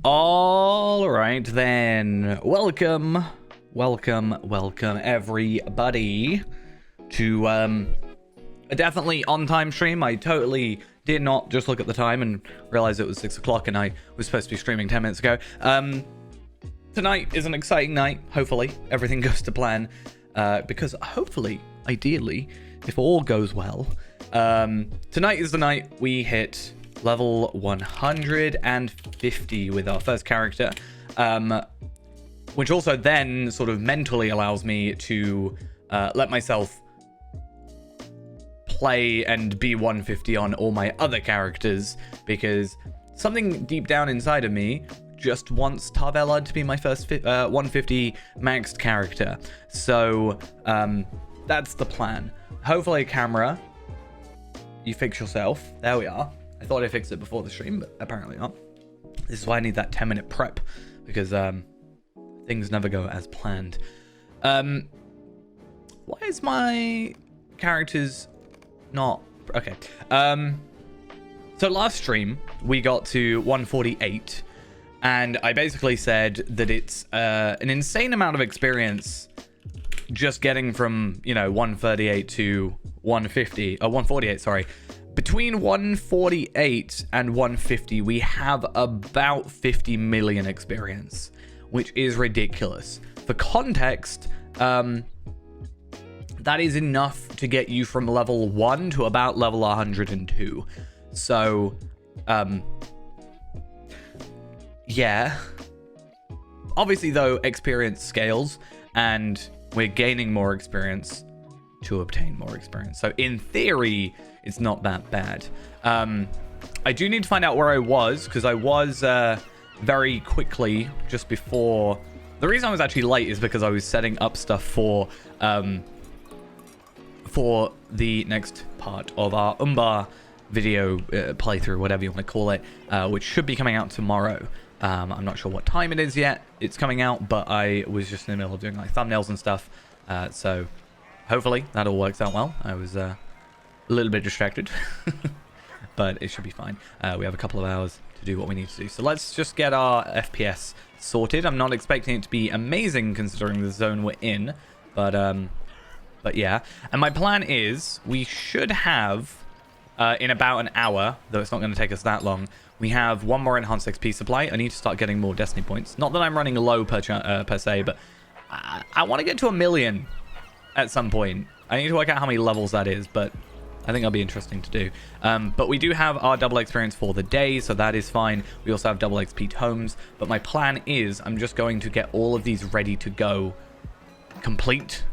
All right then, welcome everybody to a definitely on time stream. I totally did not just look at the time and realize it was 6 o'clock and I was supposed to be streaming 10 minutes ago. Tonight is an exciting night. Hopefully everything goes to plan, because hopefully, ideally, if all goes well, tonight is the night we hit level 150 with our first character, which also then sort of mentally allows me to let myself play and be 150 on all my other characters, because something deep down inside of me just wants Tarvelad to be my first 150 maxed character. So that's the plan. Hopefully, camera, you fix yourself. There we are. I thought I fixed it before the stream, but apparently not. This is why I need that 10-minute prep, because things never go as planned. Why is my characters not... Okay. So last stream, we got to 148, and I basically said that it's an insane amount of experience just getting from, 138 to 148, sorry. Between 148 and 150, we have about 50 million experience, which is ridiculous. For context, that is enough to get you from level 1 to about level 102. So, yeah. Obviously, though, experience scales, and we're gaining more experience to obtain more experience. So, in theory, it's not that bad. I do need to find out where I was, because I was very quickly just before. The reason I was actually late is because I was setting up stuff for the next part of our Umbar video playthrough, whatever you want to call it, which should be coming out tomorrow. I'm not sure what time it is yet. It's coming out, but I was just in the middle of doing like thumbnails and stuff. So hopefully that all works out well. I was a little bit distracted, but it should be fine. We have a couple of hours to do what we need to do. So let's just get our FPS sorted. I'm not expecting it to be amazing considering the zone we're in, but yeah. And my plan is we should have, in about an hour, though it's not going to take us that long, we have one more enhanced XP supply. I need to start getting more Destiny points. Not that I'm running low per se, but I want to get to 1 million at some point. I need to work out how many levels that is, but I think that'll be interesting to do. But we do have our double experience for the day, so that is fine. We also have double XP tomes, but my plan is I'm just going to get all of these ready to go complete,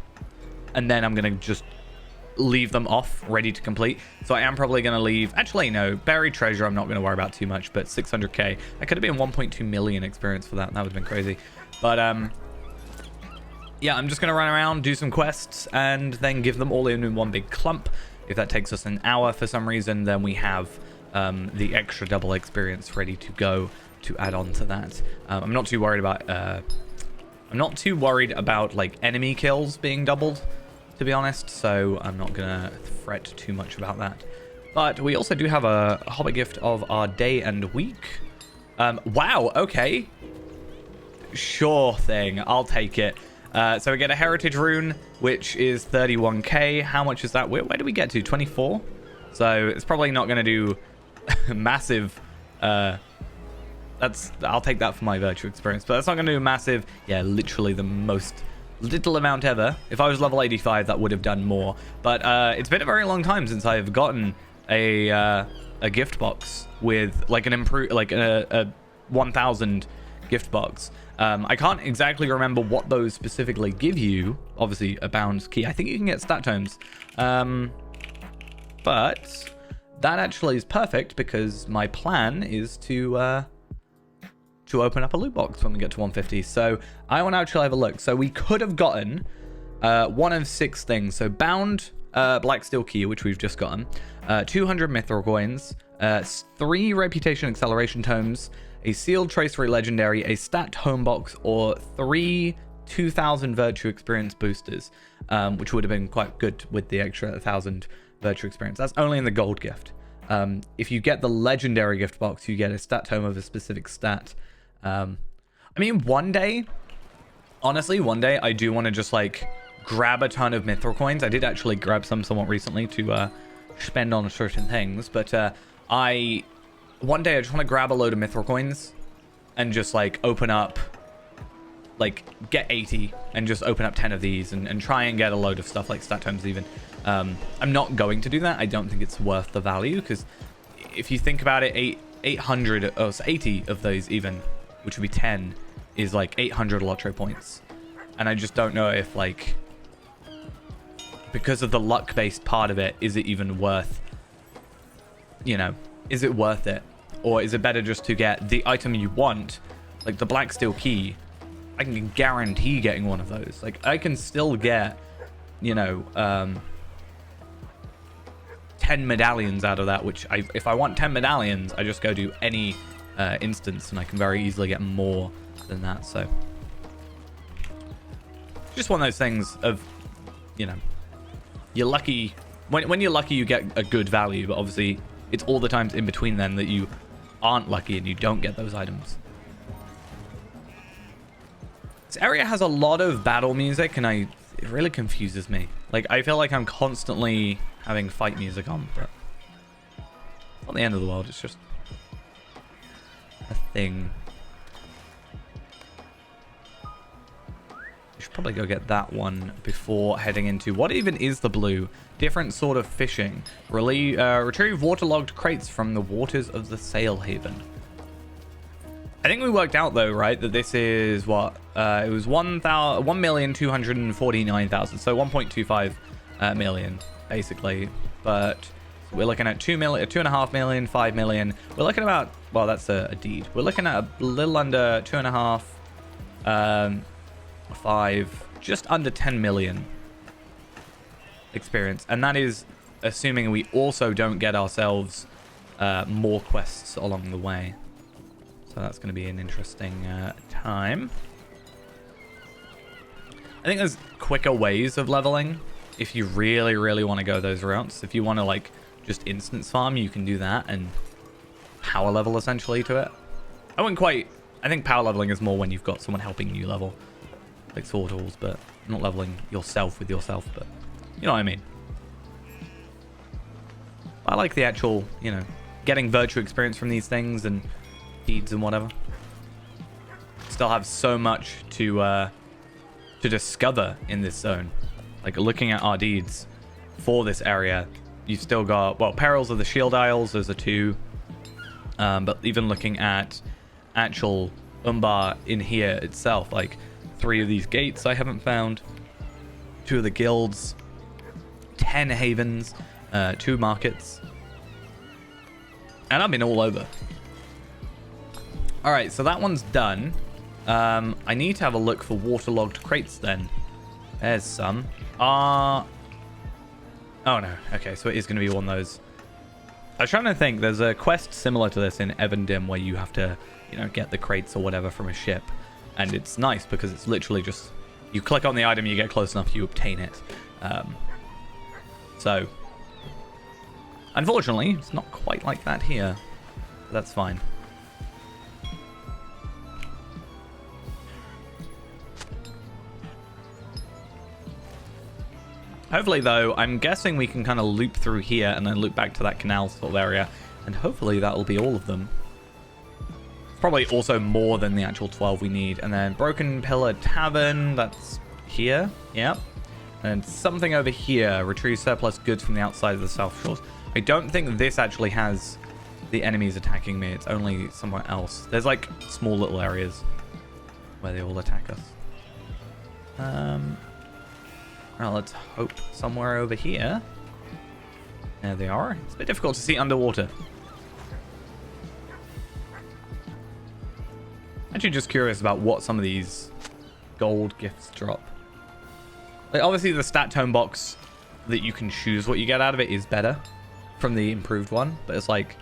and then I'm going to just leave them off ready to complete. So I am probably going to leave... Actually, no. Buried treasure I'm not going to worry about too much, but 600k. That could have been 1.2 million experience for that. That would have been crazy. But, yeah, I'm just going to run around, do some quests, and then give them all in one big clump. If that takes us an hour for some reason, then we have the extra double experience ready to go to add on to that. I'm not too worried about like enemy kills being doubled, to be honest, so I'm not gonna fret too much about that. But we also do have a Hobbit gift of our day and week. Wow, okay. Sure thing, I'll take it. So we get a heritage rune, which is 31k. How much is that? Where do we get to? 24? So it's probably not going to do massive. I'll take that for my virtue experience, but that's not going to do massive. Yeah, literally the most little amount ever. If I was level 85, that would have done more. But it's been a very long time since I've gotten a gift box with like a 1000 gift box. I can't exactly remember what those specifically give you. Obviously, a bound key. I think you can get stat tomes. But that actually is perfect because my plan is to open up a loot box when we get to 150. So I want to actually have a look. So we could have gotten one of 6 things. So bound black steel key, which we've just gotten, 200 mithril coins, 3 reputation acceleration tomes, a sealed tracery legendary, a stat home box, or 3 2000 virtue experience boosters, which would have been quite good with the extra 1000 virtue experience. That's only in the gold gift. If you get the legendary gift box, you get a stat tome of a specific stat, I mean, one day, honestly, one day I do want to just like grab a ton of mithril coins. I did actually grab some somewhat recently to spend on certain things, but one day I just want to grab a load of mithril coins and just like open up, like get 80 and just open up 10 of these and try and get a load of stuff like stat tomes even. I'm not going to do that. I don't think it's worth the value, because if you think about it, 800 or 80 of those even, which would be 10, is like 800 lottery points. And I just don't know if, like, because of the luck-based part of it, is it even worth, you know, is it worth it? Or is it better just to get the item you want, like the black steel key? I can guarantee getting one of those. Like, I can still get, you know, 10 medallions out of that, which if I want 10 medallions, I just go to any instance and I can very easily get more than that. So just one of those things of, you know, you're lucky. When you're lucky, you get a good value, but obviously it's all the times in between then that you aren't lucky and you don't get those items. This area has a lot of battle music, and it really confuses me. Like, I feel like I'm constantly having fight music on, but it's not the end of the world. It's just a thing. I should probably go get that one before heading into what even is the blue. Different sort of fishing. Retrieve waterlogged crates from the waters of the Sail Haven. I think we worked out though, right, that this is what it was 1,249,000, so 1.25 million basically. But we're looking at 2 million, 2.5 million, 5 million. We're looking at about, well, that's a deed. We're looking at a little under 2.5, 5, just under 10 million experience, and that is assuming we also don't get ourselves more quests along the way. So that's going to be an interesting time. I think there's quicker ways of leveling if you really want to go those routes. If you want to like just instance farm, you can do that and power level essentially to it. I think power leveling is more when you've got someone helping you level, like sword tools, but not leveling yourself with yourself, but you know what I mean. I like the actual, you know, getting virtue experience from these things and deeds and whatever. Still have so much to discover in this zone. Like, looking at our deeds for this area, you've still got, well, Perils of the Shield Isles, those are 2. But even looking at actual Umbar in here itself, like 3 of these gates I haven't found, 2 of the guilds, 10 havens, 2 markets, and I've been all over. All right, so that one's done. I need to have a look for waterlogged crates then. There's some. Oh no. Okay, so it is going to be one of those. I was trying to think. There's a quest similar to this in Evandim where you have to, you know, get the crates or whatever from a ship, and it's nice because it's literally just you click on the item, you get close enough, you obtain it. So unfortunately, it's not quite like that here. But that's fine. Hopefully, though, I'm guessing we can kind of loop through here and then loop back to that canal sort of area. And hopefully that'll be all of them. Probably also more than the actual 12 we need. And then Broken Pillar Tavern, that's here. Yep. And something over here. Retrieve surplus goods from the outside of the South Shores. I don't think this actually has the enemies attacking me. It's only somewhere else. There's like small little areas where they all attack us. Well, let's hope somewhere over here. There they are. It's a bit difficult to see underwater. Actually just curious about what some of these gold gifts drop. Like, obviously the stat tome box that you can choose what you get out of it is better from the improved one, but it's like,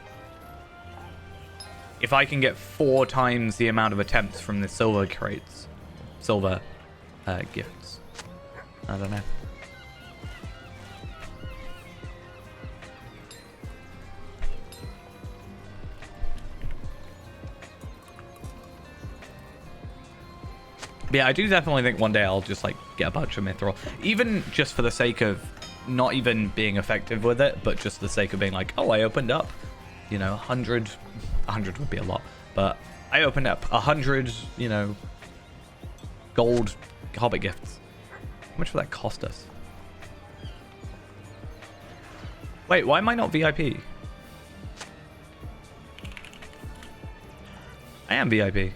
if I can get 4 times the amount of attempts from the silver crates, silver gifts, I don't know. But yeah, I do definitely think one day I'll just like get a bunch of mithril, even just for the sake of not even being effective with it, but just the sake of being like, oh, I opened up, you know, 100 would be a lot, but I opened up 100, you know, gold Hobbit gifts. How much will that cost us? Wait, why am I not VIP? I am VIP.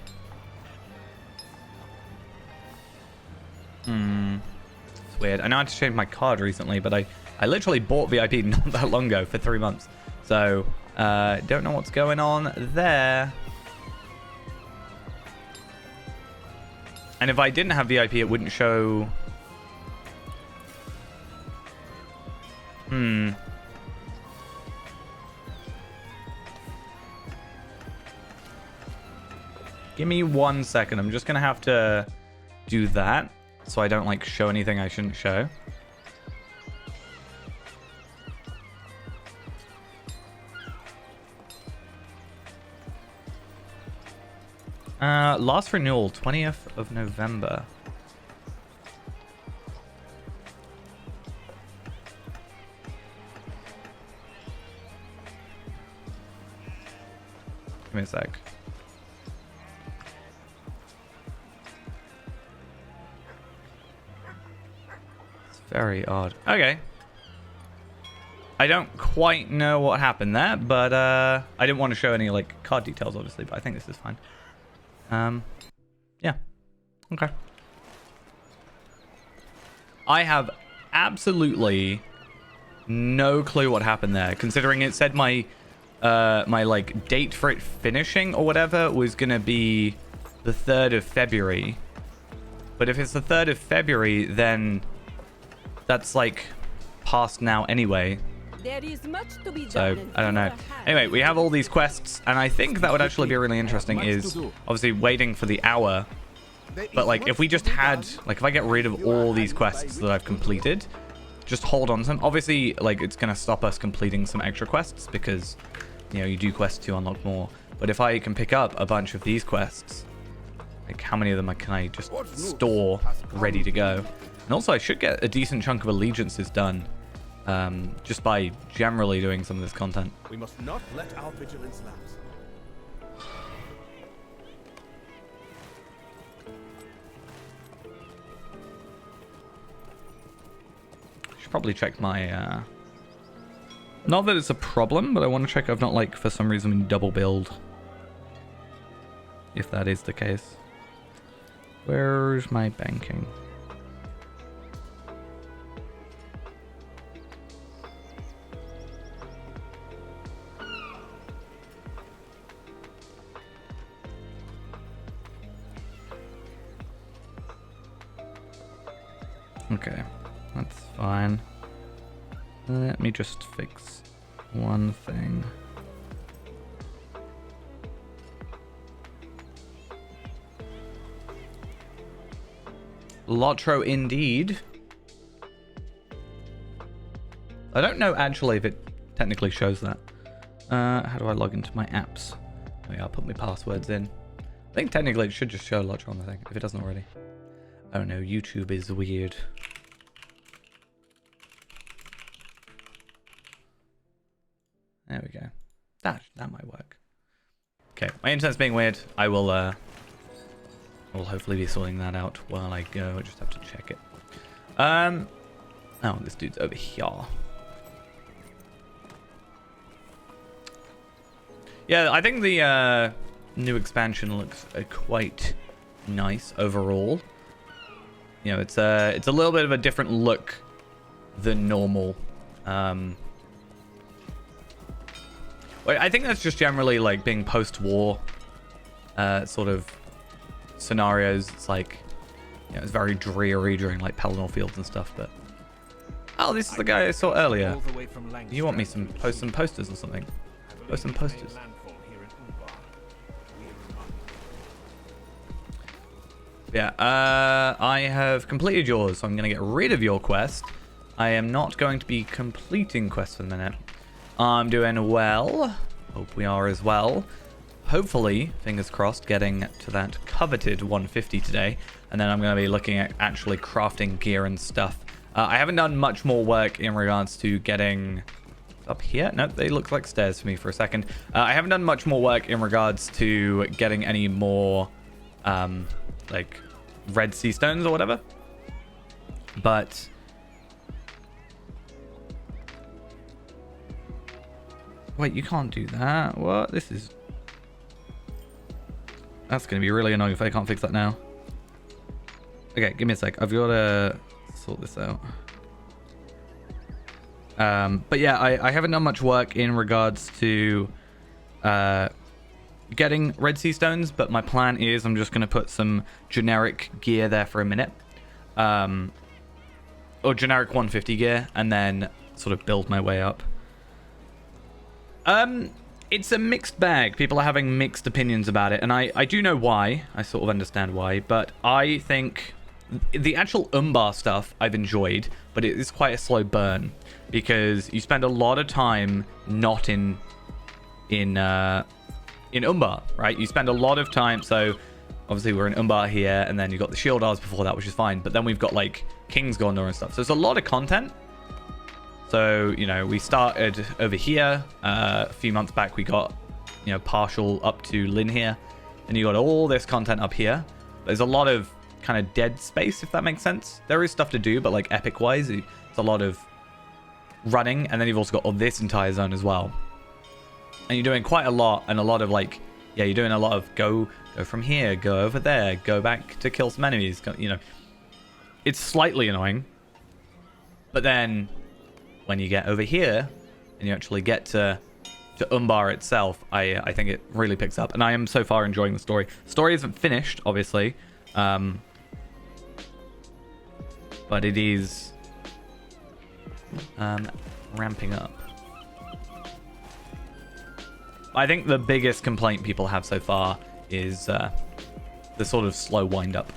It's weird. I know I had to change my card recently, but I literally bought VIP not that long ago for 3 months. So, don't know what's going on there. And if I didn't have VIP, it wouldn't show... Give me 1 second. I'm just going to have to do that so I don't like show anything I shouldn't show. Last renewal, 20th of November. Give me a sec. It's very odd. Okay. I don't quite know what happened there, but I didn't want to show any like card details, obviously, but I think this is fine. Yeah. Okay. I have absolutely no clue what happened there, considering it said my my like date for it finishing or whatever was gonna be the 3rd of February. But if it's the 3rd of February, then that's like past now anyway. There is much to be done. So, I don't know. Anyway, we have all these quests, and I think that would actually be really interesting is obviously waiting for the hour. But like, if we just had, like, if I get rid of all these quests that I've completed, just hold on to them. Obviously, like, it's going to stop us completing some extra quests because, you know, you do quests to unlock more. But if I can pick up a bunch of these quests, like, how many of them can I just store ready to go? And also, I should get a decent chunk of allegiances done. Just by generally doing some of this content. We must not let our vigilance lapse. Should probably check my, not that it's a problem, but I want to check I've not, like, for some reason been double billed. If that is the case. Where's my banking? Okay, that's fine. Let me just fix one thing. Lotro indeed. I don't know actually if it technically shows that. How do I log into my apps? Oh yeah, I'll put my passwords in. I think technically it should just show Lotro on the thing, if it doesn't already. Oh no, YouTube is weird. There we go. That might work. Okay, my internet's being weird. I will hopefully be sorting that out while I go. I just have to check it. Oh, this dude's over here. Yeah, I think the new expansion looks quite nice overall. You know, it's a little bit of a different look than normal. I think that's just generally like being post-war sort of scenarios. It's like, you know, it's very dreary during like Pelennor Fields and stuff. But oh, this is the guy I saw earlier. Do you want me some posters or something? Post some posters. Yeah, I have completed yours, so I'm going to get rid of your quest. I am not going to be completing quests for the minute. I'm doing well. Hope we are as well. hopefully, fingers crossed, getting to that coveted 150 today. And then I'm going to be looking at actually crafting gear and stuff. I haven't done much more work in regards to getting up here. Nope, they look like stairs for me for a second. I haven't done much more work in regards to getting any more like red sea stones or whatever. But wait, you can't do that. What? This is... That's going to be really annoying if I can't fix that now. Okay, give me a sec. I've got to sort this out. But yeah, I haven't done much work in regards to getting red sea stones, but my plan is I'm just going to put some generic gear there for a minute. Or generic 150 gear, and then sort of build my way up. It's a mixed bag. People are having mixed opinions about it, and I do know why. I sort of understand why, but I think the actual Umbar stuff I've enjoyed, but it is quite a slow burn because you spend a lot of time not in Umbar, right? You spend a lot of time. So obviously we're in Umbar here, and then you've got the shield hours before that, which is fine. But then we've got like King's Gondor and stuff. So it's a lot of content. So, you know, we started over here. A few months back, we got, you know, partial up to Lynn here. And you got all this content up here. There's a lot of kind of dead space, if that makes sense. There is stuff to do, but like epic-wise, it's a lot of running. And then you've also got all this entire zone as well. And you're doing quite a lot, and a lot of like, yeah, you're doing a lot of go from here, go over there, go back to kill some enemies. You know, it's slightly annoying. But then when you get over here and you actually get to Umbar itself, I think it really picks up. And I am so far enjoying the story. The story isn't finished, obviously. But it is ramping up. I think the biggest complaint people have so far is the sort of slow wind up.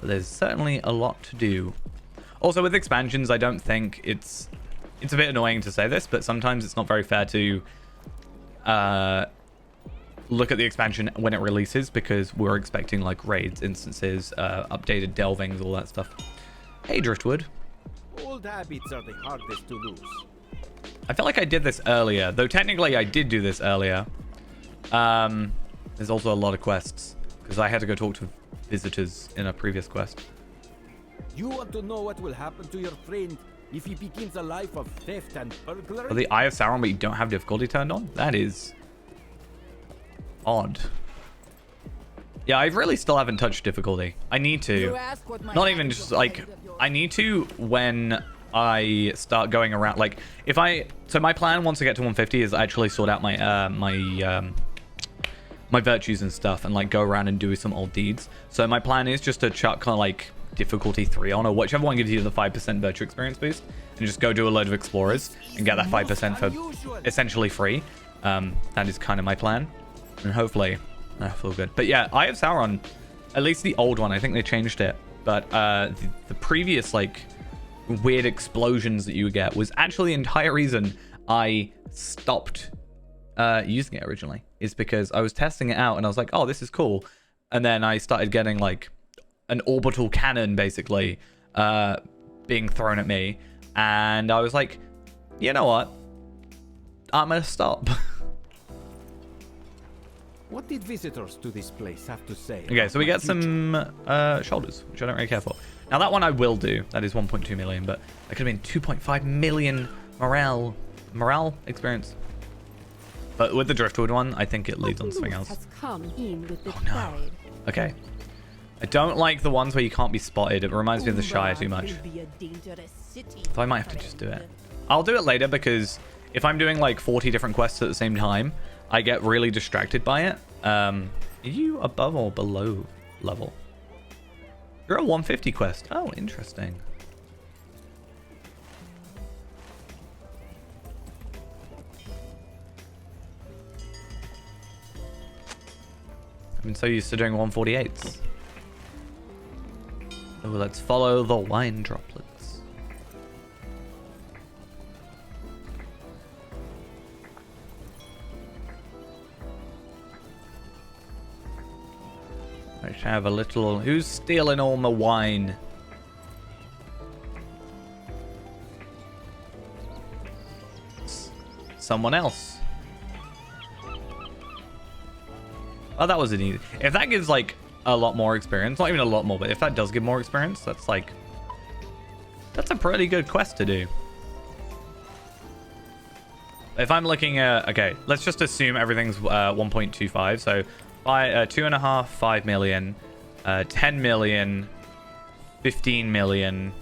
But there's certainly a lot to do. Also, with expansions, I don't think it's a bit annoying to say this, but sometimes it's not very fair to look at the expansion when it releases, because we're expecting like raids, instances, updated delvings, all that stuff. Hey, Driftwood. Old habits are the hardest to lose. I feel like I did this earlier, though technically I did do this earlier. There's also a lot of quests, because I had to go talk to visitors in a previous quest. You want to know what will happen to your friend if he begins a life of theft and burglary? Oh, the Eye of Sauron, but you don't have difficulty turned on? That is odd. Yeah, I really still haven't touched difficulty. I need to. Not even just like, I need to when I start going around. Like, if I, so my plan once I get to 150 is actually sort out my my virtues and stuff, and like go around and do some old deeds. So my plan is just to chuck kind of like difficulty 3 on, or whichever one gives you the 5% virtue experience boost, and just go do a load of explorers and get that 5% for essentially free. That is kind of my plan, and hopefully I feel good. But yeah, Eye of Sauron, at least the old one, I think they changed it, but the previous like weird explosions that you would get was actually the entire reason I stopped using it originally, is because I was testing it out and I was like, oh, this is cool. And then I started getting like an orbital cannon basically being thrown at me. And I was like, you know what? I'm going to stop. What did visitors to this place have to say? Okay, so we get some shoulders, which I don't really care for. Now that one I will do. That is 1.2 million, but that could have been 2.5 million morale experience. But with the Driftwood one, I think it leads on to something else. Oh no. Okay. I don't like the ones where you can't be spotted. It reminds me of the Shire too much. So I might have to just do it. I'll do it later, because if I'm doing like 40 different quests at the same time, I get really distracted by it. Are you above or below level? You're a 150 quest. Oh, interesting. I've been so used to doing 148s. So let's follow the wine droplets. Let's have a little... Who's stealing all my wine? Someone else. Oh, that was an easy... If that gives, like, a lot more experience, not even a lot more, but if that does give more experience, that's, like... That's a pretty good quest to do. If I'm looking at... Okay, let's just assume everything's 1.25, so... 2.5, 5 million, 10 million, 15 million,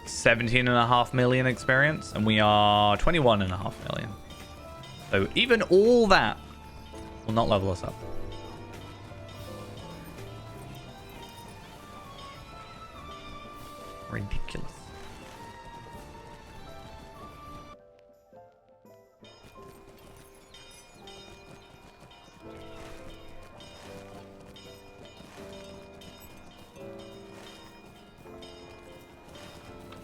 17.5 million experience, and we are 21.5 million. So even all that will not level us up. Ridiculous.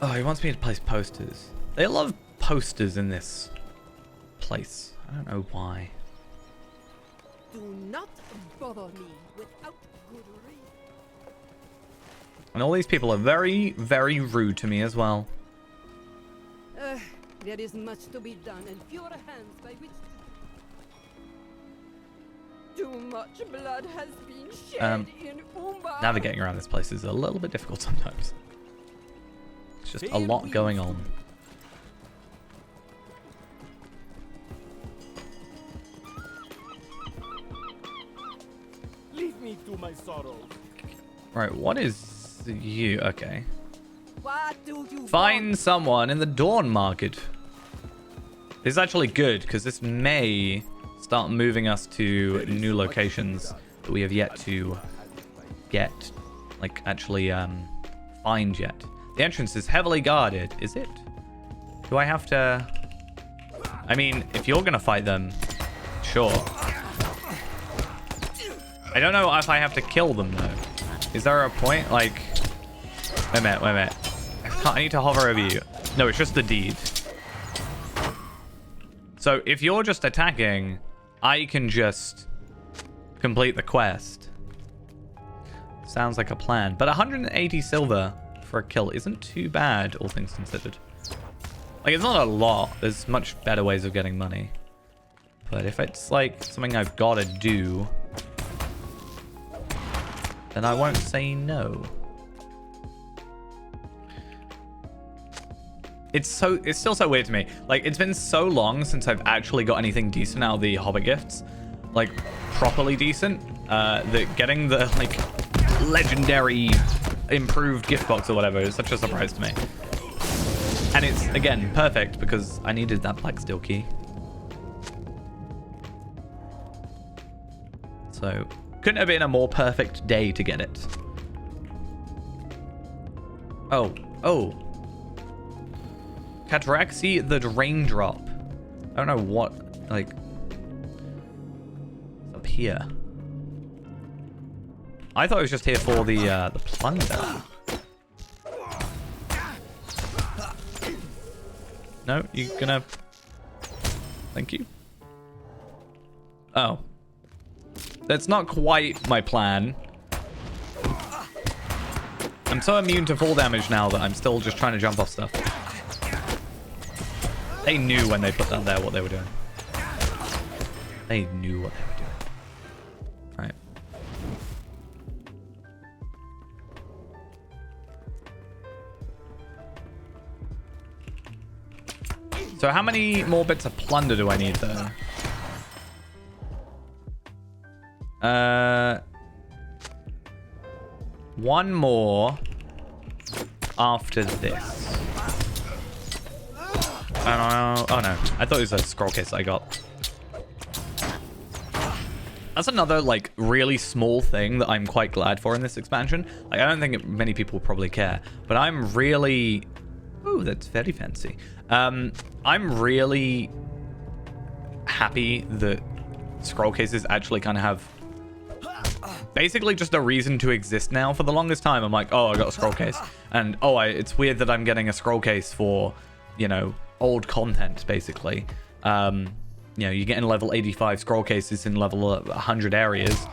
Oh, he wants me to place posters. They love posters in this place. I don't know why. Do not bother me without good reason. And all these people are very, very rude to me as well. There is much to be done, and fewer hands by which too much blood has been shed in Umbar. Navigating around this place is a little bit difficult sometimes. It's just a lot going on. Leave me to my sorrows. Right, what is you? Okay. What do you Find want? someone in the Dawn Market. This is actually good because this may start moving us to new locations that we have yet to get, like actually find yet. The entrance is heavily guarded. Is it? Do I have to... I mean, if you're gonna fight them, sure. I don't know if I have to kill them though. Is there a point? Like, wait a minute, wait a minute. I need to hover over you. No, it's just the deed. So if you're just attacking, I can just complete the quest. Sounds like a plan. But 180 silver for a kill isn't too bad, all things considered. Like, it's not a lot. There's much better ways of getting money. But if it's like something I've got to do, then I won't say no. It's still so weird to me. Like, it's been so long since I've actually got anything decent out of the Hobbit gifts. Like, properly decent. That getting the, like, legendary improved gift box or whatever is such a surprise to me. And it's, again, perfect because I needed that black steel key. So, couldn't have been a more perfect day to get it. Oh. Catraxi the Raindrop. I don't know what, like... It's up here. I thought it was just here for the plunder. No, you gonna... Thank you. Oh. That's not quite my plan. I'm so immune to fall damage now that I'm still just trying to jump off stuff. They knew when they put that there what they were doing. They knew what they were doing. Right. So how many more bits of plunder do I need though? One more after this. Oh no, I thought it was a scroll case I got. That's another, like, really small thing that I'm quite glad for in this expansion. Like, I don't think many people probably care, but I'm really... Ooh, that's very fancy. I'm really happy that scroll cases actually kind of have basically just a reason to exist now. For the longest time, I'm like, oh, I got a scroll case. And, oh, it's weird that I'm getting a scroll case for, you know, old content, basically. You know, you're getting level 85 scroll cases in level 100 areas.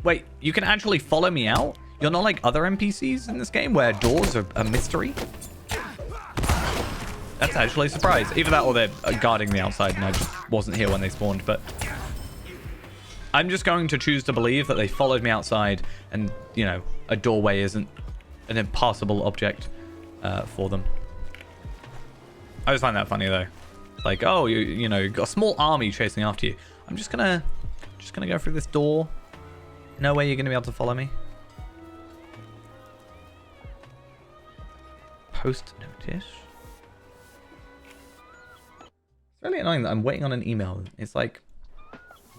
Wait, you can actually follow me out? You're not like other NPCs in this game where doors are a mystery? That's actually a surprise. Either that or they're guarding the outside and I just wasn't here when they spawned, but... I'm just going to choose to believe that they followed me outside and, you know, a doorway isn't an impassable object for them. I just find that funny, though. Like, oh, you know, you've got a small army chasing after you. I'm just gonna go through this door. No way you're gonna be able to follow me. Post notice. It's really annoying that I'm waiting on an email. It's like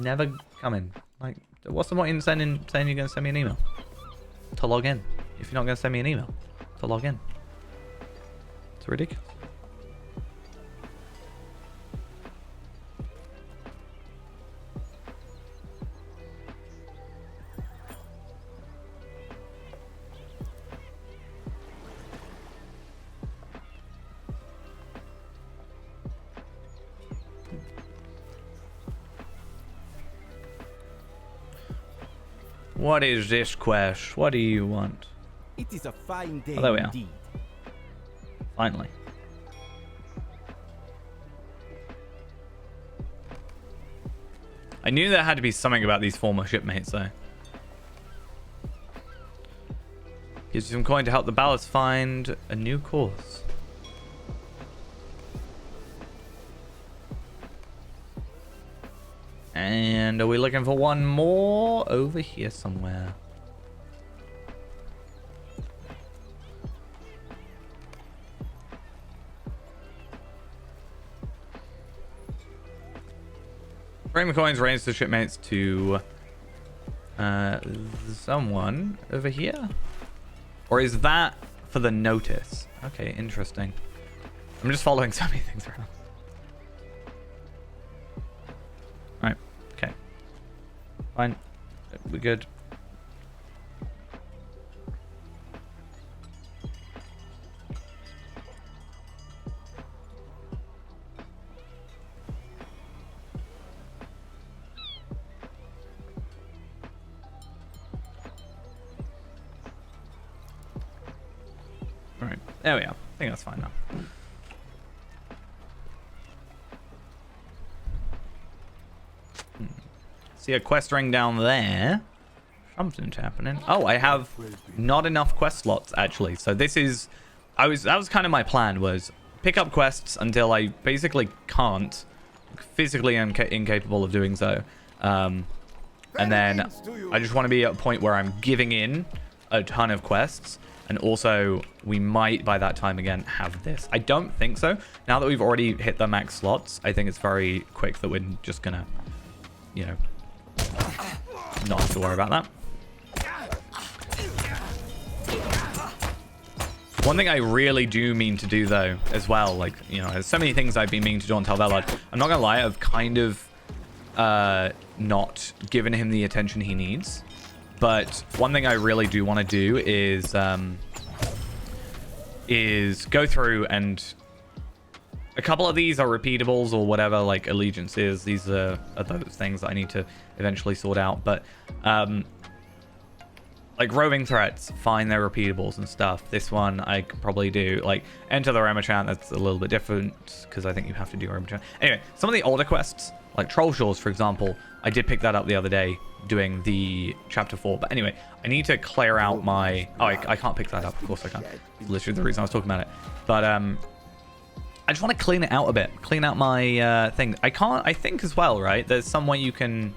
never coming. Like, what's the point in saying you're gonna send me an email to log in if you're not gonna send me an email to log in? It's ridiculous. What is this quest? What do you want? It is a fine day Oh, there we are. indeed. Finally. I knew there had to be something about these former shipmates, though. Gives you some coin to help the ballast find a new course. And are we looking for one more? Over here somewhere. Bring the coins, range the shipmates to someone over here? Or is that for the notice? Okay, interesting. I'm just following so many things around. Right, okay. Fine. We're good. Right, there we are. I think that's fine now. See a quest ring down there. Something's happening. Oh, I have not enough quest slots, actually. So this is... that was kind of my plan, was pick up quests until I basically can't. Physically incapable of doing so. And then I just want to be at a point where I'm giving in a ton of quests. And also, we might, by that time again, have this. I don't think so. Now that we've already hit the max slots, I think it's very quick that we're just going to, you know, not have to worry about that. One thing I really do mean to do, though, as well, like, you know, there's so many things I've been meaning to do on Talvellard. I'm not going to lie, I've kind of not given him the attention he needs. But one thing I really do want to do is go through and... A couple of these are repeatables or whatever, like allegiances. These are those things that I need to eventually sort out. But, like roving threats, fine, they're repeatables and stuff. This one I could probably do. Like, enter the Ramachant, that's a little bit different because I think you have to do Ramachant. Anyway, some of the older quests, like Troll Shores, for example, I did pick that up the other day doing the Chapter 4. But anyway, I need to clear out my... Oh, I can't pick that up. Of course I can't. It's literally the reason I was talking about it. But, I just want to clean it out a bit. Clean out my thing. I think as well, right? There's some way you can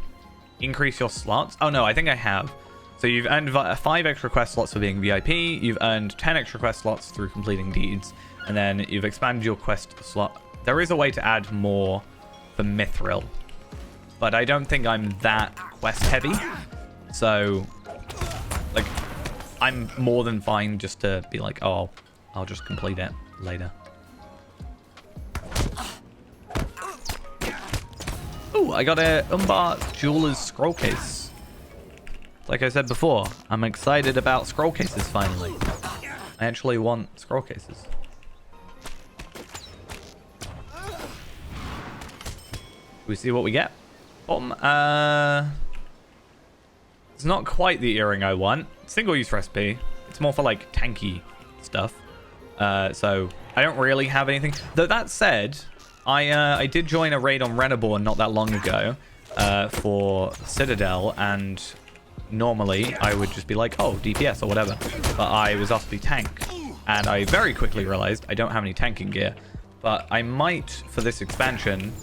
increase your slots. Oh, no, I think I have. So you've earned 5 extra quest slots for being VIP. You've earned 10 extra quest slots through completing deeds. And then you've expanded your quest slot. There is a way to add more for Mithril. But I don't think I'm that quest heavy. So, like, I'm more than fine just to be like, oh, I'll just complete it later. Ooh, I got a Umbar Jeweler's scroll case. Like I said before, I'm excited about scroll cases finally. I actually want scroll cases. We see what we get. It's not quite the earring I want. Single-use recipe. It's more for like tanky stuff. So I don't really have anything. Though that said, I did join a raid on Renaborn not that long ago for Citadel, and normally I would just be like, oh, DPS or whatever. But I was asked to be tank, and I very quickly realized I don't have any tanking gear. But I might, for this expansion,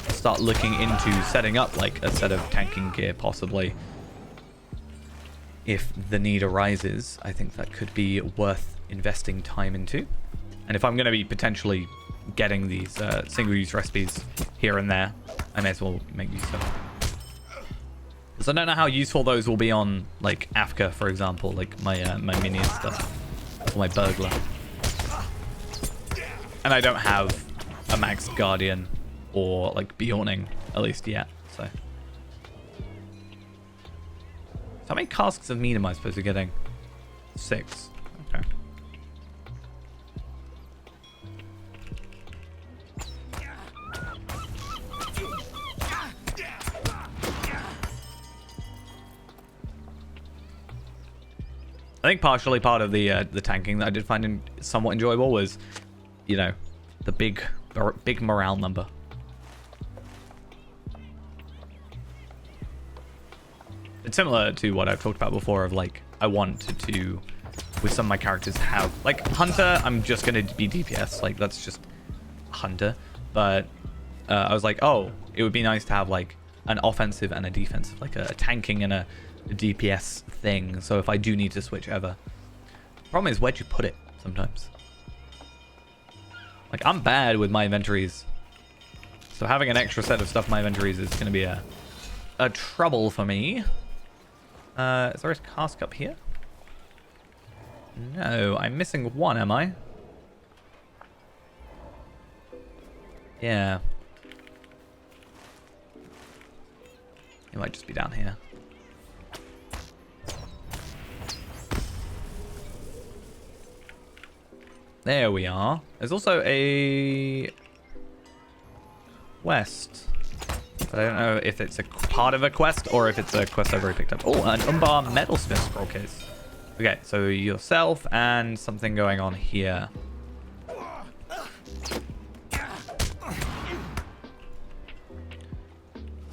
start looking into setting up like a set of tanking gear, possibly. If the need arises, I think that could be worth investing time into. And if I'm going to be potentially getting these single-use recipes here and there, I may as well make use of them. Because I don't know how useful those will be on, like, Africa, for example, like my minion stuff, or my burglar. And I don't have a maxed guardian or, like, Bjorning, at least yet, so. How many casks of meat am I supposed to be getting? 6. Okay. I think partially part of the tanking that I did find somewhat enjoyable was, you know, the big morale number. It's similar to what I've talked about before of, like, I wanted to, with some of my characters, have, like, Hunter, I'm just going to be DPS. Like, that's just Hunter. But I was like, oh, it would be nice to have, like, an offensive and a defensive, like a tanking and a DPS thing. So if I do need to switch ever. The problem is, where'd you put it sometimes? Like, I'm bad with my inventories. So having an extra set of stuff in my inventories is going to be a trouble for me. Is there a cask up here? No, I'm missing one, am I? Yeah. It might just be down here. There we are. There's also a quest. But I don't know if it's a part of a quest or if it's a quest I've already picked up. Oh, an Umbar metalsmith scroll case. Okay, so yourself and something going on here.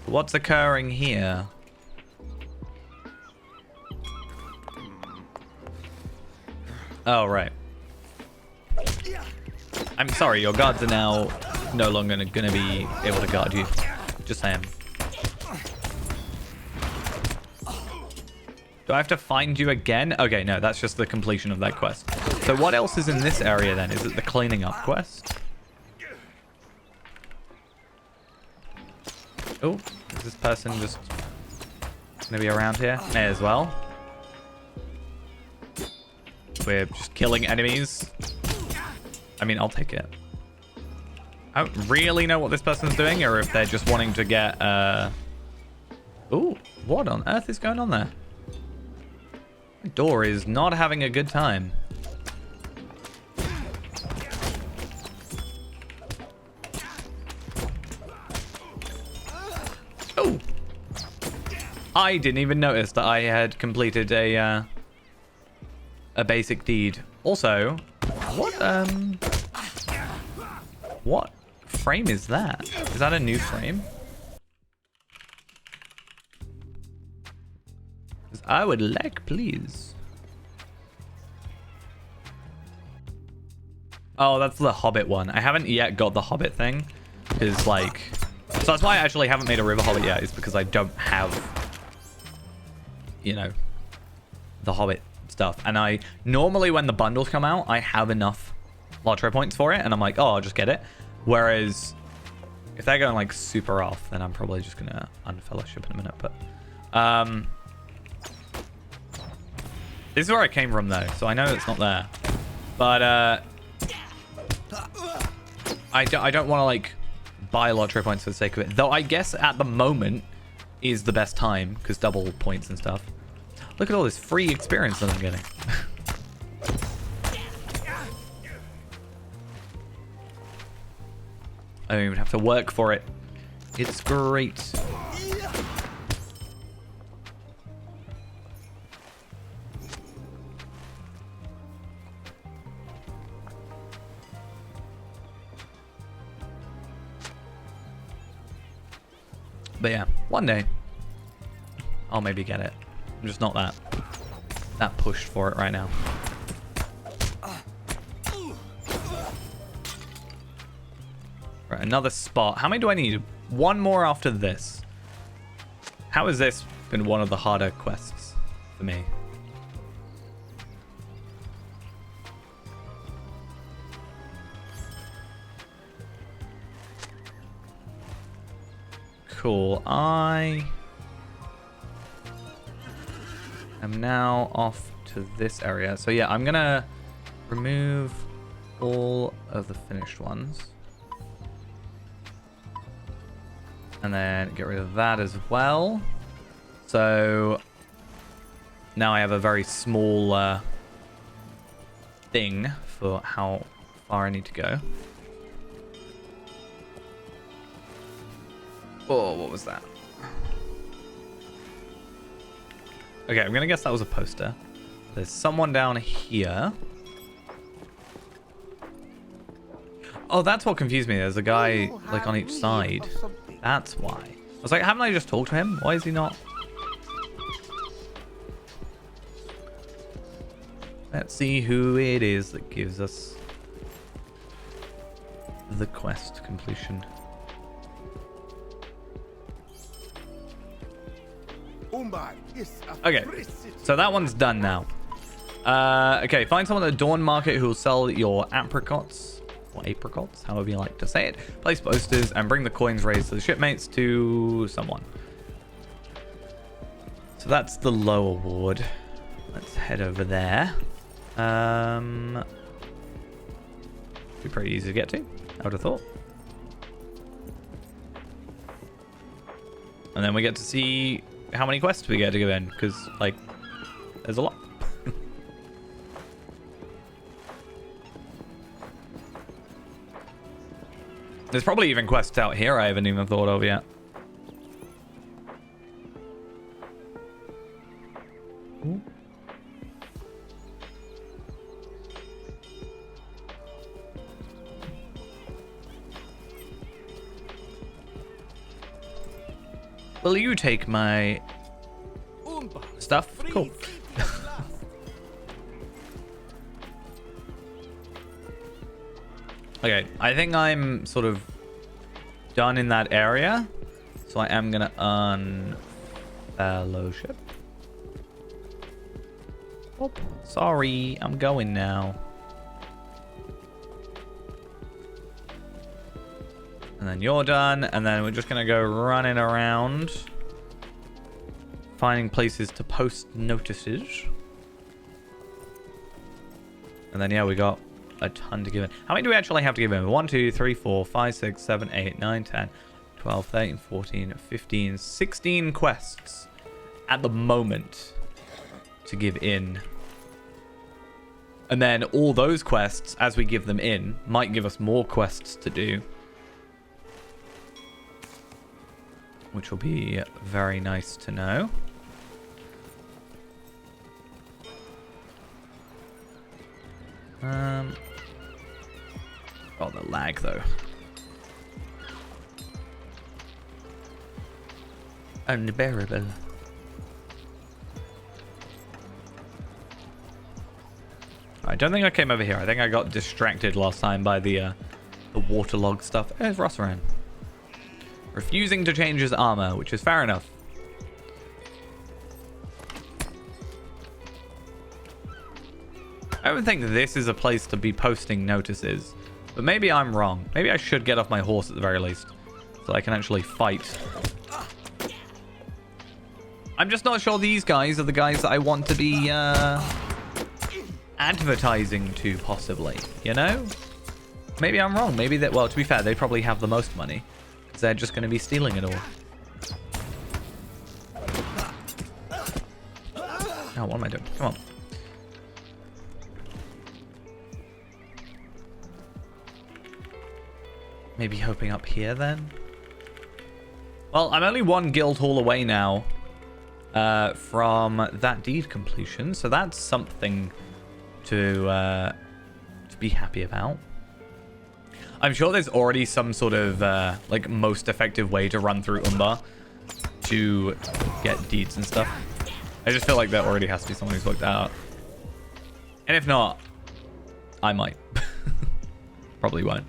What's occurring here? Oh, right. I'm sorry, your guards are now no longer going to be able to guard you. Just saying. Do I have to find you again? Okay, no, that's just the completion of that quest. So what else is in this area then? Is it the cleaning up quest? Oh, is this person just gonna be around here? May as well. We're just killing enemies. I mean, I'll take it. I don't really know what this person's doing, or if they're just wanting to get, Ooh, what on earth is going on there? My door is not having a good time. Oh! I didn't even notice that I had completed a basic deed. Also, what frame is that? Is that a new frame? I would like, please. Oh, that's the Hobbit one. I haven't yet got the Hobbit thing. Because, like... So that's why I actually haven't made a River Hobbit yet, is because I don't have, you know, the Hobbit stuff. And I... Normally, when the bundles come out, I have enough Lottery points for it. And I'm like, oh, I'll just get it. Whereas, if they're going, like, super off, then I'm probably just going to unfellowship in a minute. But, this is where I came from, though, so I know it's not there. But, I don't want to, like, buy lottery points for the sake of it. Though I guess at the moment is the best time, because double points and stuff. Look at all this free experience that I'm getting. I don't even have to work for it. It's great. But yeah, one day I'll maybe get it. I'm just not that pushed for it right now. Right, another spot. How many do I need? One more after this. How has this been one of the harder quests for me? Cool. I am now off to this area. So yeah, I'm gonna remove all of the finished ones. And then get rid of that as well. So now I have a very small thing for how far I need to go. Oh, what was that? Okay, I'm gonna guess that was a poster. There's someone down here. Oh, that's what confused me. There's a guy like on each side. That's why. I was like, haven't I just talked to him? Why is he not? Let's see who it is that gives us the quest completion. Umbar is Okay, so that one's done now. Okay, find someone at the Dawn Market who will sell your apricots, or apricots, however you like to say it. Place posters and bring the coins raised to the shipmates to someone. So that's the lower ward. Let's head over there. Be pretty easy to get to, I would have thought. And then we get to see how many quests we get to go in, because, like, there's a lot. There's probably even quests out here I haven't even thought of yet. Ooh. Will you take my stuff? Cool. Okay, I think I'm sort of done in that area. So I am going to earn fellowship. Oh, sorry, I'm going now. And then you're done, and then we're just going to go running around, finding places to post notices. And then, yeah, we got a ton to give in. How many do we actually have to give in? 1, 2, 3, 4, 5, 6, 7, 8, 9, 10, 12, 13, 14, 15, 16 quests at the moment to give in. And then all those quests, as we give them in, might give us more quests to do, which will be very nice to know. Oh, the lag though. Unbearable. I don't think I came over here. I think I got distracted last time by the waterlogged stuff. There's Rossaran. Refusing to change his armor, which is fair enough. I don't think this is a place to be posting notices, but maybe I'm wrong. Maybe I should get off my horse at the very least, so I can actually fight. I'm just not sure these guys are the guys that I want to be advertising to, possibly, you know? Maybe I'm wrong. Maybe that, well, to be fair, they probably have the most money. They're just going to be stealing it all. Oh, what am I doing? Come on. Maybe hoping up here then? Well, I'm only one guild hall away now from that deed completion, so that's something to be happy about. I'm sure there's already some sort of like most effective way to run through Umbar to get deeds and stuff. I just feel like there already has to be someone who's worked that out. And if not, I might. Probably won't.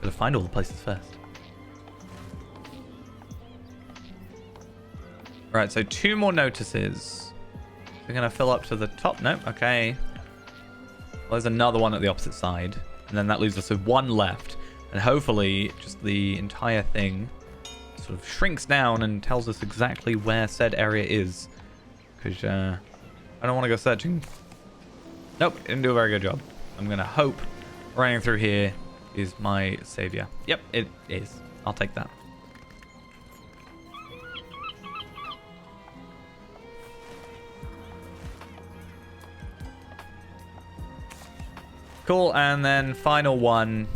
Gotta find all the places first. Right, so 2 more notices. We're gonna fill up to the top. Nope, okay. Well, there's another one at the opposite side. And then that leaves us with 1 left. And hopefully, just the entire thing sort of shrinks down and tells us exactly where said area is. Because I don't want to go searching. Nope, didn't do a very good job. I'm gonna hope running through here is my savior. Yep, it is. I'll take that. Cool, and then final one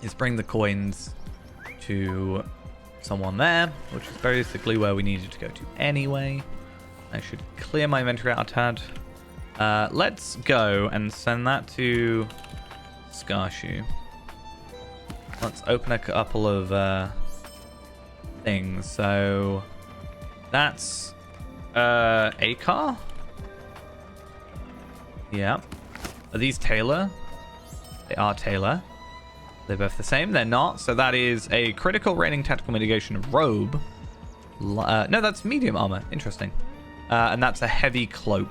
is bring the coins to someone there, which is basically where we needed to go to anyway. I should clear my inventory out a tad. Let's go and send that to Scarshoe. Let's open a couple of things. So that's a car. Yeah. Are these Taylor? They are Taylor. They're both the same. They're not. So that is a critical rating tactical mitigation robe. No, that's medium armor. Interesting. And that's a heavy cloak.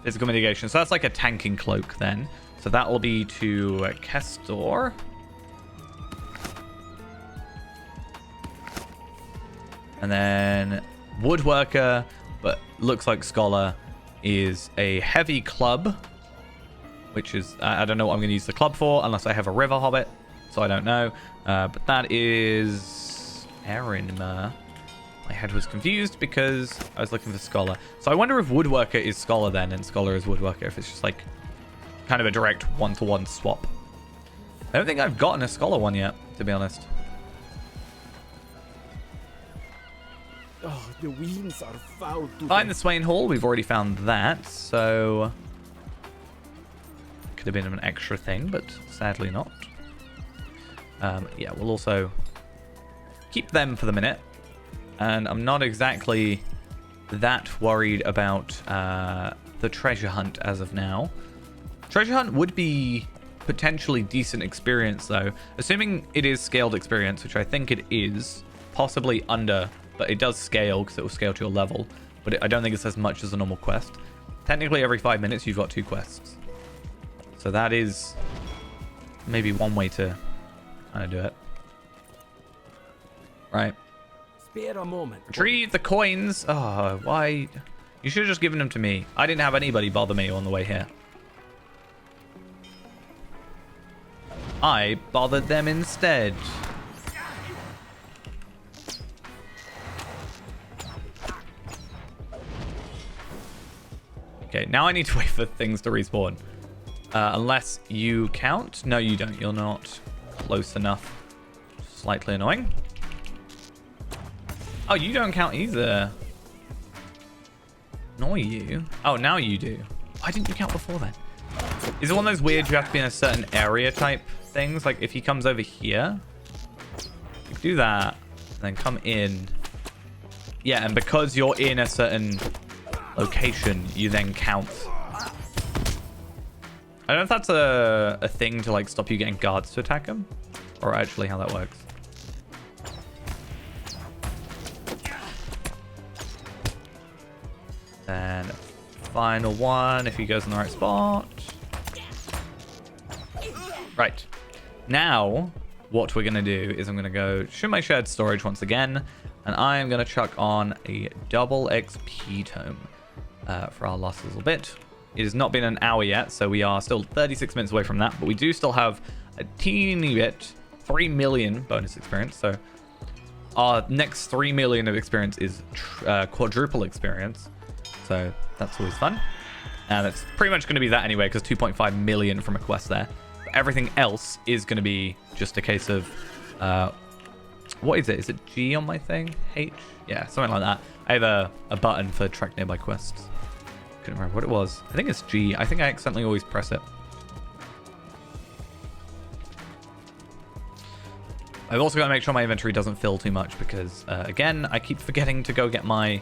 Physical mitigation. So that's like a tanking cloak then. So that will be to Kestor. And then Woodworker, but looks like Scholar, is a heavy club. Which is, I don't know what I'm going to use the club for, unless I have a river hobbit. So I don't know. But that is Erinmer. My head was confused because I was looking for Scholar. So I wonder if Woodworker is Scholar then, and Scholar is Woodworker. If it's just like kind of a direct one-to-one swap. I don't think I've gotten a Scholar one yet, to be honest. Oh, the winds are foul today. Find the Swain Hall. We've already found that, so could have been an extra thing, but sadly not. Yeah, we'll also keep them for the minute. And I'm not exactly that worried about the treasure hunt as of now. Treasure hunt would be potentially decent experience, though. Assuming it is scaled experience, which I think it is. Possibly under, but it does scale because it will scale to your level. But I don't think it's as much as a normal quest. Technically, every 5 minutes, you've got 2 quests. So that is maybe one way to kind of do it. Right. Spare a moment. Retrieve the coins. Oh, why? You should have just given them to me. I didn't have anybody bother me on the way here. I bothered them instead. Okay, now I need to wait for things to respawn. Unless you count. No, you don't. You're not close enough. Slightly annoying. Oh, you don't count either. Nor you. Oh, now you do. Why didn't you count before then? Is it one of those weird you have to be in a certain area type things? Like if he comes over here, do that, and then come in. Yeah, and because you're in a certain location, you then count. I don't know if that's a thing to like stop you getting guards to attack him, or actually how that works. Then final one if he goes in the right spot. Right. Now, what we're going to do is I'm going to go show my shared storage once again, and I am going to chuck on a double XP tome for our last little bit. It has not been an hour yet, so we are still 36 minutes away from that, but we do still have a teeny bit, 3 million bonus experience, so our next 3 million of experience is quadruple experience. So That's always fun. And it's pretty much going to be that anyway, because 2.5 million from a quest there. But everything else is going to be just a case of... what is it? Is it G on my thing? H? Yeah, something like that. I have a button for track nearby quests. Couldn't remember what it was. I think it's G. I think I accidentally always press it. I've also got to make sure my inventory doesn't fill too much because, again, I keep forgetting to go get my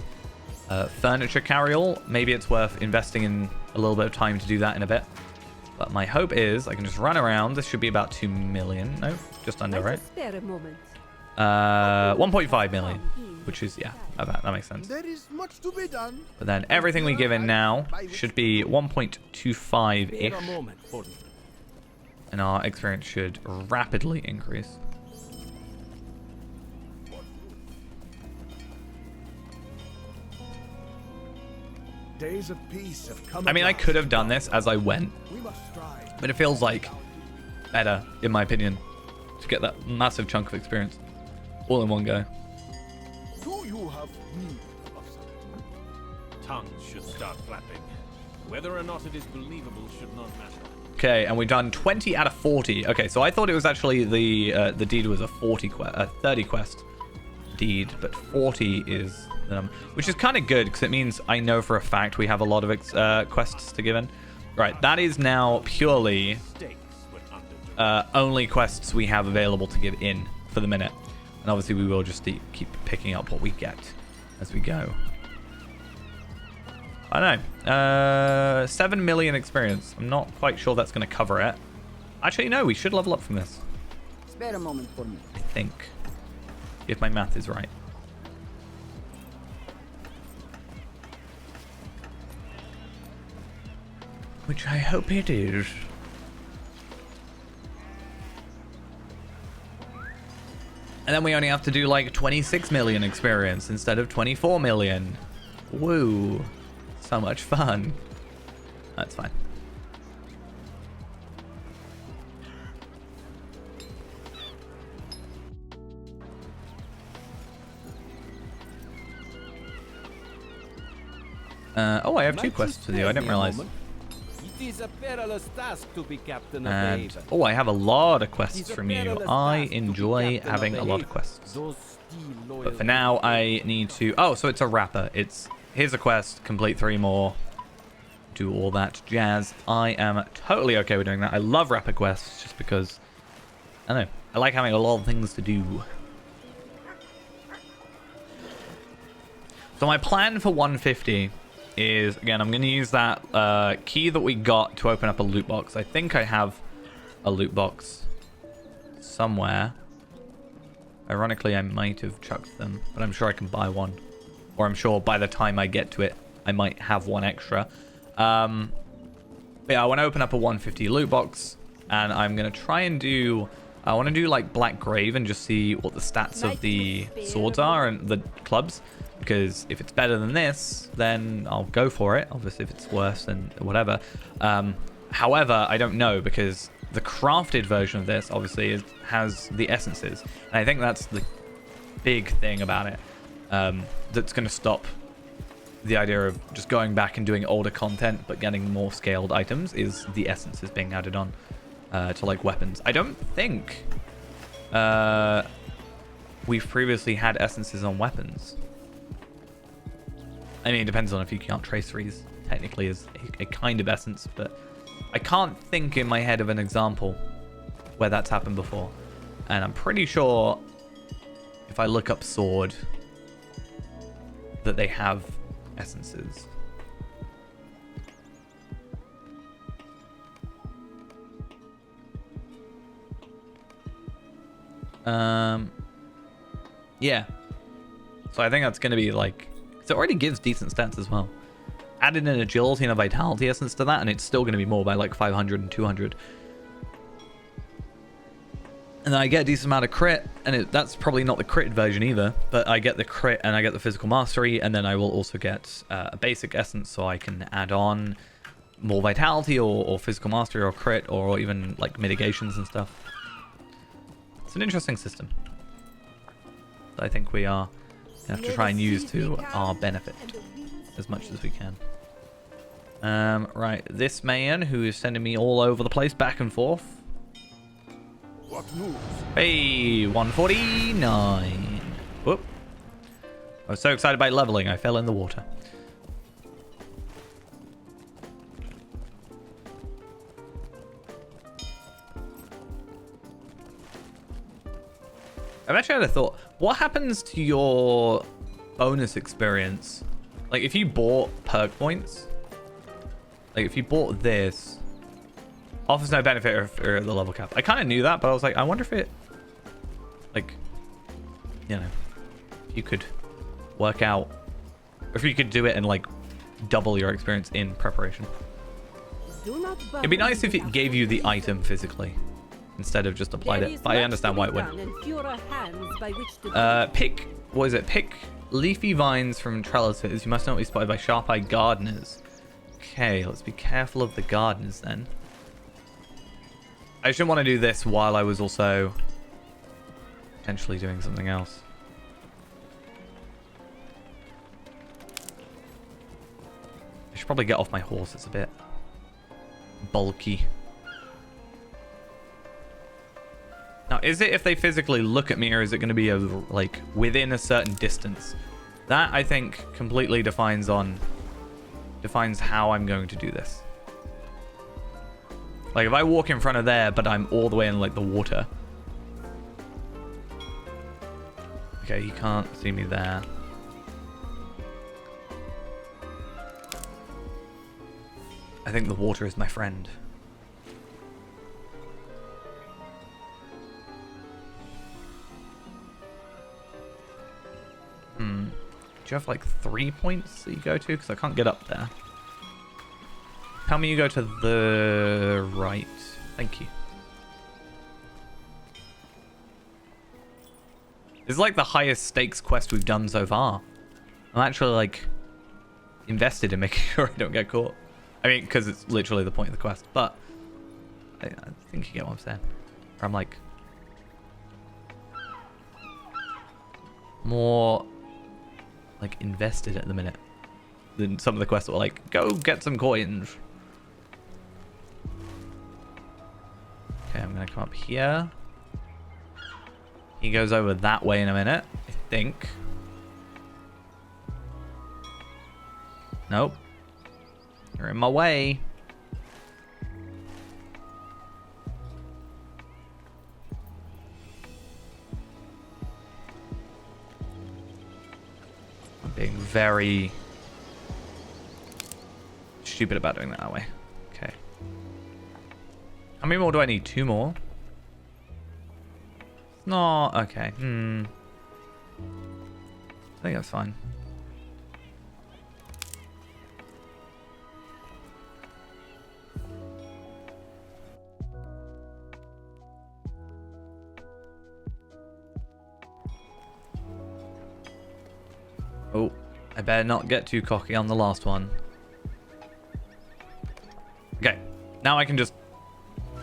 furniture carryall. Maybe it's worth investing in a little bit of time to do that in a bit. But my hope is I can just run around. This should be about 2 million. No, just under, right? Spare a moment. 1.5 million, which is, yeah, that makes sense. There is much to be done. But then everything we give in now should be 1.25-ish. And our experience should rapidly increase. Days of peace have come. I mean, I could have done this as I went, but it feels like better, in my opinion, to get that massive chunk of experience all in one go. Do you have need of something? Tongues should start flapping. Whether or not it is believable should not matter. Okay, and we've done 20 out of 40. Okay, so I thought it was actually the deed was a 30 quest deed, but 40 is the number, which is kind of good because it means I know for a fact we have a lot of quests to give in. Right, that is now purely only quests we have available to give in for the minute. And obviously we will just keep picking up what we get as we go. I don't know. 7 million experience. I'm not quite sure that's going to cover it. Actually, no, we should level up from this. Spare a moment for me. I think. If my math is right. Which I hope it is. And then we only have to do like 26 million experience instead of 24 million. Woo. So much fun. That's fine. Oh, I have 2 quests to do. I didn't realize. It is a perilous task to be captain of And Haven. oh, I have a lot of quests from you. I enjoy having a lot of quests. But for now, I need to... Oh, so it's a wrapper. It's... Here's a quest. Complete 3 more. Do all that jazz. I am totally okay with doing that. I love wrapper quests just because... I don't know. I like having a lot of things to do. So my plan for 150 is, again, I'm going to use that key that we got to open up a loot box. I think I have a loot box somewhere. Ironically, I might have chucked them, but I'm sure I can buy one. Or I'm sure by the time I get to it, I might have one extra. But yeah, I want to open up a 150 loot box, and I'm going to try and do... I want to do like Black Grave and just see what the stats of the swords are and the clubs. Because if it's better than this, then I'll go for it. Obviously, if it's worse, then whatever. However, I don't know because the crafted version of this obviously has the essences. And I think that's the big thing about it. That's going to stop the idea of just going back and doing older content but getting more scaled items is the essences being added on to like weapons. I don't think we've previously had essences on weapons. I mean, it depends on if you count traceries, technically as a kind of essence, but I can't think in my head of an example where that's happened before. And I'm pretty sure if I look up sword that they have essences. Yeah. So I think that's going to be like... So it already gives decent stats as well. Added an agility and a vitality essence to that, and it's still going to be more by like 500 and 200. And then I get a decent amount of crit, and that's probably not the crit version either, but I get the crit and I get the physical mastery, and then I will also get a basic essence, so I can add on more vitality or physical mastery or crit or even like mitigations and stuff. It's an interesting system that I think we are going to have to try and use to our benefit as much as we can. Right, this man who is sending me all over the place, back and forth. What news? Hey, 149. Whoop. I was so excited by leveling, I fell in the water. I've actually had a thought. What happens to your bonus experience? Like, if you bought perk points, like, if you bought this, offers no benefit for the level cap. I kind of knew that, but I was like, I wonder if it, like, you know, if you could work out, if you could do it and, like, double your experience in preparation. It'd be nice if it gave you the item physically instead of just applied it, but I understand why it wouldn't. Pick, what is it? Pick leafy vines from trellises. You must not be spotted by sharp-eyed gardeners. Okay, let's be careful of the gardeners then. I shouldn't want to do this while I was also potentially doing something else. I should probably get off my horse. It's a bit bulky. Now, is it if they physically look at me, or is it going to be a, like, within a certain distance? That, I think, completely defines how I'm going to do this. Like, if I walk in front of there, but I'm all the way in, like, the water. Okay, he can't see me there. I think the water is my friend. Do you have like 3 points that you go to? Because I can't get up there. Tell me you go to the right. Thank you. This is like the highest stakes quest we've done so far. I'm actually like invested in making sure I don't get caught. I mean, because it's literally the point of the quest. But I think you get what I'm saying. Or I'm like more like invested at the minute than some of the quests that were like, go get some coins. Okay, I'm gonna come up here. He goes over that way in a minute, I think. Nope. You're in my way. Being very stupid about doing that way. Okay. How many more do I need? 2 more? No. Okay. I think that's fine. Oh, I better not get too cocky on the last one. Okay, now I can just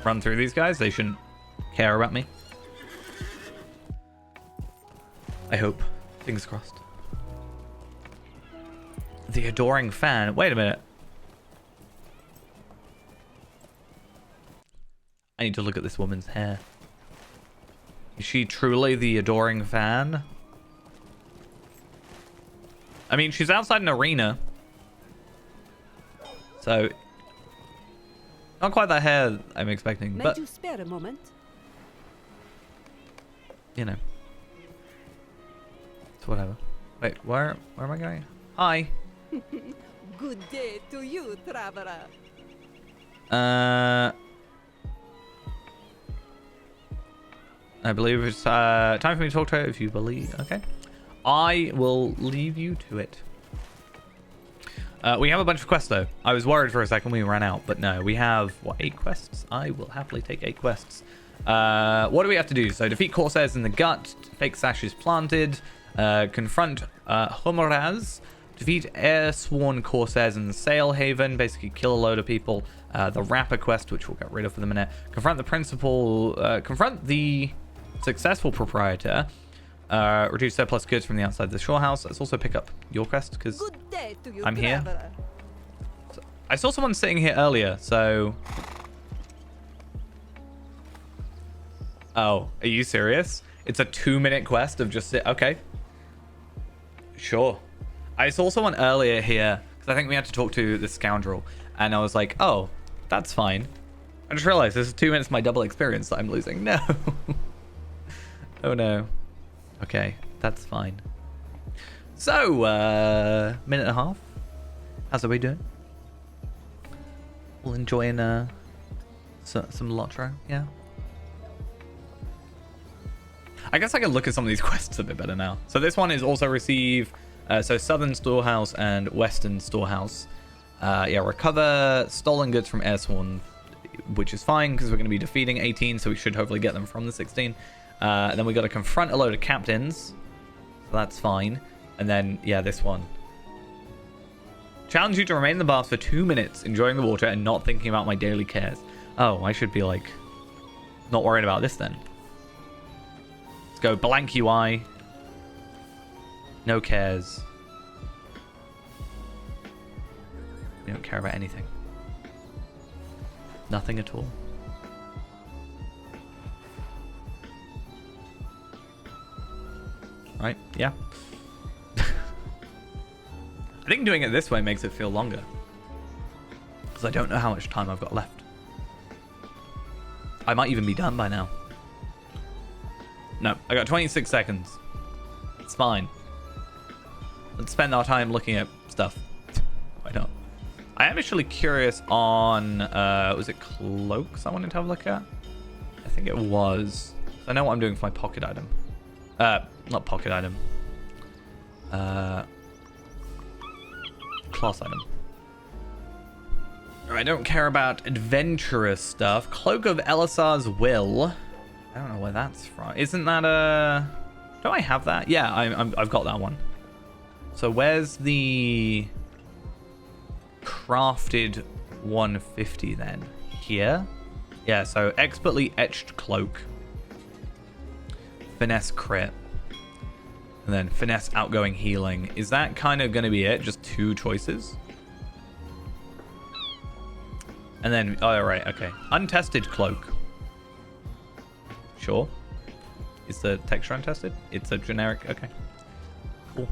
run through these guys. They shouldn't care about me. I hope. Fingers crossed. The adoring fan. Wait a minute. I need to look at this woman's hair. Is she truly the adoring fan? I mean, she's outside an arena. So, not quite the hair I'm expecting, but... May you spare a moment? You know. It's whatever. Wait, where am I going? Hi. Good day to you, traveler. I believe it's time for me to talk to her if you believe. Okay. I will leave you to it. We have a bunch of quests, though. I was worried for a second we ran out, but no. We have, what, 8 quests? I will happily take 8 quests. What do we have to do? So, defeat Corsairs in the gut. Fake sashes planted. Confront Humaraz. Defeat air-sworn Corsairs in the Sail Haven. Basically, kill a load of people. The Rapper quest, which we'll get rid of for the minute. Confront the principal... confront the successful proprietor. Reduce surplus goods from the outside of the shore house. Let's also pick up your quest because I'm here. So I saw someone sitting here earlier, so... Oh, are you serious? It's a 2-minute quest of just sit... Okay. Sure. I saw someone earlier here, because I think we had to talk to this scoundrel, and I was like, oh, that's fine. I just realized this is 2 minutes of my double experience that I'm losing. No. Oh, no. Okay, that's fine. So, minute and a half. How's we doing? We'll enjoying some Lotro, yeah. I guess I can look at some of these quests a bit better now. So this one is also receive, so Southern Storehouse and Western Storehouse. Yeah, recover stolen goods from Airsworn, which is fine because we're going to be defeating 18, so we should hopefully get them from the 16. Then we got to confront a load of captains, so that's fine. And then, yeah, this one. Challenge you to remain in the bath for 2 minutes, enjoying the water and not thinking about my daily cares. Oh, I should be, like, not worried about this then. Let's go blank UI. No cares. We don't care about anything. Nothing at all. Right? Yeah. I think doing it this way makes it feel longer. Because I don't know how much time I've got left. I might even be done by now. No, I got 26 seconds. It's fine. Let's spend our time looking at stuff. Why not? I am actually curious on... was it cloaks I wanted to have a look at? I think it was. I know what I'm doing for my pocket item. Not pocket item. Class item. I don't care about adventurous stuff. Cloak of Elisar's Will. I don't know where that's from. Isn't that a... Do I have that? Yeah, I've got that one. So where's the crafted 150 then? Here? Yeah, so expertly etched cloak. Finesse crit. And then finesse outgoing healing. Is that kind of going to be it? Just 2 choices? And then, oh, right, okay. Untested cloak. Sure. Is the texture untested? It's a generic, okay. Cool.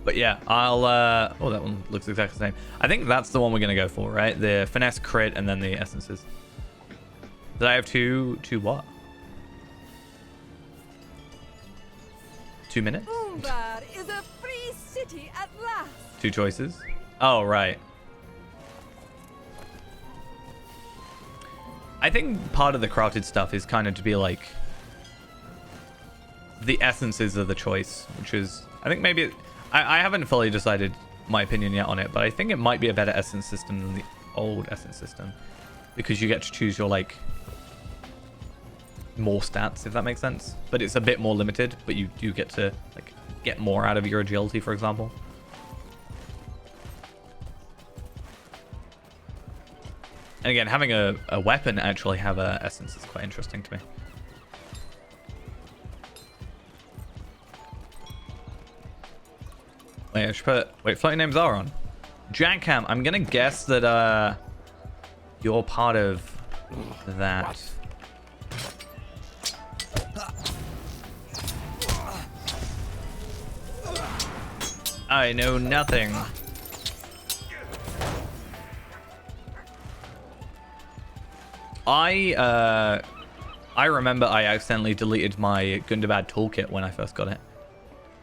But yeah, I'll, oh, that one looks exactly the same. I think that's the one we're going to go for, right? The finesse crit and then the essences. Did I have two what? 2 minutes? Umbar is a free city at last. 2 choices? Oh, right. I think part of the crafted stuff is kind of to be like the essences of the choice, which is, I think maybe I haven't fully decided my opinion yet on it, but I think it might be a better essence system than the old essence system because you get to choose your like more stats, if that makes sense. But it's a bit more limited, but you do get to like get more out of your agility, for example. And again, having a weapon actually have a essence is quite interesting to me. Wait, I should put... Wait, floating names are on. Jackham, I'm going to guess that you're part of that. I know nothing. I remember I accidentally deleted my Gundabad toolkit when I first got it.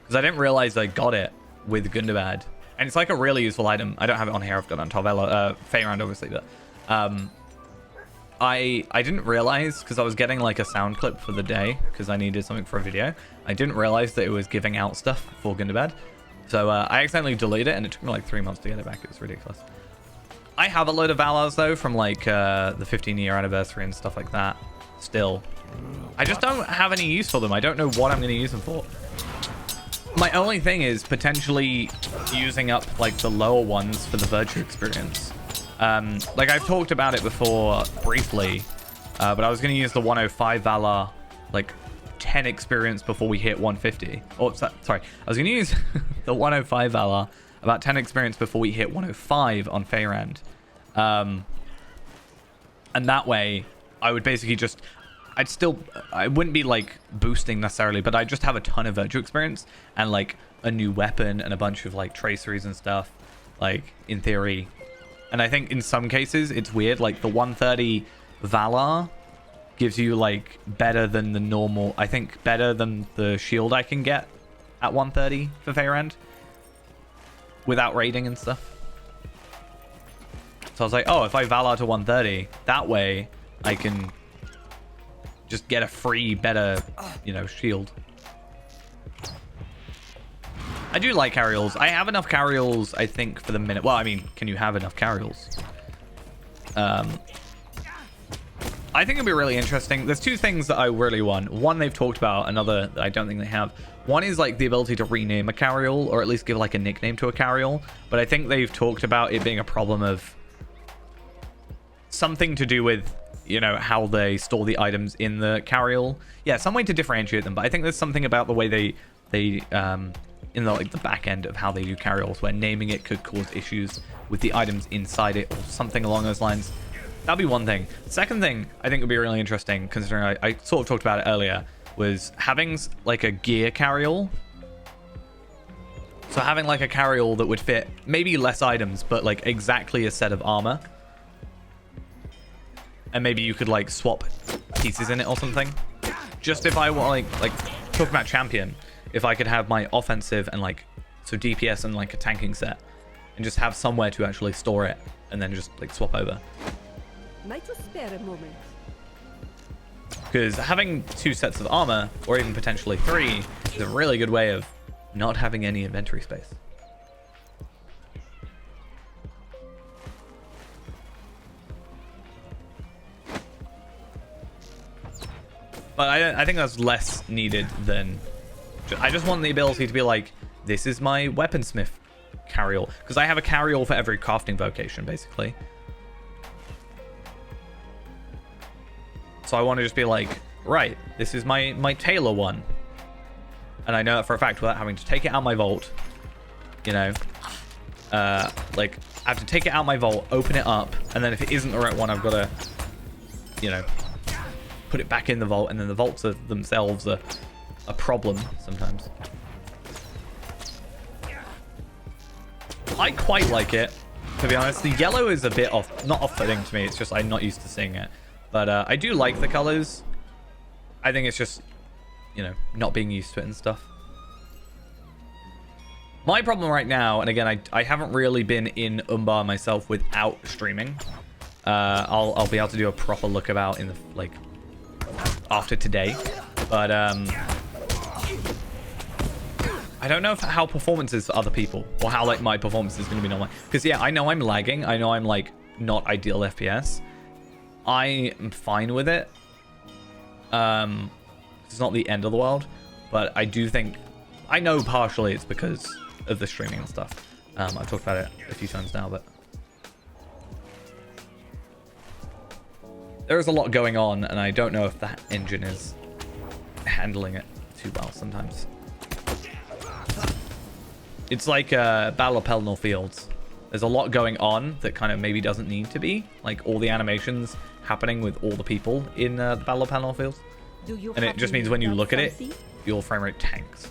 Because I didn't realize I got it with Gundabad. And it's like a really useful item. I don't have it on here. I've got it on Tarvella. Feyrand, obviously. But I didn't realize, because I was getting like a sound clip for the day, because I needed something for a video. I didn't realize that it was giving out stuff for Gundabad. So I accidentally deleted it, and it took me like 3 months to get it back. It was ridiculous. I have a load of Valars, though, from like the 15-year anniversary and stuff like that. Still. I just don't have any use for them. I don't know what I'm going to use them for. My only thing is potentially using up like the lower ones for the Virtue experience. Like I've talked about it before briefly, but I was going to use the 105 Valar like 10 experience before we hit 150. Oh, sorry. I was going to use the 105 Valar. About 10 experience before we hit 105 on Feyrand. And that way, I would basically just... I wouldn't be, like, boosting necessarily, but I'd just have a ton of virtue experience and, like, a new weapon and a bunch of, like, traceries and stuff, like, in theory. And I think in some cases, it's weird. Like, the 130 Valar gives you, like, better than the normal... I think better than the shield I can get at 130 for Feyrand without raiding and stuff. So I was like, oh, if I Valar to 130, that way I can just get a free, better, you know, shield. I do like carryalls. I have enough carryalls, I think, for the minute. Well, I mean, can you have enough carryalls? I think it'd be really interesting. There's two things that I really want. One they've talked about, another that I don't think they have. One is like the ability to rename a carryall, or at least give like a nickname to a carryall. But I think they've talked about it being a problem of something to do with, you know, how they store the items in the carryall. Yeah, some way to differentiate them. But I think there's something about the way they in the like the back end of how they do carryalls, where naming it could cause issues with the items inside it, or something along those lines. That'd be one thing. Second thing I think would be really interesting, considering I sort of talked about it earlier, was having like a gear carryall. So having like a carryall that would fit maybe less items, but like exactly a set of armor. And maybe you could like swap pieces in it or something. Just if I want like talking about champion, if I could have my offensive and like so DPS and like a tanking set, and just have somewhere to actually store it, and then just like swap over. Might you spare a moment? Because having two sets of armor, or even potentially three, is a really good way of not having any inventory space. But I think that's less needed than... I just want the ability to be like, this is my weaponsmith carryall. Because I have a carryall for every crafting vocation, basically. So I want to just be like, right, this is my tailor one. And I know that for a fact without having to take it out my vault. You know. Like, I have to take it out my vault, open it up, and then if it isn't the right one, I've got to, you know, put it back in the vault, and then the vaults are themselves a problem sometimes. I quite like it, to be honest. The yellow is a bit off, not off-putting to me, it's just I'm not used to seeing it. But I do like the colors. I think it's just, you know, not being used to it and stuff. My problem right now, and again, I haven't really been in Umbar myself without streaming. I'll be able to do a proper look about in the, like, after today. But I don't know how performance is for other people, or how like my performance is going to be normal. Because yeah, I know I'm lagging. I know I'm like not ideal FPS. I am fine with it. It's not the end of the world, but I do think, I know partially it's because of the streaming and stuff. I've talked about it a few times now, but there is a lot going on, and I don't know if that engine is handling it too well sometimes. It's like Battle of Pelennor Fields. There's a lot going on that kind of maybe doesn't need to be. Like all the animations happening with all the people in the Battle of Pelennor Fields. And it just means when you look at it, your frame rate tanks.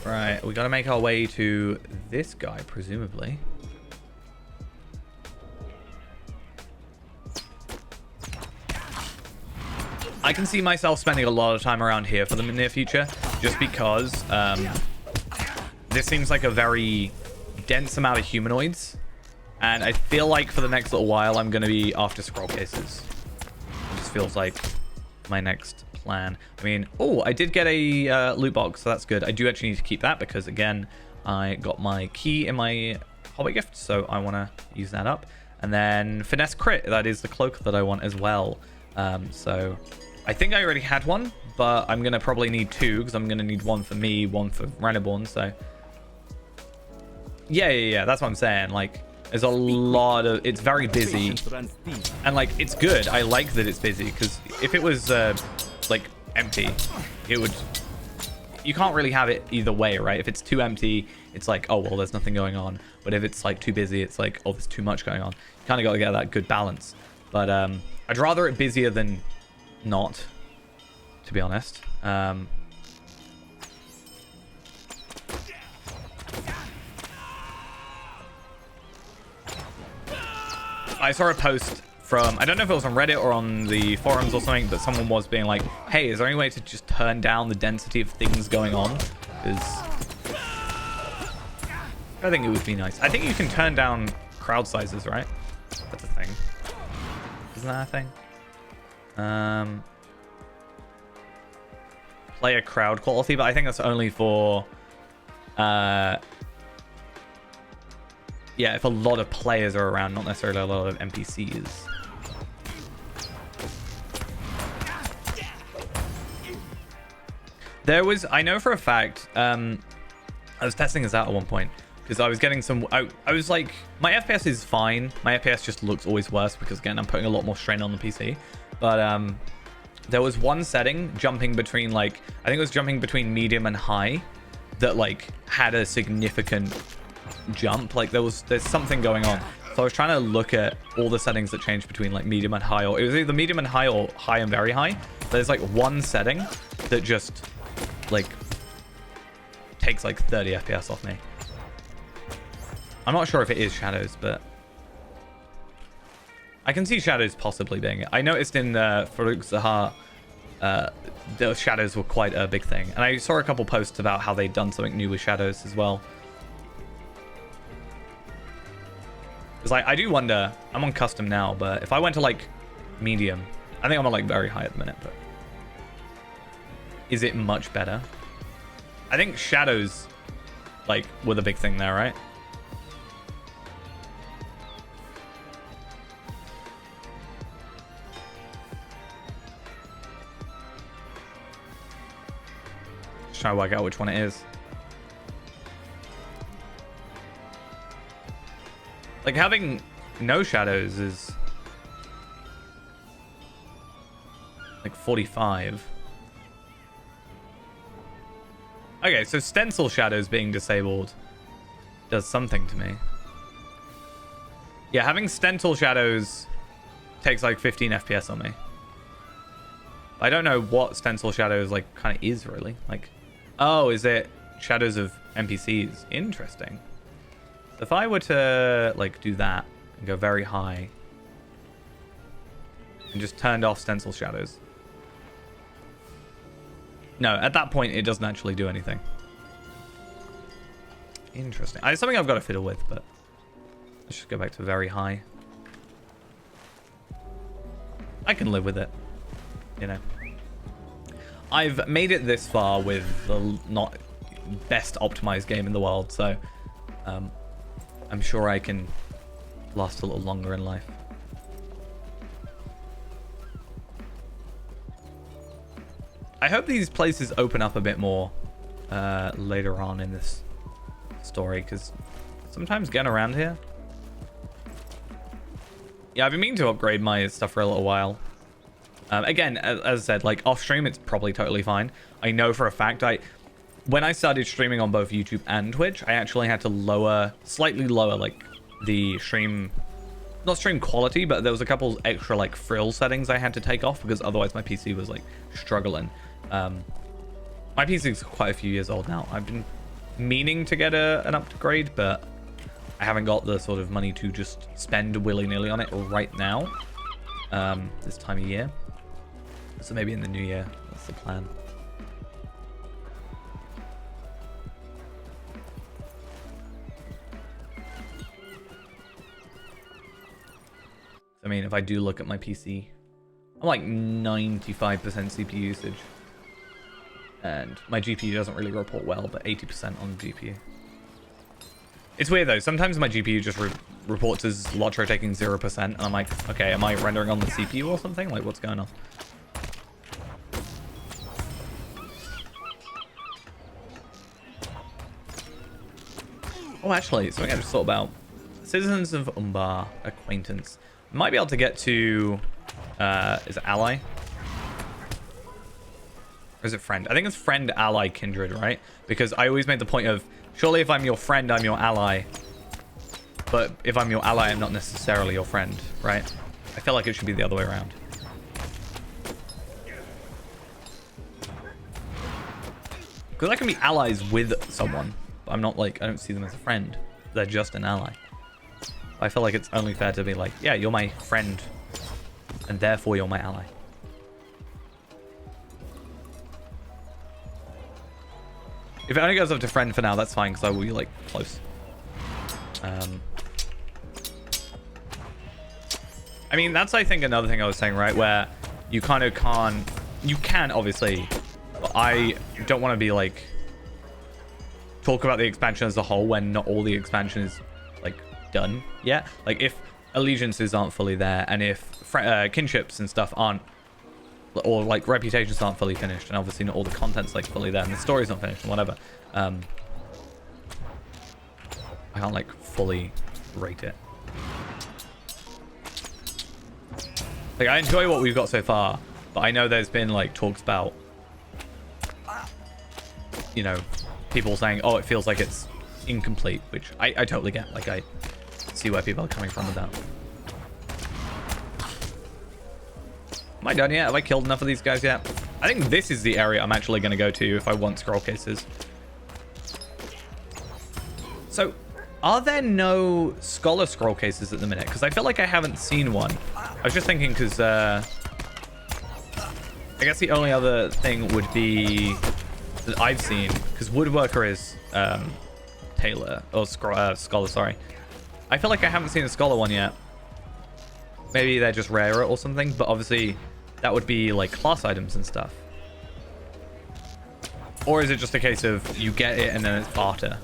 Right, we gotta make our way to this guy, presumably. I can see myself spending a lot of time around here for the near future, just because this seems like a very dense amount of humanoids, and I feel like for the next little while I'm going to be after scroll cases. It just feels like my next plan. I mean, oh, I did get a loot box, so that's good. I do actually need to keep that because, again, I got my key in my hobby gift, so I want to use that up. And then finesse crit, that is the cloak that I want as well. So I think I already had one, but I'm going to probably need two because I'm going to need one for me, one for Reneborn. So yeah. That's what I'm saying. Like, there's a lot of, it's very busy and like, it's good. I like that it's busy because if it was like empty, it would, you can't really have it either way, right? If it's too empty, it's like, oh, well, there's nothing going on. But if it's like too busy, it's like, oh, there's too much going on. You kind of got to get that good balance. But I'd rather it busier than not, to be honest. I saw a post from, I don't know if it was on Reddit or on the forums or something, but someone was being like, hey, is there any way to just turn down the density of things going on? Because I think it would be nice. I think you can turn down crowd sizes, right? That's a thing. Isn't that a thing? Player crowd quality, but I think that's only for yeah, if a lot of players are around, not necessarily a lot of NPCs. There was, I know for a fact, I was testing this out at one point because I was getting some, I was like, my FPS is fine. My FPS just looks always worse because, again, I'm putting a lot more strain on the PC. But there was one setting jumping between, like, I think it was jumping between medium and high that, like, had a significant jump. Like, there's something going on. So I was trying to look at all the settings that change between, like, medium and high, or it was either medium and high or high and very high. There's, like, one setting that just, like, takes like 30 FPS off me. I'm not sure if it is shadows, but I can see shadows possibly being it. I noticed in Farouk Zahar, the shadows were quite a big thing. And I saw a couple posts about how they'd done something new with shadows as well. It's like, I do wonder, I'm on custom now, but if I went to like medium, I think I'm on like very high at the minute, but is it much better? I think shadows like were the big thing there, right? Just trying to work out which one it is. Like, having no shadows is like 45. Okay, so stencil shadows being disabled does something to me. Yeah, having stencil shadows takes like 15 FPS on me. I don't know what stencil shadows like kind of is really. Like, oh, is it shadows of NPCs? Interesting. If I were to like do that and go very high and just turned off stencil shadows. No, at that point it doesn't actually do anything. Interesting. It's something I've got to fiddle with, but let's just go back to very high. I can live with it, you know. I've made it this far with the not best optimized game in the world, so I'm sure I can last a little longer in life. I hope these places open up a bit more later on in this story, because sometimes getting around here... Yeah, I've been meaning to upgrade my stuff for a little while. Again, as I said, like off stream, it's probably totally fine. I know for a fact when I started streaming on both YouTube and Twitch, I actually had to slightly lower like the not stream quality, but there was a couple extra like frill settings I had to take off because otherwise my PC was like struggling. My PC is quite a few years old now. I've been meaning to get an upgrade, but I haven't got the sort of money to just spend willy-nilly on it right now, this time of year. So maybe in the new year, that's the plan. I mean, if I do look at my PC, I'm like 95% CPU usage. And my GPU doesn't really report well, but 80% on the GPU. It's weird though, sometimes my GPU just reports as Lotro taking 0%, and I'm like, okay, am I rendering on the CPU or something? Like, what's going on? Oh, actually, something I just thought about. Citizens of Umbar, acquaintance. Might be able to get to, is it ally? Or is it friend? I think it's friend, ally, kindred, right? Because I always made the point of, surely if I'm your friend, I'm your ally. But if I'm your ally, I'm not necessarily your friend, right? I feel like it should be the other way around. Because I can be allies with someone. But I'm not like, I don't see them as a friend. They're just an ally. I feel like it's only fair to be like, yeah, you're my friend. And therefore you're my ally. If it only goes up to friend for now, that's fine, because I will be like close. I mean, that's, I think, another thing I was saying, right? Where you kind of can't... You can, obviously. But I don't want to be, like... Talk about the expansion as a whole when not all the expansion is, like, done yet. Like, if allegiances aren't fully there, and if kinships and stuff aren't... Or, like, reputations aren't fully finished, and obviously not all the content's, like, fully there, and the story's not finished, and whatever. I can't, like, fully rate it. Like, I enjoy what we've got so far, but I know there's been, like, talks about, you know, people saying, oh, it feels like it's incomplete, which I totally get. Like, I see where people are coming from with that. Am I done yet? Have I killed enough of these guys yet? I think this is the area I'm actually going to go to if I want scroll cases. So, are there no scholar scroll cases at the minute? Because I feel like I haven't seen one. I was just thinking because I guess the only other thing would be that I've seen, because woodworker is tailor or scholar, sorry. I feel like I haven't seen a scholar one yet. Maybe they're just rarer or something, but obviously that would be like class items and stuff. Or is it just a case of you get it and then it's barter?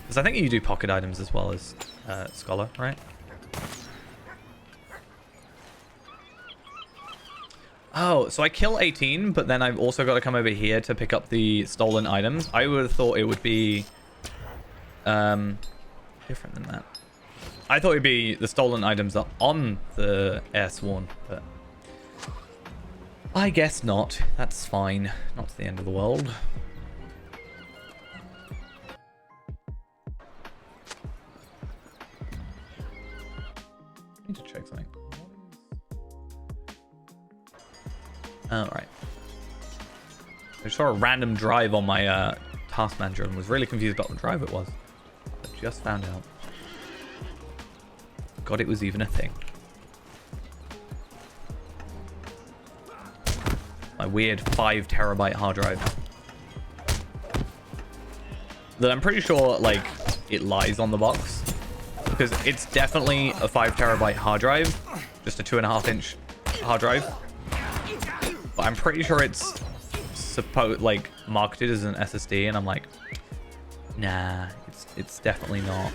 Because I think you do pocket items as well as scholar, right? Oh, so I kill 18, but then I've also got to come over here to pick up the stolen items. I would have thought it would be different than that. I thought it'd be the stolen items are on the air sworn, but I guess not. That's fine. Not the end of the world. I need to check something. All right. I saw a random drive on my task manager and was really confused about what drive it was. I just found out. God, it was even a thing. My weird 5 terabyte hard drive. That I'm pretty sure, like, it lies on the box. Because it's definitely a 5 terabyte hard drive. Just a 2.5 inch hard drive. But I'm pretty sure it's like marketed as an SSD, and I'm like, nah, it's definitely not.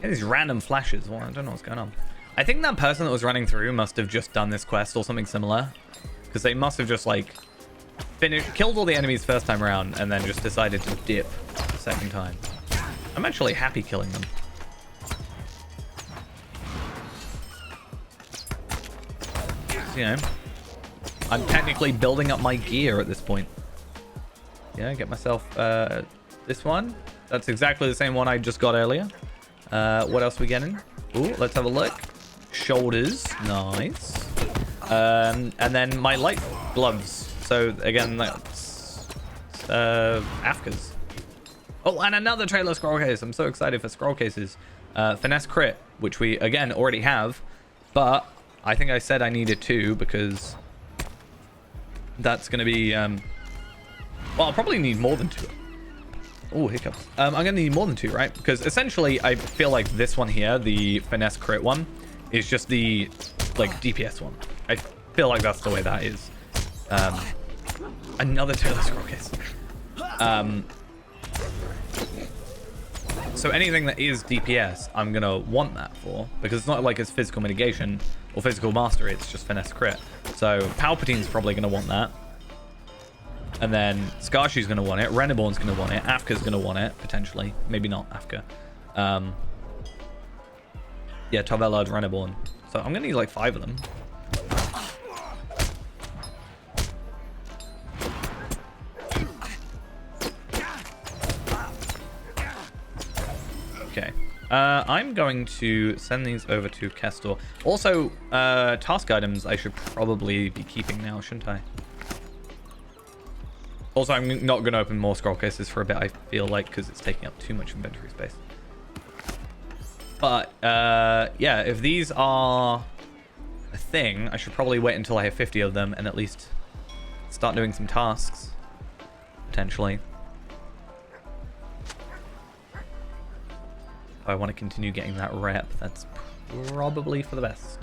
Yeah, these random flashes. Well, I don't know what's going on. I think that person that was running through must have just done this quest or something similar, because they must have just like killed all the enemies first time around and then just decided to dip the second time. I'm actually happy killing them. You know, I'm technically building up my gear at this point. Yeah, get myself this one. That's exactly the same one I just got earlier. What else are we getting? Ooh, let's have a look. Shoulders, nice. And then my light gloves. So again, that's Afkas. Oh, and another trailer scroll case. I'm so excited for scroll cases. Finesse crit, which we again already have, but I think I said I needed 2 because that's going to be well, I'll probably need more than 2. Oh, hiccups. I'm going to need more than 2, right? Because essentially I feel like this one here, the finesse crit one, is just the like DPS one. I feel like that's the way that is. Another trailer scroll case. So anything that is DPS, I'm going to want that for. Because it's not like it's physical mitigation or physical mastery. It's just finesse crit. So Palpatine's probably going to want that. And then Skarshi's going to want it. Reneborn's going to want it. Afka's going to want it, potentially. Maybe not Afka. Yeah, Tarvelard, Reneborn. So I'm going to need like 5 of them. Okay. I'm going to send these over to Kestor. Also, task items I should probably be keeping now, shouldn't I? Also, I'm not going to open more scroll cases for a bit, I feel like, because it's taking up too much inventory space. But, yeah, if these are a thing, I should probably wait until I have 50 of them and at least start doing some tasks, potentially. If I want to continue getting that rep, that's probably for the best.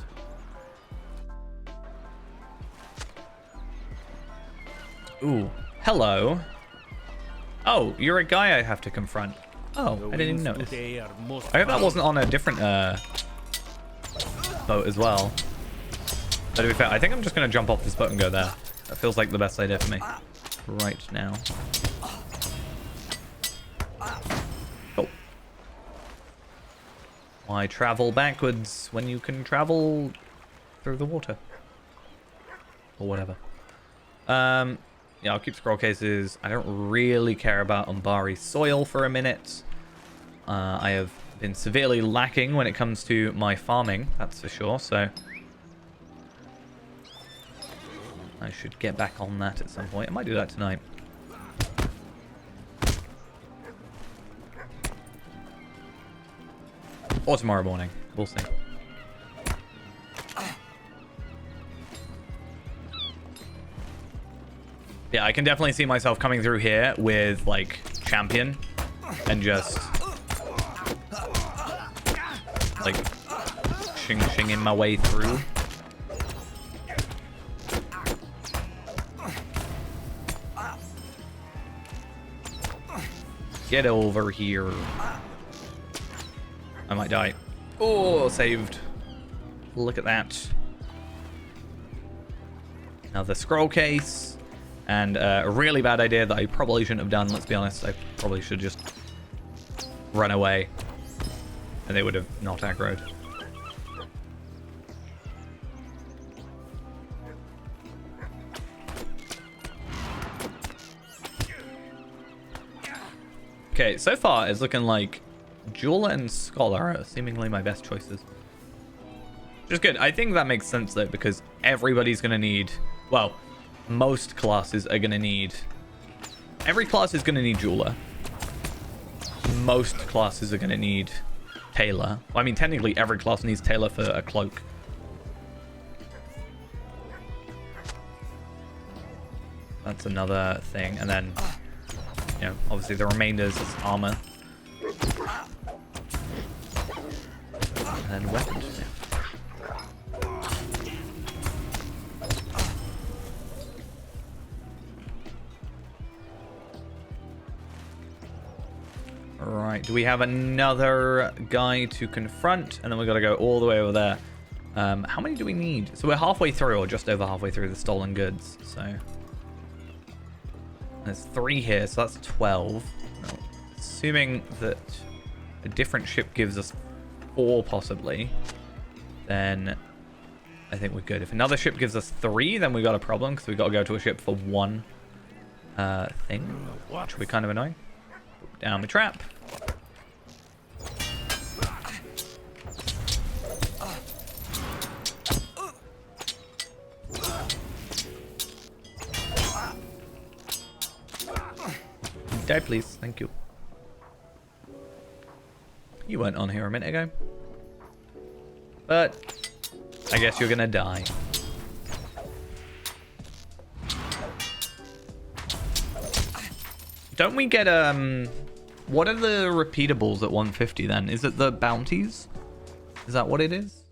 Ooh. Hello. Oh, you're a guy I have to confront. Oh, I didn't even notice. I hope that wasn't on a different boat as well. But to be fair, I think I'm just going to jump off this boat and go there. That feels like the best idea for me right now. Oh. Why travel backwards when you can travel through the water? Or whatever. Yeah, I'll keep scroll cases. I don't really care about Umbari soil for a minute. I have been severely lacking when it comes to my farming, that's for sure, so I should get back on that at some point. I might do that tonight. Or tomorrow morning. We'll see. Yeah, I can definitely see myself coming through here with, like, champion and just, like, shing-shinging my way through. Get over here. I might die. Oh, saved. Look at that. Now the scroll case. And a really bad idea that I probably shouldn't have done, let's be honest. I probably should just run away. And they would have not aggroed. Okay, so far it's looking like Jeweler and Scholar are seemingly my best choices. Which is good. I think that makes sense though, because everybody's going to need... Well... Most classes are going to need... Every class is going to need Jeweler. Most classes are going to need Tailor. Well, I mean, technically every class needs Tailor for a cloak. That's another thing. And then, you know, obviously the remainders is armor. And then weapons. Yeah. Right, do we have another guy to confront? And then we've got to go all the way over there. How many do we need? So we're halfway through, or just over halfway through the stolen goods. So there's 3 here, so that's 12. Well, assuming that a different ship gives us 4 possibly, then I think we're good. If another ship gives us 3, then we got a problem, because we've got to go to a ship for 1 thing, which will be kind of annoying. Down the trap. Die, please. Thank you. You weren't on here a minute ago. But I guess you're gonna die. Don't we get, what are the repeatables at 150 then? Is it the bounties? Is that what it is?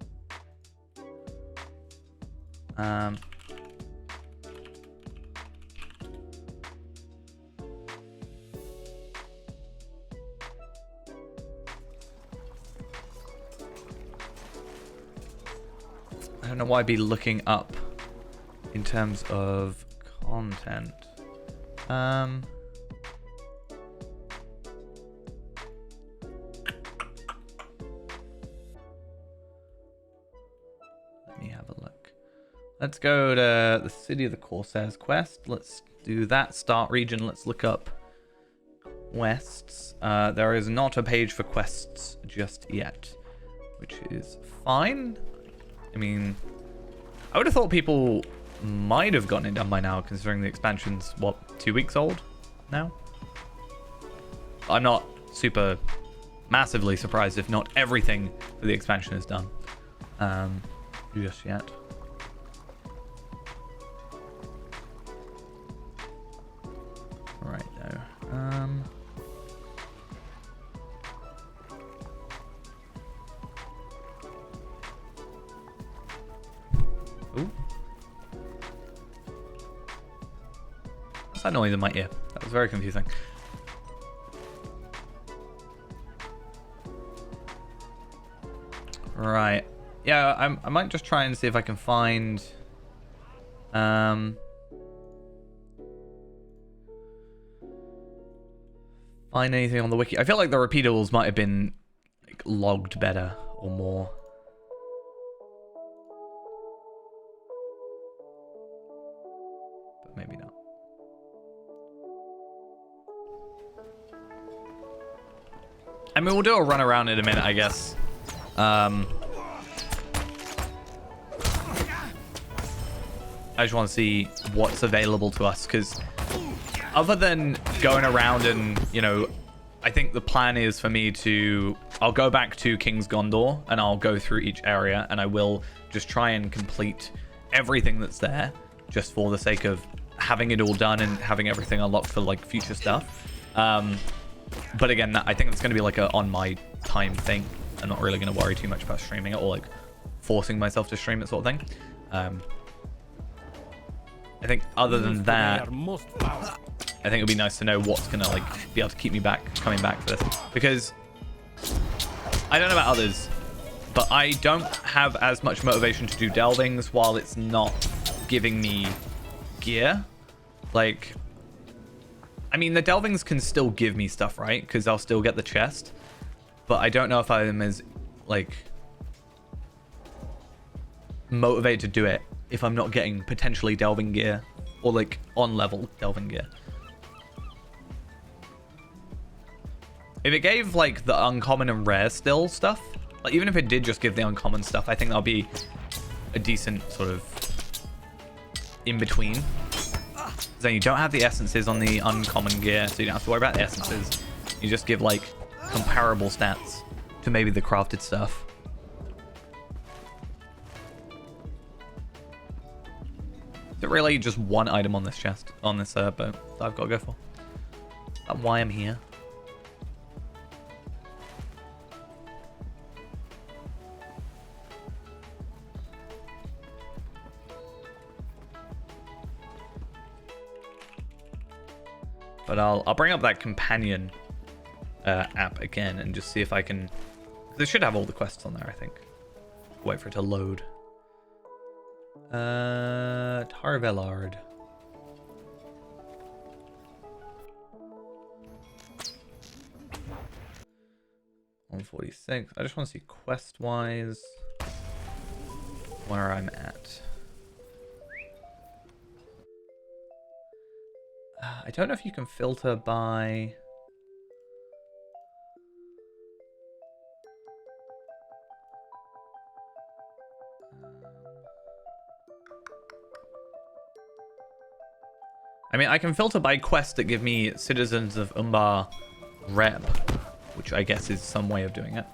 I don't know why I'd be looking up in terms of content. Let me have a look. Let's go to the City of the Corsairs quest. Let's do that. Start region. Let's look up quests. There is not a page for quests just yet, which is fine. I mean, I would have thought people might have gotten it done by now, considering the expansion's, what, 2 weeks old now? I'm not super massively surprised if not everything for the expansion is done just yet. Right now. Ooh. What's that noise in my ear? That was very confusing. Right. Yeah, I might just try and see if I can find find anything on the wiki. I feel like the repeatables might have been like logged better or more. But maybe not. I mean, we'll do a run around in a minute, I guess. I just want to see what's available to us, because other than going around and, you know, I think the plan is for me to, I'll go back to King's Gondor and I'll go through each area and I will just try and complete everything that's there, just for the sake of having it all done and having everything unlocked for like future stuff. But again, I think it's going to be like a on my time thing. I'm not really going to worry too much about streaming it or like forcing myself to stream it sort of thing. I think other than that, I think it'd be nice to know what's going to like be able to keep me coming back for this, because I don't know about others, but I don't have as much motivation to do delvings while it's not giving me gear. Like, I mean, the delvings can still give me stuff, right? Because I'll still get the chest. But I don't know if I'm as, like, motivated to do it if I'm not getting potentially delving gear. Or, like, on-level delving gear. If it gave, like, the uncommon and rare still stuff, like, even if it did just give the uncommon stuff, I think that'll be a decent sort of in-between. Then you don't have the essences on the uncommon gear, so you don't have to worry about the essences. You just give, like, comparable stats to maybe the crafted stuff. Is it really just one item on this chest, on this boat that I've got to go for? Is that why I'm here? But I'll bring up that companion app again and just see if I can. They should have all the quests on there, I think. Wait for it to load. Tarvelard. $146. I just want to see quest wise where I'm at. I don't know if you can filter by. I mean, I can filter by quests that give me Citizens of Umbar rep, which I guess is some way of doing it.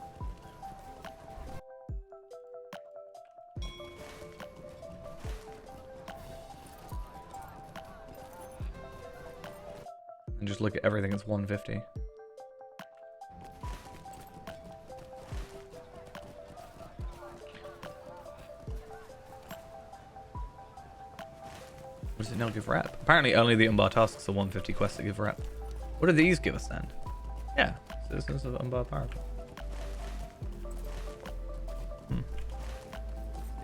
And just look at everything that's 150. What does it now give rep? Apparently only the Umbar tasks are 150 quests that give rep. What do these give us then? Yeah, Citizens of Umbar Power.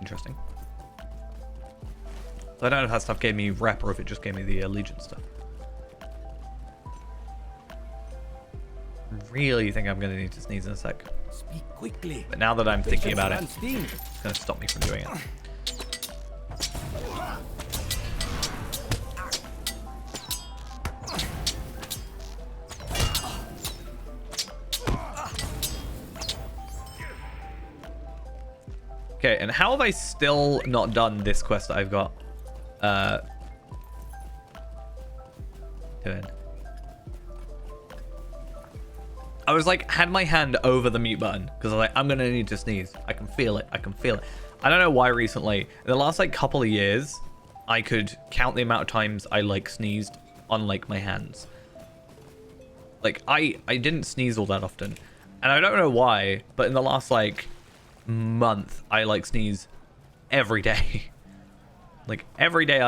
Interesting. So I don't know if that stuff gave me rep or if it just gave me the allegiance stuff. Really think I'm going to need to sneeze in a sec. Speak quickly. But now that I'm thinking about it, Patience, Steam. it's going to stop me from doing it. Okay, and how have I still not done this quest that I've got doing? I was like, had my hand over the mute button because I was like, I'm gonna need to sneeze. I can feel it. I can feel it. I don't know why recently. In the last like couple of years, I could count the amount of times I like sneezed on like my hands. Like I didn't sneeze all that often, and I don't know why, but in the last like month I like sneeze every day. Like every day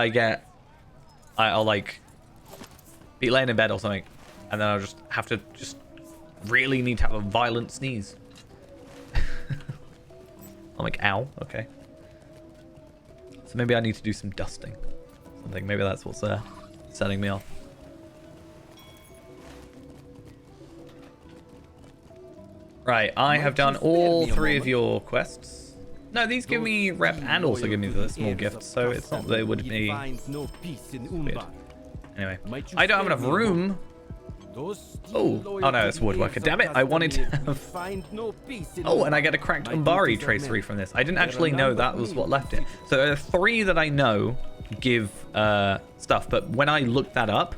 I'll like be laying in bed or something, and then I'll just have to just really need to have a violent sneeze. I'm like, ow, okay. So maybe I need to do some dusting. Something. Maybe that's what's setting me off. Right, I have done all 3 of your quests. No, these give me rep and also give me the small gifts, so it's not that it would be weird. Anyway, I don't have enough room. Oh no, it's woodworker. Damn it, I wanted to have... Oh, and I get a cracked Umbari tracery from this. I didn't actually know that was what left it. So there are 3 that I know give stuff, but when I looked that up,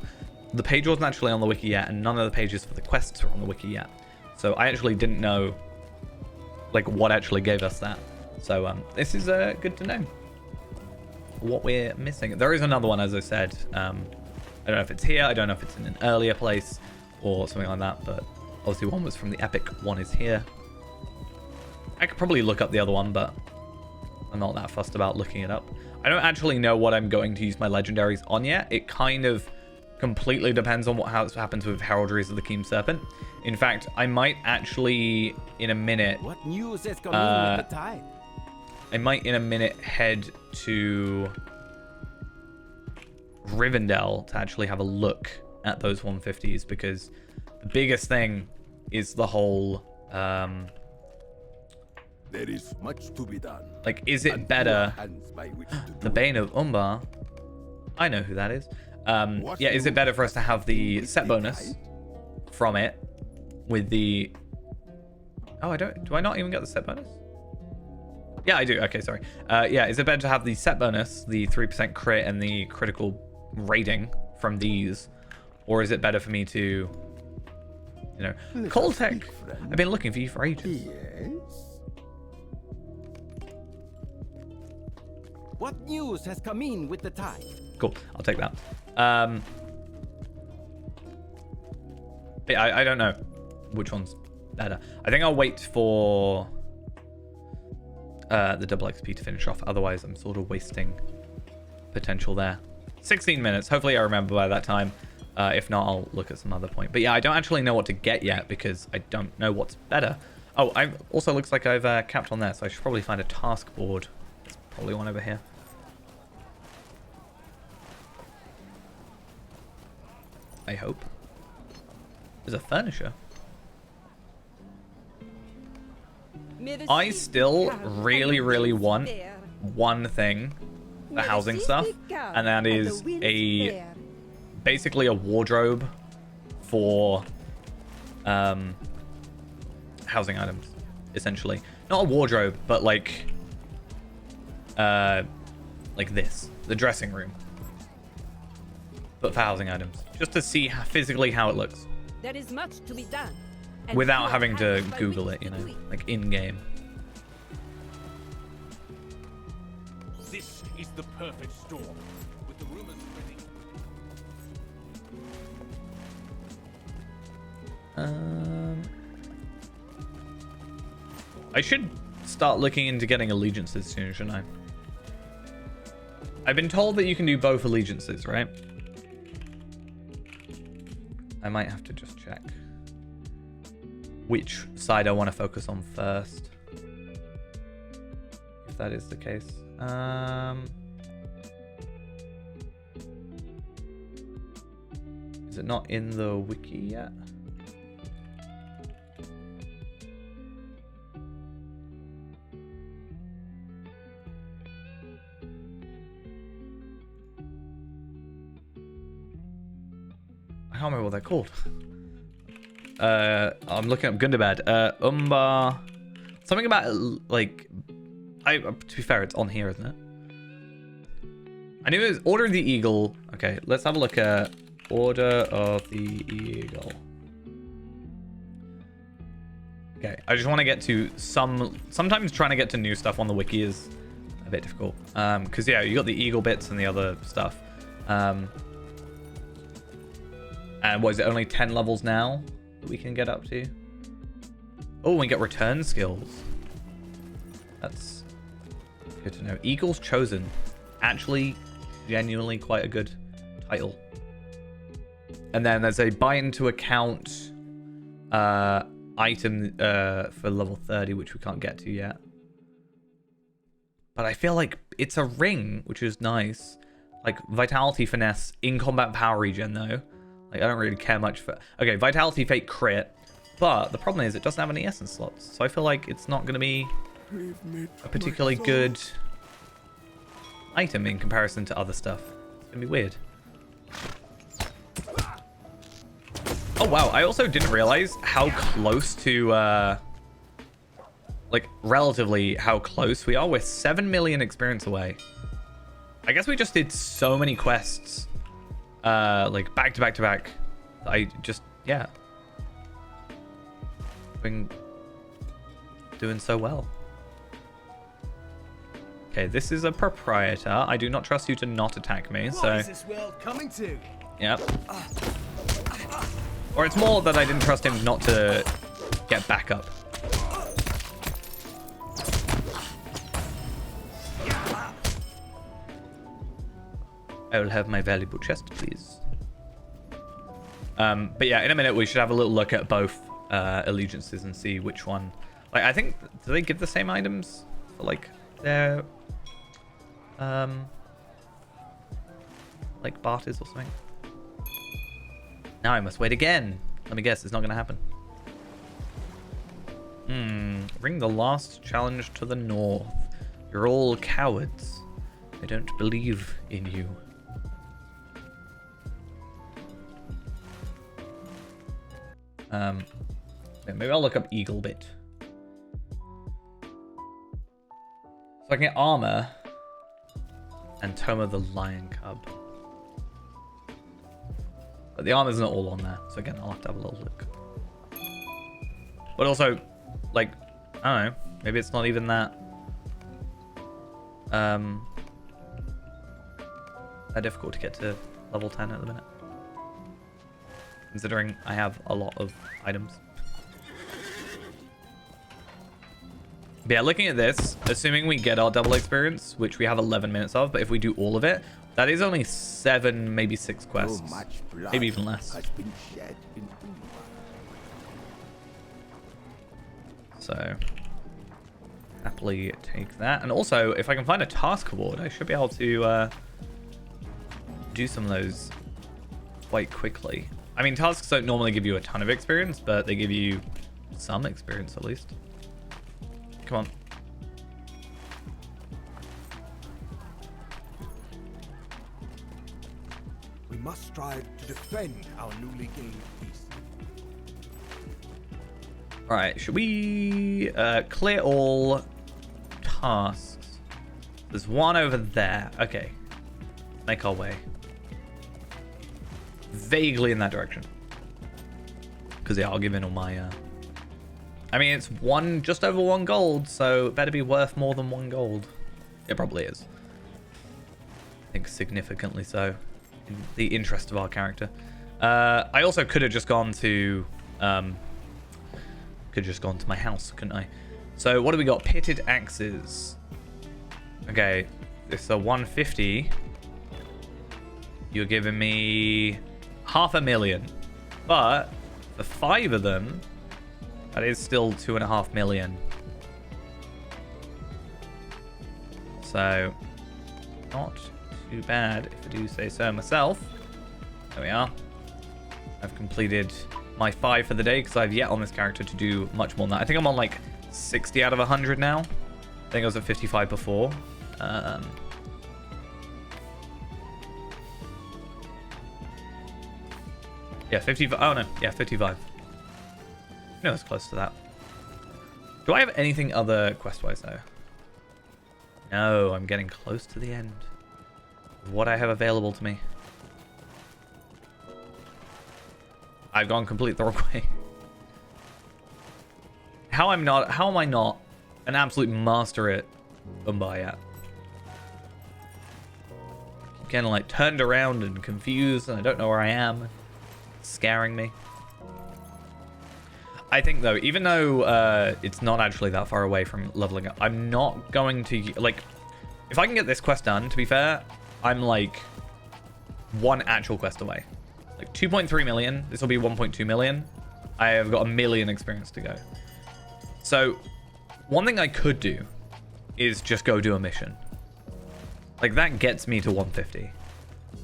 the page wasn't actually on the wiki yet, and none of the pages for the quests are on the wiki yet. So I actually didn't know like what actually gave us that. So this is good to know what we're missing. There is another one, as I said. I don't know if it's here. I don't know if it's in an earlier place or something like that. But obviously one was from the epic. One is here. I could probably look up the other one, but I'm not that fussed about looking it up. I don't actually know what I'm going to use my legendaries on yet. It kind of completely depends on how it happens with Heraldries of the Keen Serpent. In fact, I might actually in a minute. What news has come in with the tide? I might in a minute head to Rivendell to actually have a look at those 150s, because the biggest thing is the whole There is much to be done. like, is it better the Bane of Umbar? I know who that is. Yeah, is it better for us to have the set bonus from it with the... Oh, do I not even get the set bonus? Yeah, I do. Okay, sorry. Yeah, is it better to have the set bonus, the 3% crit and the critical rating from these? Or is it better for me to, you know... Coltech! I've been looking for you for ages. Yes. What news has come in with the tide? Cool, I'll take that. Yeah, I don't know which one's better. I think I'll wait for the double XP to finish off. Otherwise, I'm sort of wasting potential there. 16 minutes. Hopefully I remember by that time. If not, I'll look at some other point. But yeah, I don't actually know what to get yet because I don't know what's better. Oh, I also looks like I've capped on there, so I should probably find a task board. There's probably one over here. I hope. There's a furniture. I still really, really want one thing, the housing stuff, and that is basically a wardrobe for housing items, essentially. Not a wardrobe, but like this, the dressing room, but for housing items, just to see physically how it looks. There is much to be done. Without having to Google it, you know, like in-game. This is the perfect storm. With the rumors ready. I should start looking into getting allegiances soon, shouldn't I? I've been told that you can do both allegiances, right? I might have to just check which side I want to focus on first, if that is the case. Is it not in the wiki yet? I can't remember what they're called. I'm looking up Gundabad. Umbar. Something about, like... to be fair, it's on here, isn't it? I knew it was Order of the Eagle. Okay, let's have a look at Order of the Eagle. Okay, I just want to get to sometimes trying to get to new stuff on the wiki is a bit difficult. Because, yeah, you got the Eagle bits and the other stuff. And what is it, only 10 levels now that we can get up to? Oh, we get return skills. That's good to know. Eagle's Chosen. Actually, genuinely quite a good title. And then there's a buy into account item for level 30, which we can't get to yet. But I feel like it's a ring, which is nice. Like Vitality Finesse in combat power regen though. Like I don't really care much for... Okay, Vitality Fate crit. But the problem is it doesn't have any essence slots. So I feel like it's not going to be a particularly good item in comparison to other stuff. It's going to be weird. Oh wow, I also didn't realize how close to... like, relatively how close we are. We're 7 million experience away. I guess we just did so many quests. Like, back to back to back. I just, yeah. Been doing so well. Okay, this is a proprietor. I do not trust you to not attack me, so... What is this world coming to? Yep. Or it's more that I didn't trust him not to get back up. I will have my valuable chest, please. But yeah, in a minute we should have a little look at both allegiances and see which one. Like, I think, do they give the same items for like their like barters or something? Now I must wait again. Let me guess, it's not gonna happen. Bring the last challenge to the north. You're all cowards. I don't believe in you. Yeah, maybe I'll look up Eagle bit. So I can get armor and Tome of the Lion Cub. But the armor's not all on there, so again, I'll have to have a little look. But also, like, I don't know, maybe it's not even that difficult to get to level 10 at the minute. Considering I have a lot of items. But yeah, looking at this, assuming we get our double experience, which we have 11 minutes of, but if we do all of it, that is only 7, maybe 6 quests. So much blood maybe even less. has been shed in Umbar. So, happily take that. And also, if I can find a task award, I should be able to do some of those quite quickly. I mean, tasks don't normally give you a ton of experience, but they give you some experience at least. Come on. We must strive to defend our newly gained peace. Alright, should we clear all tasks? There's one over there. Okay. Make our way. Vaguely in that direction. Because yeah, I'll give in all my... I mean, it's just over 1 gold, so it better be worth more than 1 gold. It probably is. I think significantly so. In the interest of our character. I also could have just gone to... could have just gone to my house, couldn't I? So what do we got? Pitted axes. Okay, it's a 150. You're giving me 500,000. But for 5 of them, that is still 2.5 million. So not too bad if I do say so myself. There we are. I've completed my 5 for the day because I've yet on this character to do much more than that. I think I'm on like 60 out of 100 now. I think I was at 55 before. Yeah, 55. Oh, no. Yeah, 55. No, it's close to that. Do I have anything other quest-wise, though? No, I'm getting close to the end of what I have available to me. I've gone complete the wrong way. How am I not an absolute master at Umbar yet? I'm getting like turned around and confused, and I don't know where I am. It's scaring me. I think though, even though it's not actually that far away from leveling up, I'm not going to like. If I can get this quest done, to be fair, I'm like one actual quest away. Like 2.3 million. This will be 1.2 million. I have got 1 million experience to go. So one thing I could do is just go do a mission. Like that gets me to 150.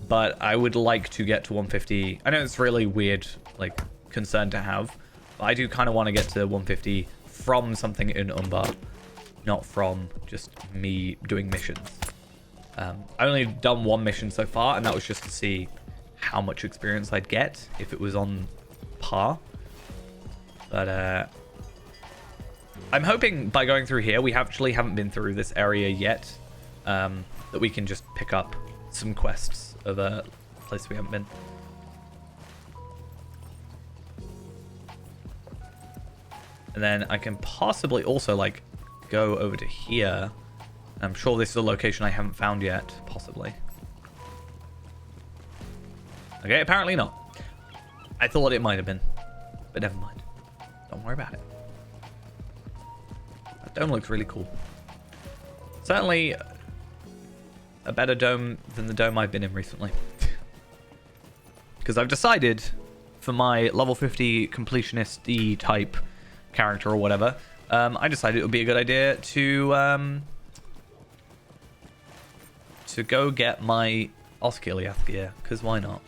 But I would like to get to 150. I know it's really weird, like concern to have. But I do kind of want to get to 150 from something in Umbar, not from just me doing missions. I only done one mission so far, and that was just to see how much experience I'd get if it was on par. But I'm hoping by going through here, we actually haven't been through this area yet, that we can just pick up some quests of a place we haven't been. And then I can possibly also like go over to here. I'm sure this is a location I haven't found yet, possibly. Okay, apparently not. I thought it might have been, but never mind. Don't worry about it. That dome looks really cool. Certainly a better dome than the dome I've been in recently. Because I've decided for my level 50 completionist-y type character or whatever, I decided it would be a good idea to go get my Osgiliath gear, because why not?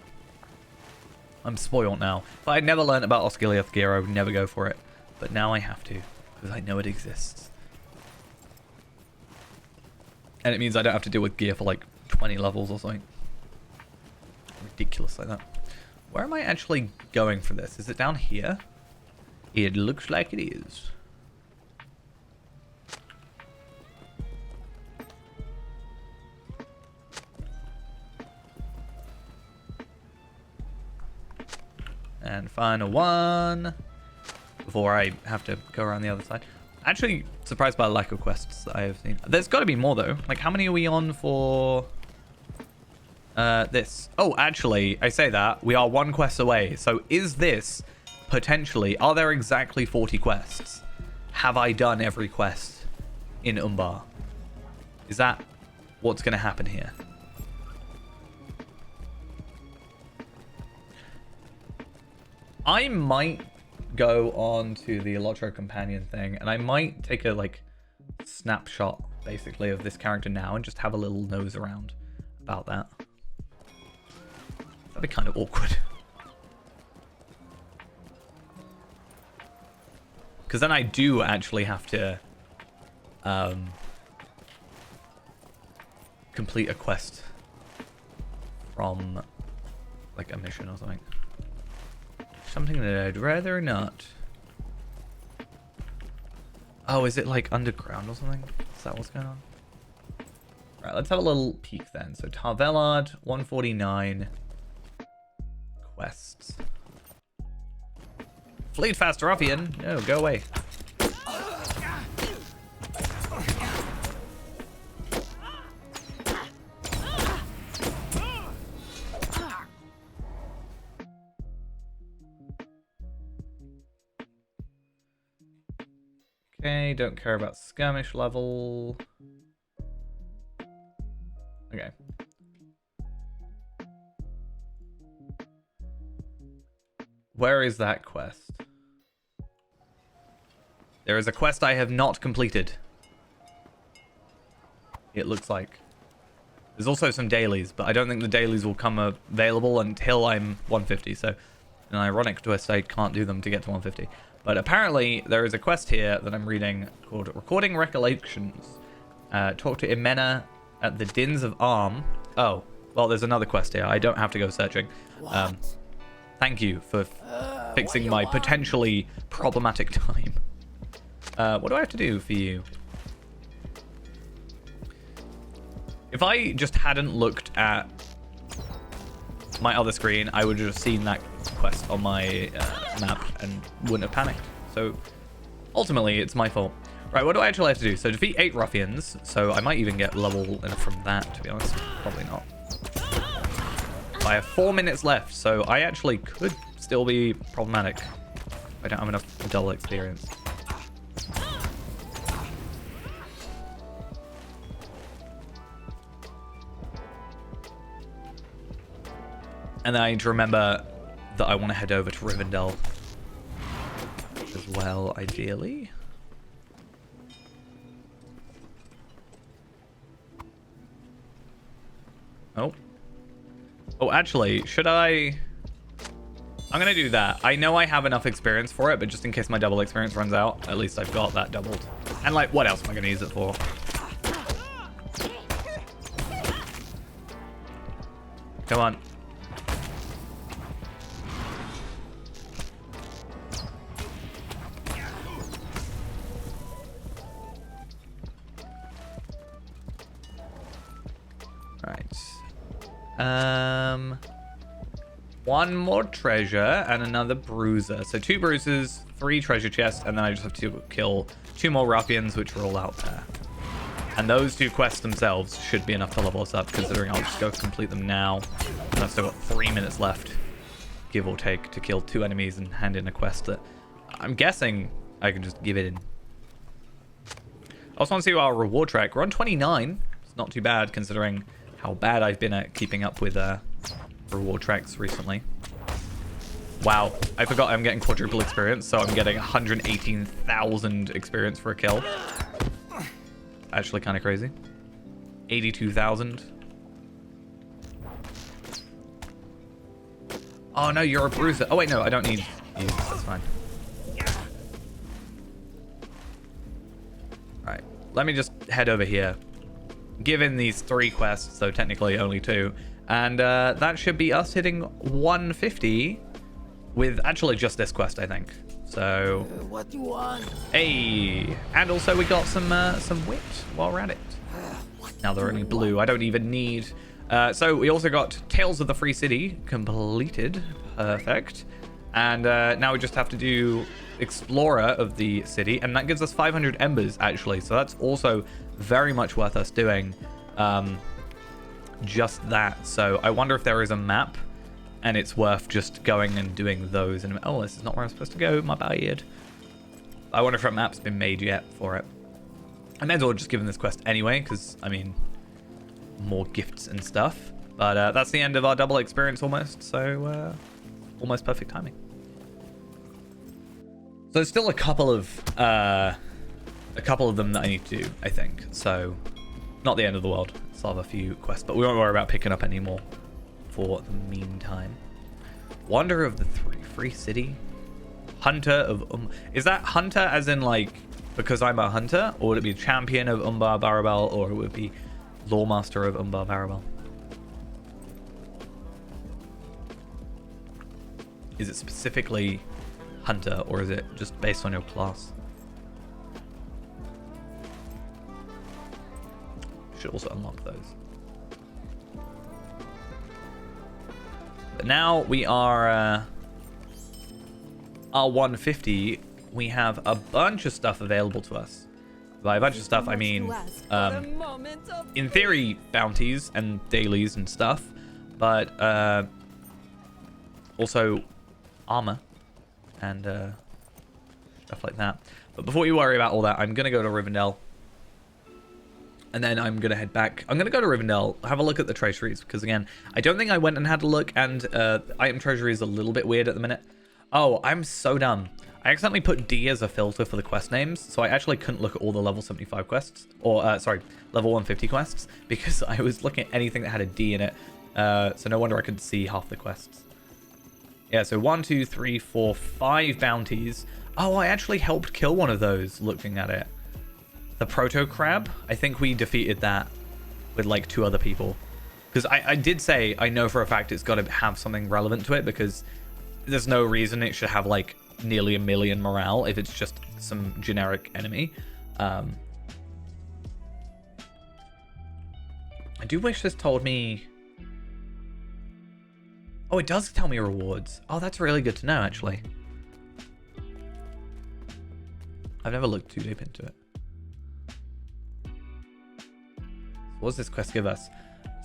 I'm spoiled now. If I'd never learned about Osgiliath gear, I would never go for it. But now I have to, because I know it exists. And it means I don't have to deal with gear for like 20 levels or something. Ridiculous like that. Where am I actually going for this? Is it down here? It looks like it is. And final one before I have to go around the other side. Actually surprised by the lack of quests that I have seen. There's got to be more though. Like how many are we on for this? Oh, actually, I say that. We are 1 quest away. So is this potentially, are there exactly 40 quests? Have I done every quest in Umbar? Is that what's going to happen here? I might go on to the Electro Companion thing, and I might take a like snapshot basically of this character now and just have a little nose around about that. That'd be kind of awkward. Because then I do actually have to complete a quest from like a mission or something. Something that I'd rather not. Oh, is it like underground or something? Is that what's going on? Right, let's have a little peek then. So Tarvelard, 149 quests. Fleet fast ruffian. No, go away. Okay, don't care about skirmish level. Okay. Where is that quest? There is a quest I have not completed. It looks like. There's also some dailies, but I don't think the dailies will come available until I'm 150. So an ironic twist, I can't do them to get to 150. But apparently, there is a quest here that I'm reading called Recording Recollections. Talk to Imena at the Dins of Arm. Oh, well, there's another quest here. I don't have to go searching. Thank you for fixing my potentially problematic time. What do I have to do for you? If I just hadn't looked at my other screen, I would have just seen that quest on my map and wouldn't have panicked. So ultimately, it's my fault. Right, what do I actually have to do? So defeat 8 ruffians. So I might even get level enough from that, to be honest. Probably not. I have 4 minutes left, so I actually could still be problematic. I don't have enough double experience. And then I need to remember that I want to head over to Rivendell as well, ideally. Oh, actually, should I... I'm going to do that. I know I have enough experience for it, but just in case my double experience runs out, at least I've got that doubled. And, like, what else am I going to use it for? Come on. One more treasure and another bruiser. So 2 bruisers, 3 treasure chests, and then I just have to kill 2 more ruffians, which are all out there. And those 2 quests themselves should be enough to level us up, considering I'll just go complete them now. And I've still got 3 minutes left, give or take, to kill 2 enemies and hand in a quest that I'm guessing I can just give it in. I also want to see our reward track. We're on 29. It's not too bad, considering how bad I've been at keeping up with reward tracks recently. Wow, I forgot I'm getting quadruple experience, so I'm getting 118,000 experience for a kill. Actually kind of crazy. 82,000. Oh no, you're a bruiser. Oh wait, no, I don't need you. That's fine. Alright, let me just head over here. Given these 3 quests, so technically only 2. And that should be us hitting 150 with actually just this quest, I think. So, What do you want? hey, and also we got some wit while we're at it. Now they're only blue. I don't even need. So we also got Tales of the Free City completed, perfect. And now we just have to do Explorer of the City, and that gives us 500 embers actually. So that's also very much worth us doing. Just that. So I wonder if there is a map and it's worth just going and doing those. And oh, this is not where I'm supposed to go. My bad. I wonder if a map's been made yet for it. I may as well just give them this quest anyway, because I mean, more gifts and stuff. But that's the end of our double experience almost. So almost perfect timing. So there's still a couple of them that I need to do, I think. So not the end of the world. Still have a few quests, but we won't worry about picking up any more for the meantime. Wanderer of the Free City. Hunter of is that hunter as in like because I'm a hunter, or would it be champion of Umbar Barabel, or would it be lawmaster of Umbar Barabel? Is it specifically hunter, or is it just based on your class? Should also unlock those. But now we are our 150. We have a bunch of stuff available to us. By a bunch of stuff, I mean, in theory, bounties and dailies and stuff, but also armor and stuff like that. But before you worry about all that, I'm gonna go to Rivendell. And then I'm going to head back. I'm going to go to Rivendell, have a look at the treasuries. Because, again, I don't think I went and had a look. And item treasury is a little bit weird at the minute. Oh, I'm so dumb. I accidentally put D as a filter for the quest names. So I actually couldn't look at all the level 75 quests. Or, sorry, level 150 quests. Because I was looking at anything that had a D in it. So no wonder I couldn't see half the quests. Yeah, so 1, 2, 3, 4, 5 bounties. Oh, I actually helped kill one of those looking at it. The proto crab. I think we defeated that with like 2 other people. Because I did say I know for a fact it's got to have something relevant to it, because there's no reason it should have like nearly 1 million morale if it's just some generic enemy. I do wish this told me... Oh, it does tell me rewards. Oh, that's really good to know, actually. I've never looked too deep into it. What does this quest give us?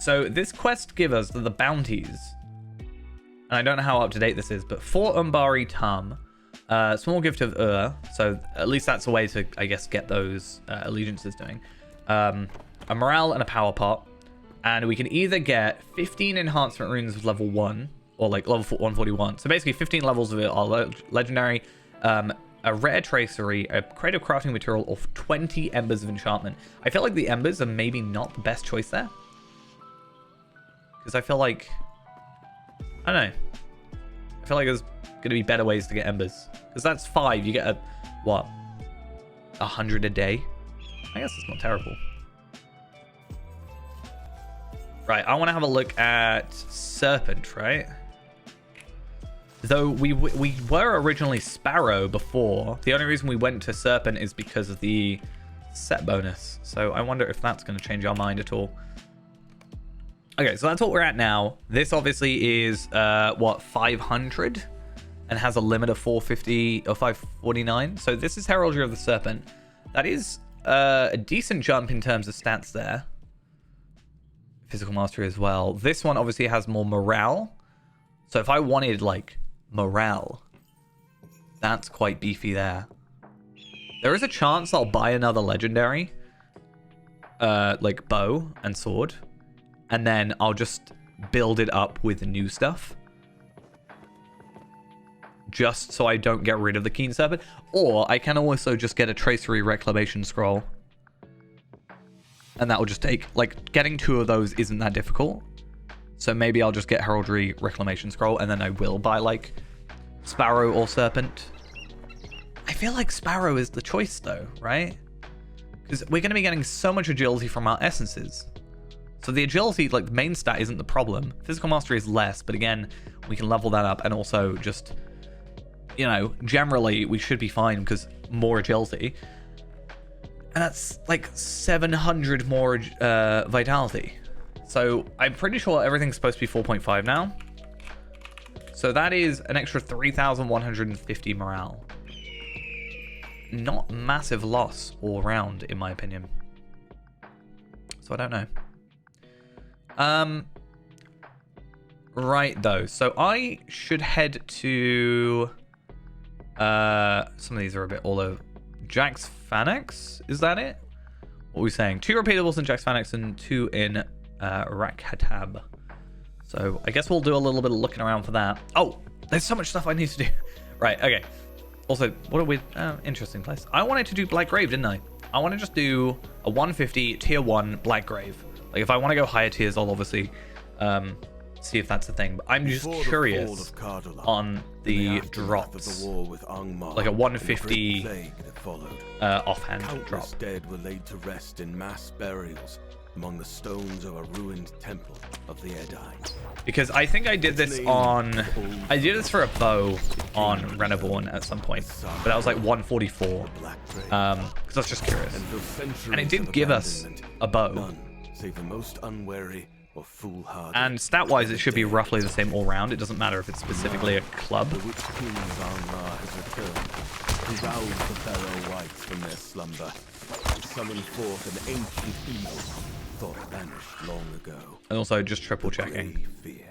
So this quest gives us the bounties. And I don't know how up to date this is, but 4 Umbari Tum. Small gift of so at least that's a way to, I guess, get those allegiances doing. A morale and a power pot. And we can either get 15 enhancement runes of level 1, or like level 141. So basically 15 levels of it are legendary. A rare tracery, a crate of crafting material, or 20 embers of enchantment. I feel like the embers are maybe not the best choice there. Because I feel like... I don't know. I feel like there's going to be better ways to get embers. Because that's 5. You get a... What? 100 a day? I guess it's not terrible. Right, I want to have a look at Serpent, right? Though we were originally Sparrow before. The only reason we went to Serpent is because of the set bonus. So I wonder if that's going to change our mind at all. Okay, so that's what we're at now. This obviously is, what, 500? And has a limit of 450 or 549. So this is Heraldry of the Serpent. That is a decent jump in terms of stats there. Physical mastery as well. This one obviously has more morale. So if I wanted, like, morale, that's quite beefy there. There is a chance I'll buy another legendary, like bow and sword, and then I'll just build it up with new stuff, just so I don't get rid of the Keen Serpent. Or I can also just get a Tracery Reclamation Scroll, and that will just take, like, getting 2 of those isn't that difficult. So maybe I'll just get Heraldry Reclamation Scroll, and then I will buy, like, Sparrow or Serpent. I feel like Sparrow is the choice, though, right? Because we're going to be getting so much agility from our essences. So the agility, like, main stat isn't the problem. Physical mastery is less, but again, we can level that up, and also just, you know, generally we should be fine because more agility. And that's like 700 more vitality. So I'm pretty sure everything's supposed to be 4.5 now. So that is an extra 3,150 morale. Not massive loss all around, in my opinion. So I don't know. Right, though. So I should head to... some of these are a bit all over. Jax Fanex? Is that it? What are we saying? 2 repeatables in Jax Fanex and 2 in Rakhatab. So I guess we'll do a little bit of looking around for that. Oh, there's so much stuff I need to do. Right, okay. Also, what are we... interesting place. I wanted to do Black Grave, didn't I? I want to just do a 150 tier 1 Black Grave. Like, if I want to go higher tiers, I'll obviously see if that's a thing. But I'm just curious on the drops. Like a 150 offhand Countless drop. dead were laid to rest in mass burials among the stones of a ruined temple of the Edine. Because I think I did this on... I did this for a bow on Reneborn at some point. But that was like 144. Because I was just curious. And it did give us a bow. Save the most unwary or foolhardy. And stat-wise, it should be roughly the same all round. It doesn't matter if it's specifically a club. The Witch King of Umbar has returned. He roused the Pharaoh Whites from their slumber and summoned forth an ancient evil thought vanished long ago. And also just triple checking.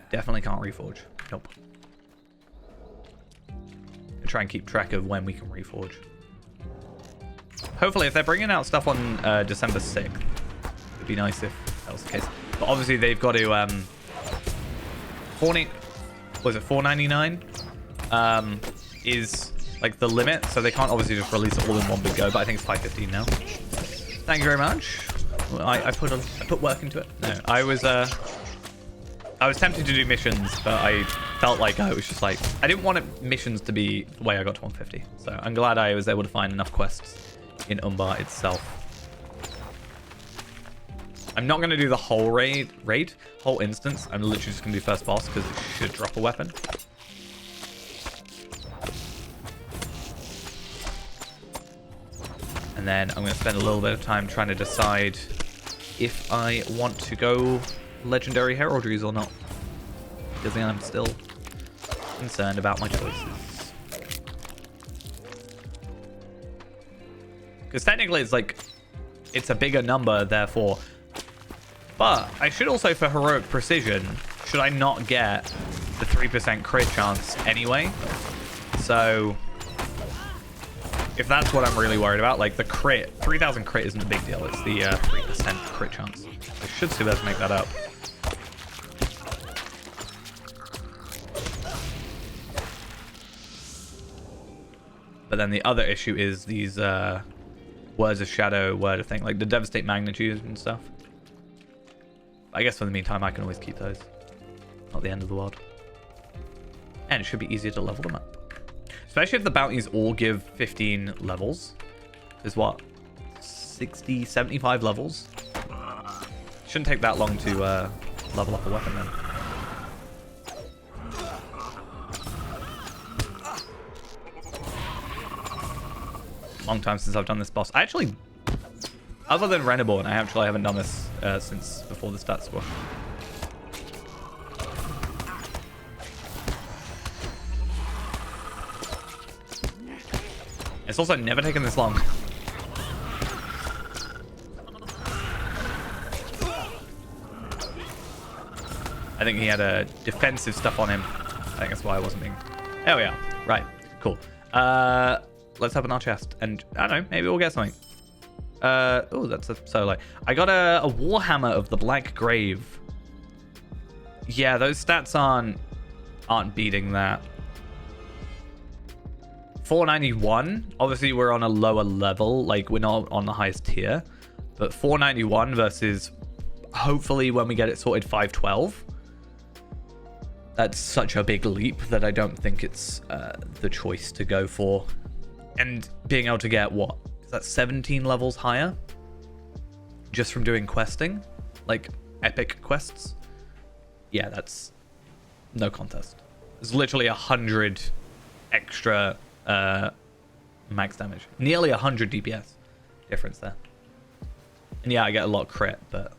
Definitely can't reforge. Nope. I'll try and keep track of when we can reforge. Hopefully, if they're bringing out stuff on December 6th, it'd be nice if that was the case. But obviously, they've got to was it 499? Is like the limit, so they can't obviously just release it all in one big go. But I think it's 515 now. Thank you very much. I put work into it. No, I was I was tempted to do missions, but I felt like I was just like, I didn't want missions to be the way I got to 150. So I'm glad I was able to find enough quests in Umbar itself. I'm not going to do the whole whole instance. I'm literally just going to do first boss because it should drop a weapon. And then I'm going to spend a little bit of time trying to decide if I want to go legendary heraldries or not, because I'm still concerned about my choices. Because technically it's like, it's a bigger number, therefore. But I should also, for heroic precision, should I not get the 3% crit chance anyway? So if that's what I'm really worried about, like the crit, 3000 crit isn't a big deal. It's the 3% crit chance. I should still be able to make that up. But then the other issue is these words of shadow, word of thing, like the devastate magnitude and stuff. I guess for the meantime, I can always keep those. Not the end of the world. And it should be easier to level them up. Especially if the bounties all give 15 levels. Is what? 60, 75 levels? Shouldn't take that long to level up a weapon then. Long time since I've done this boss. I actually, other than Reneborn, I actually haven't done this since before the stats squash. It's also never taken this long. I think he had a defensive stuff on him. I think that's why I wasn't being... There we are. Right. Cool. Let's open our chest. And, I don't know, maybe we'll get something. Oh, that's a solo. I got a Warhammer of the Black Grave. Yeah, those stats aren't beating that. 491. Obviously, we're on a lower level. Like, we're not on the highest tier. But 491 versus, hopefully, when we get it sorted, 512. That's such a big leap that I don't think it's the choice to go for. And being able to get, what? Is that 17 levels higher? Just from doing questing? Like, epic quests? Yeah, that's no contest. There's literally 100 extra max damage. Nearly 100 DPS difference there. And yeah, I get a lot of crit, but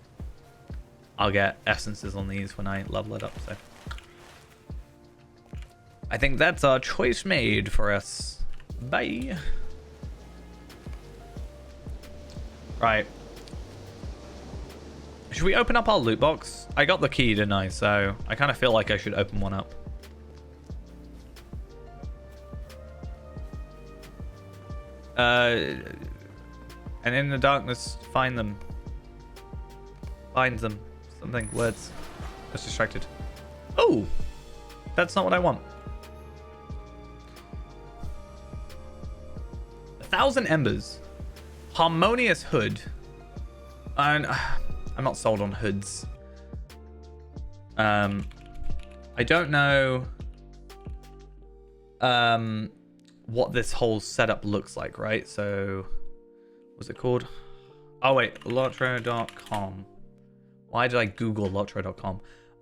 I'll get essences on these when I level it up, so. I think that's our choice made for us. Bye. Right. Should we open up our loot box? I got the key, didn't I? So I kind of feel like I should open one up. And in the darkness, find them. Find them. Something. Words. I was distracted. Oh! That's not what I want. 1,000 embers. Harmonious hood. And I'm not sold on hoods. I don't know what this whole setup looks like, right? So, what's it called? Oh wait, lotro.com. Why did I Google lotro.com?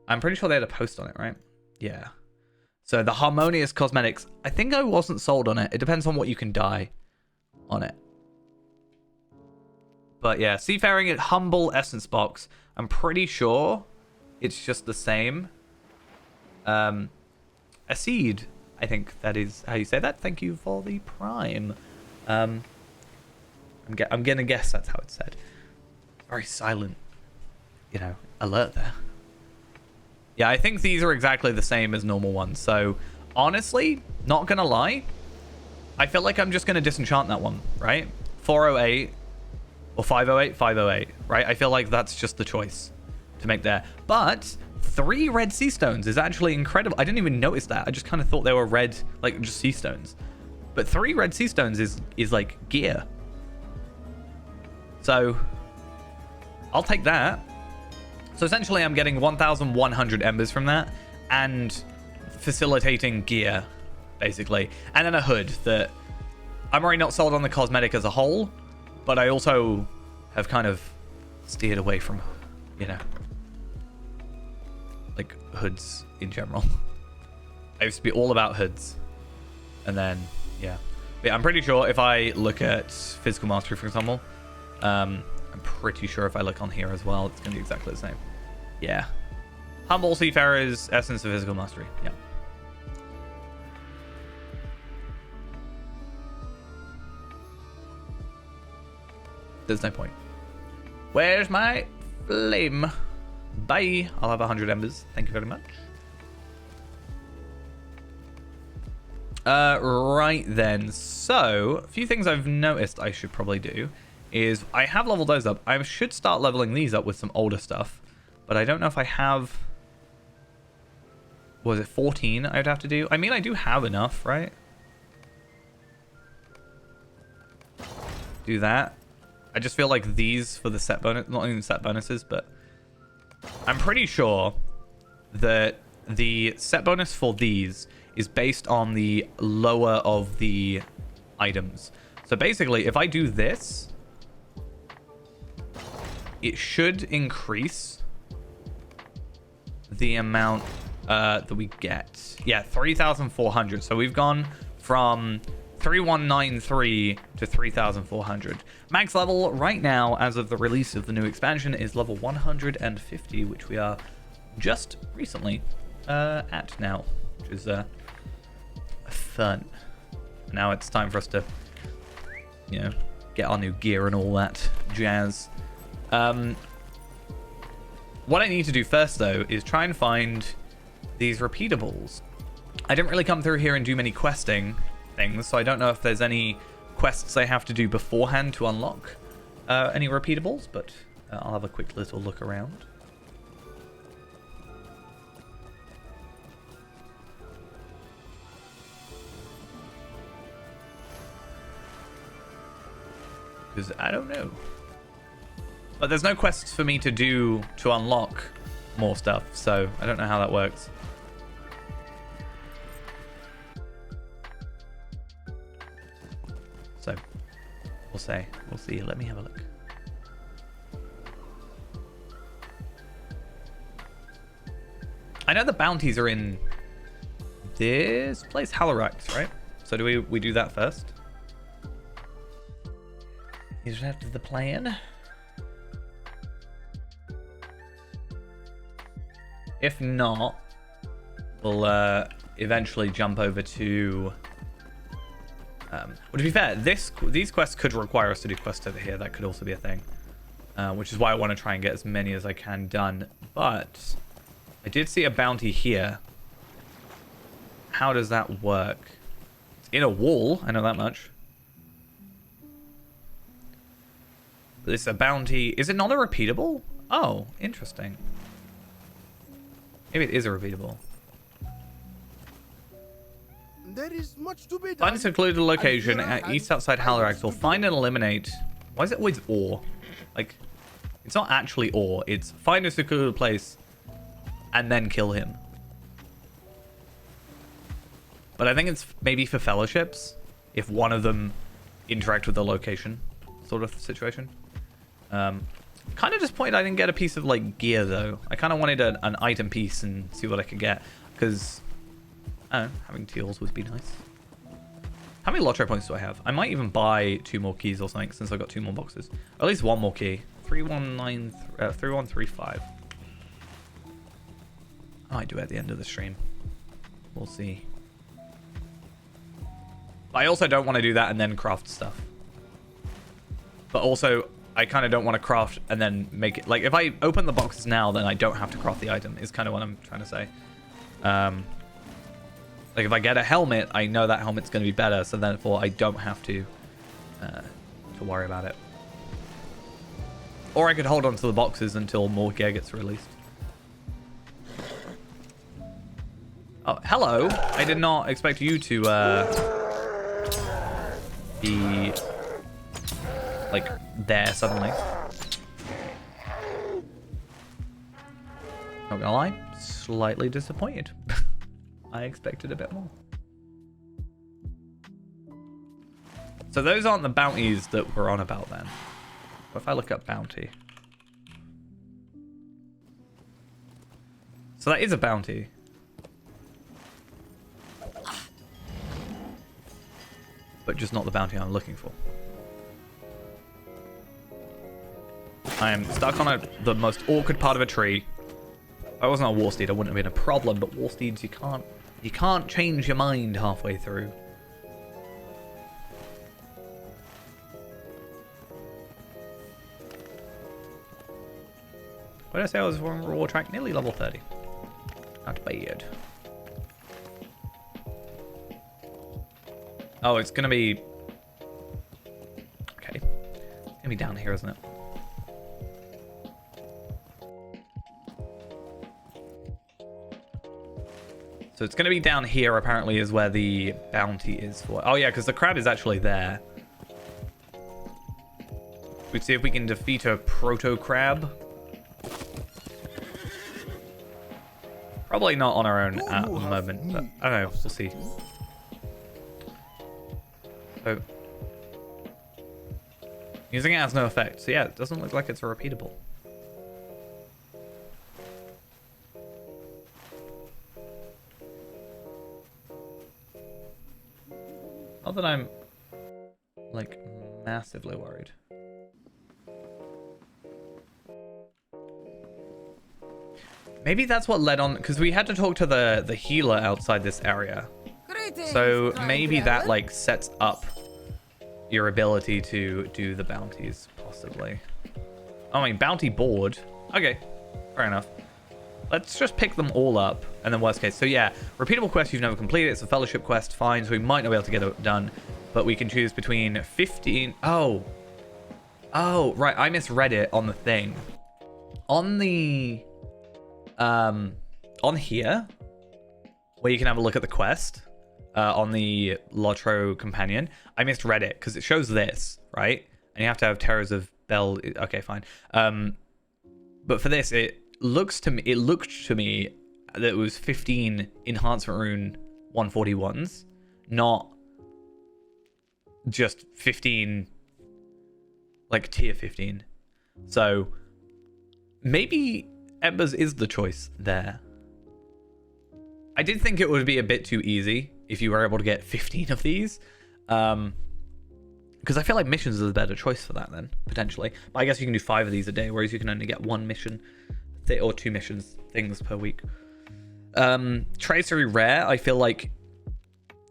I'm pretty sure they had a post on it, right? Yeah. So the harmonious cosmetics, I think I wasn't sold on it. It depends on what you can dye on it. But yeah, seafaring at humble essence box. I'm pretty sure it's just the same. A seed, I think that is how you say that. Thank you for the prime. I'm gonna guess that's how it's said. Very silent, you know, alert there. Yeah, I think these are exactly the same as normal ones. So honestly, not gonna lie, I feel like I'm just gonna disenchant that one, right? 408 or 508, 508, right? I feel like that's just the choice to make there. But 3 red sea stones is actually incredible. I didn't even notice that. I just kind of thought they were red, like just sea stones. But 3 red sea stones is like gear. So I'll take that. So essentially I'm getting 1,100 embers from that and facilitating gear, basically. And then a hood that I'm already not sold on the cosmetic as a whole, but I also have kind of steered away from, you know, like hoods in general. I used to be all about hoods. And then, yeah. But I'm pretty sure if I look at physical mastery, for example, I'm pretty sure if I look on here as well, it's going to be exactly the same. Yeah. Humble Seafarer's Essence of Physical Mastery. Yeah. There's no point. Where's my flame? Bye. I'll have 100 embers. Thank you very much. Right then. So, a few things I've noticed I should probably do is I have leveled those up. I should start leveling these up with some older stuff, but I don't know if I have... Was it 14 I'd have to do? I mean, I do have enough, right? Do that. I just feel like these for the set bonus, not even set bonuses, but I'm pretty sure that the set bonus for these is based on the lower of the items. So basically, if I do this, it should increase the amount that we get. Yeah, 3,400. So we've gone from 3,193 to 3,400. Max level right now, as of the release of the new expansion, is level 150, which we are just recently at now, which is fun. Now it's time for us to, you know, get our new gear and all that jazz. What I need to do first, though, is try and find these repeatables. I didn't really come through here and do many questing things, so I don't know if there's any quests I have to do beforehand to unlock any repeatables, but I'll have a quick little look around. Because I don't know. But there's no quests for me to do to unlock more stuff, so I don't know how that works. So, we'll see. We'll see. Let me have a look. I know the bounties are in this place, Hallorax, right? So do we do that first? Is that the plan? If not, we'll eventually jump over to... well, to be fair, these quests could require us to do quests over here. That could also be a thing. Which is why I want to try and get as many as I can done. But I did see a bounty here. How does that work? It's in a wall. I know that much. This is a bounty. Is it not a repeatable? Oh, interesting. Maybe it is a repeatable. There is much to be done. Find a secluded location at east outside Hallorax will find and eliminate... Why is it always ore? Like, it's not actually ore. It's find a secluded place and then kill him. But I think it's maybe for fellowships, if one of them interact with the location sort of situation. Kind of disappointed I didn't get a piece of like gear though. I kind of wanted an item piece and see what I could get, because I don't know, having teals would be nice. How many lottery points do I have? I might even buy 2 more keys or something since I've got 2 more boxes. Or at least 1 more key. 3135. I might do it at the end of the stream. We'll see. But I also don't want to do that and then craft stuff. But also, I kind of don't want to craft and then make it... Like, if I open the boxes now, then I don't have to craft the item, is kind of what I'm trying to say. Like, if I get a helmet, I know that helmet's going to be better, so therefore I don't have to worry about it. Or I could hold on to the boxes until more gear gets released. Oh, hello. I did not expect you to be like there suddenly. Not gonna lie, slightly disappointed. I expected a bit more. So those aren't the bounties that we're on about then. What if I look up bounty? So that is a bounty. But just not the bounty I'm looking for. I am stuck on the most awkward part of a tree. If I wasn't a war steed, it wouldn't have been a problem, but war steeds, you can't change your mind halfway through. What did I say? I was on raw track, nearly level 30. Not bad. Oh, it's gonna be... Okay. It's gonna be down here, isn't it? So it's gonna be down here, apparently, is where the bounty is for... Oh, yeah, because the crab is actually there. We'd see if we can defeat a proto-crab. Probably not on our own at the moment, but I don't know. We'll see. So, using it has no effect. So yeah, it doesn't look like it's a repeatable. Not that I'm like massively worried. Maybe that's what led on, because we had to talk to the healer outside this area. So maybe that like sets up your ability to do the bounties, possibly. Oh, I mean, bounty board. Okay, fair enough. Let's just pick them all up, and then worst case. So yeah, repeatable quest you've never completed. It's a fellowship quest, fine. So we might not be able to get it done, but we can choose between 15. Oh, right. I misread it on the thing. On the on here, where you can have a look at the quest. On the Lotro companion, I misread it because it shows this, right? And you have to have Terrors of Bell. Okay, fine. But for this, it looked to me that it was 15 enhancement rune 141s, not just 15 like tier 15. So maybe Embers is the choice there. I did think it would be a bit too easy if you were able to get 15 of these. Because I feel like missions is a better choice for that then, potentially. But I guess you can do 5 of these a day, whereas you can only get 1 mission or 2 missions things per week. Tracery Rare, I feel like,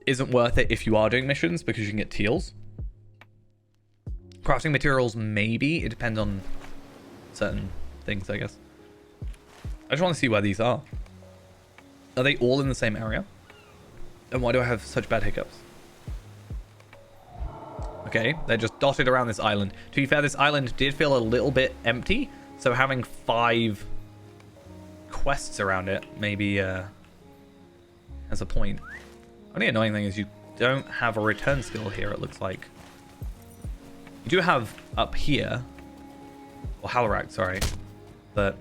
isn't worth it if you are doing missions because you can get teals. Crafting materials, maybe. It depends on certain things, I guess. I just want to see where these are. Are they all in the same area? And why do I have such bad hiccups? Okay, they're just dotted around this island. To be fair, this island did feel a little bit empty, so having 5 quests around it maybe has a point. Only annoying thing is you don't have a return skill here, it looks like. You do have up here, or Halarak, sorry, but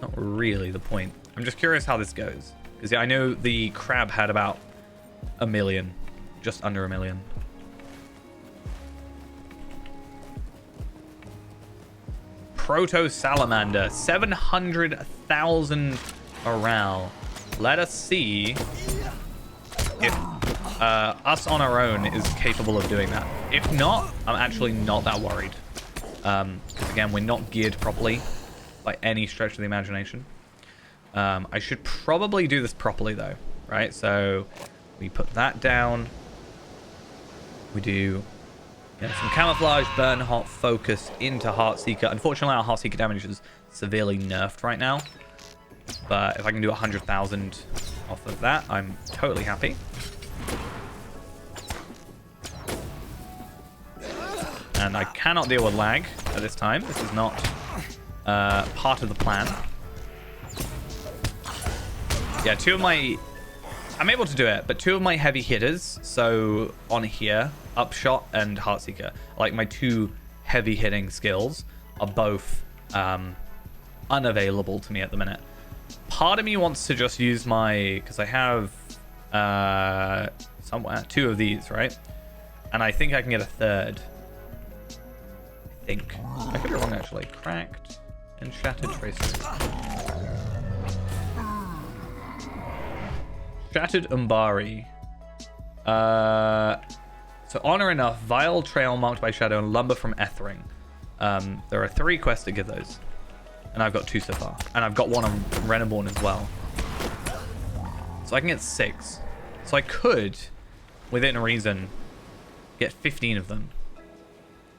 not really the point. I'm just curious how this goes. Because yeah, I know the crab had about 1 million. Just under 1 million. Proto Salamander. 700,000 morale. Let us see if us on our own is capable of doing that. If not, I'm actually not that worried. Because again, we're not geared properly by any stretch of the imagination. I should probably do this properly though, right? So we put that down. We do some camouflage, burn hot, focus into Heartseeker. Unfortunately, our Heartseeker damage is severely nerfed right now. But if I can do 100,000 off of that, I'm totally happy. And I cannot deal with lag at this time. This is not part of the plan. Yeah, 2 of my... I'm able to do it, but 2 of my heavy hitters, so on here, Upshot and Heartseeker, like my 2 heavy hitting skills, are both unavailable to me at the minute. Part of me wants to just use my, because I have somewhere 2 of these, right? And I think I can get a third. I think. I could be wrong actually. Cracked and shattered tracers. Shattered Umbari. So honor enough, vile trail marked by shadow, and lumber from Ethering. There are 3 quests to give those. And I've got 2 so far. And I've got 1 on Renaborn as well. So I can get 6. So I could, within reason, get 15 of them.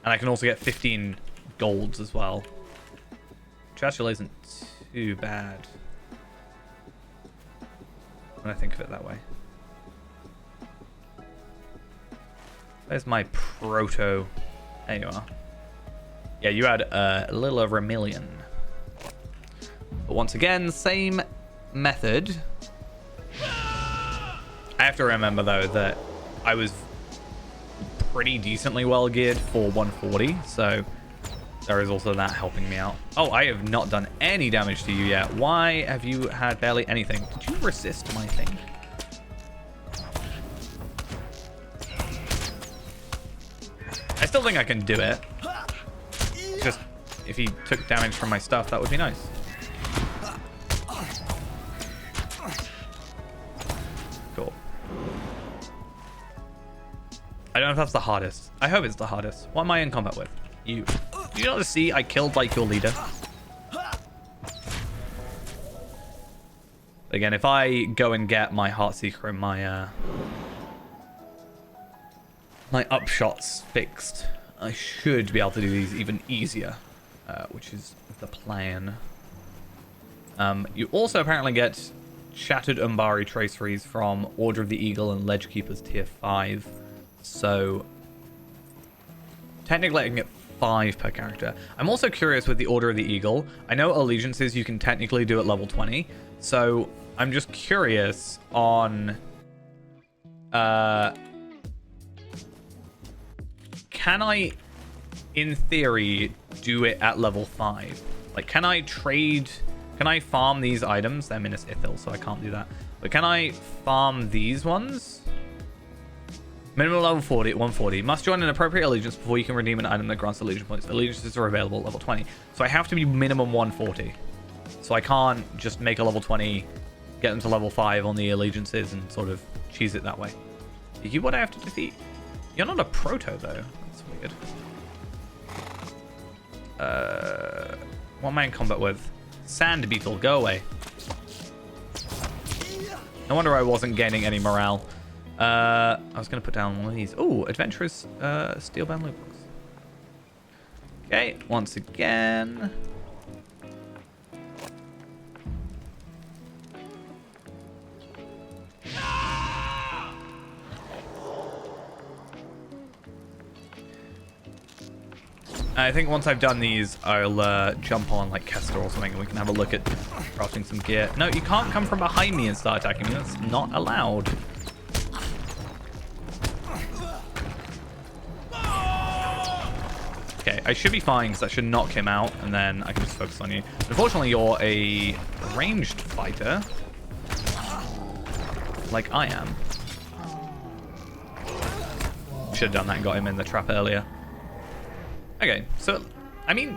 And I can also get 15 golds as well. Which actually isn't too bad. When I think of it that way. There's my proto. There you are. Yeah, you had a little over 1 million. But once again, same method. I have to remember, though, that I was pretty decently well geared for 140, so there is also that helping me out. Oh, I have not done any damage to you yet. Why have you had barely anything? Did you resist my thing? I still think I can do it. Just if he took damage from my stuff, that would be nice. Cool. I don't know if that's the hardest. I hope it's the hardest. What am I in combat with? You. Do you not see I killed like your leader? Again, if I go and get my Heartseeker and my my upshots fixed, I should be able to do these even easier, which is the plan. You also apparently get Shattered Umbari traceries from Order of the Eagle and Ledge Keepers tier 5. So technically I can get 5 per character. I'm also curious with the Order of the Eagle. I know allegiances you can technically do at level 20. So I'm just curious on can I, in theory, do it at level 5? Like, can I trade... Can I farm these items? They're Minas Ithil, so I can't do that. But can I farm these ones? Minimum level 40 at 140. Must join an appropriate allegiance before you can redeem an item that grants allegiance points. Allegiances are available at level 20. So I have to be minimum 140. So I can't just make a level 20, get them to level 5 on the allegiances and sort of cheese it that way. Are you what I have to defeat? You're not a proto, though. That's weird. What am I in combat with? Sand Beetle, go away. No wonder I wasn't gaining any morale. I was going to put down one of these. Oh, Adventurous Steelbound loot box. Okay, once again. I think once I've done these, I'll jump on like Kester or something and we can have a look at crafting some gear. No, you can't come from behind me and start attacking me. That's not allowed. Okay, I should be fine because that should knock him out and then I can just focus on you. Unfortunately, you're a ranged fighter. Like I am. Should have done that and got him in the trap earlier. Okay, so, I mean,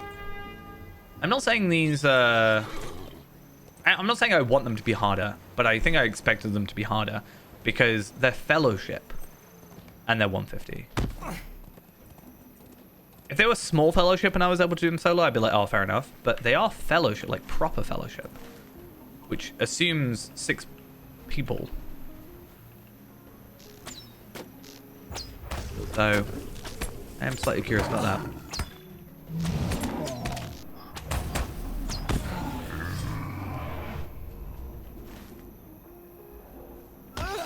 I'm not saying these, I'm not saying I want them to be harder, but I think I expected them to be harder because they're fellowship and they're 150. If they were small fellowship and I was able to do them solo, I'd be like, oh, fair enough. But they are fellowship, like proper fellowship, which assumes 6 people. So, I am slightly curious about that.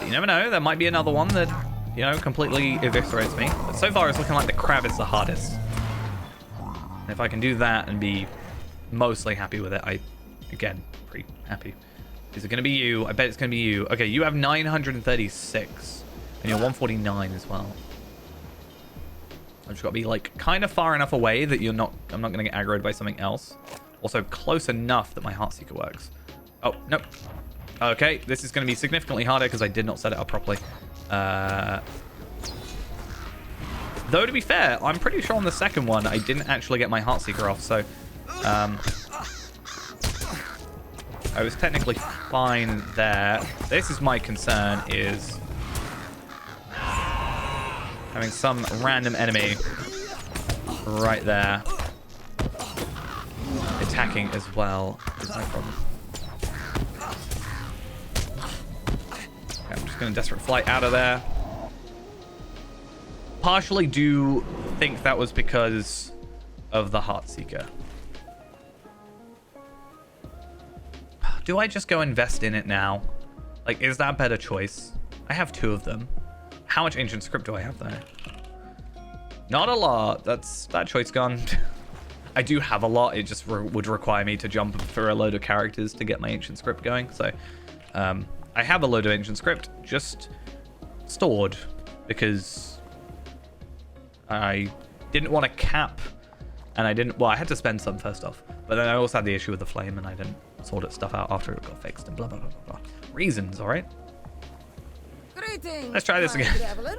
You never know, there might be another one that, you know, completely eviscerates me. But so far it's looking like the crab is the hardest. And if I can do that and be mostly happy with it, again, pretty happy. Is it going to be you? I bet it's going to be you. Okay, you have 936 and you're 149 as well. I've just got to be like kind of far enough away that I'm not going to get aggroed by something else. Also close enough that my Heartseeker works. Oh, nope. Okay, this is going to be significantly harder because I did not set it up properly. Though, to be fair, I'm pretty sure on the second one, I didn't actually get my Heartseeker off, so... I was technically fine there. This is my concern, is... having some random enemy right there attacking as well is no problem. Okay, I'm just going to Desperate Flight out of there. Partially do think that was because of the Heartseeker. Do I just go invest in it now? Like, is that a better choice? I have 2 of them. How much Ancient Script do I have though? Not a lot. That's that choice gone. I do have a lot. It just would require me to jump for a load of characters to get my Ancient Script going. So I have a load of Ancient Script just stored because I didn't want to cap, and I didn't. Well, I had to spend some first off, but then I also had the issue with the flame, and I didn't sort it stuff out after it got fixed and blah blah blah blah blah. Reasons, all right. Greetings, Let's try this my again. traveler.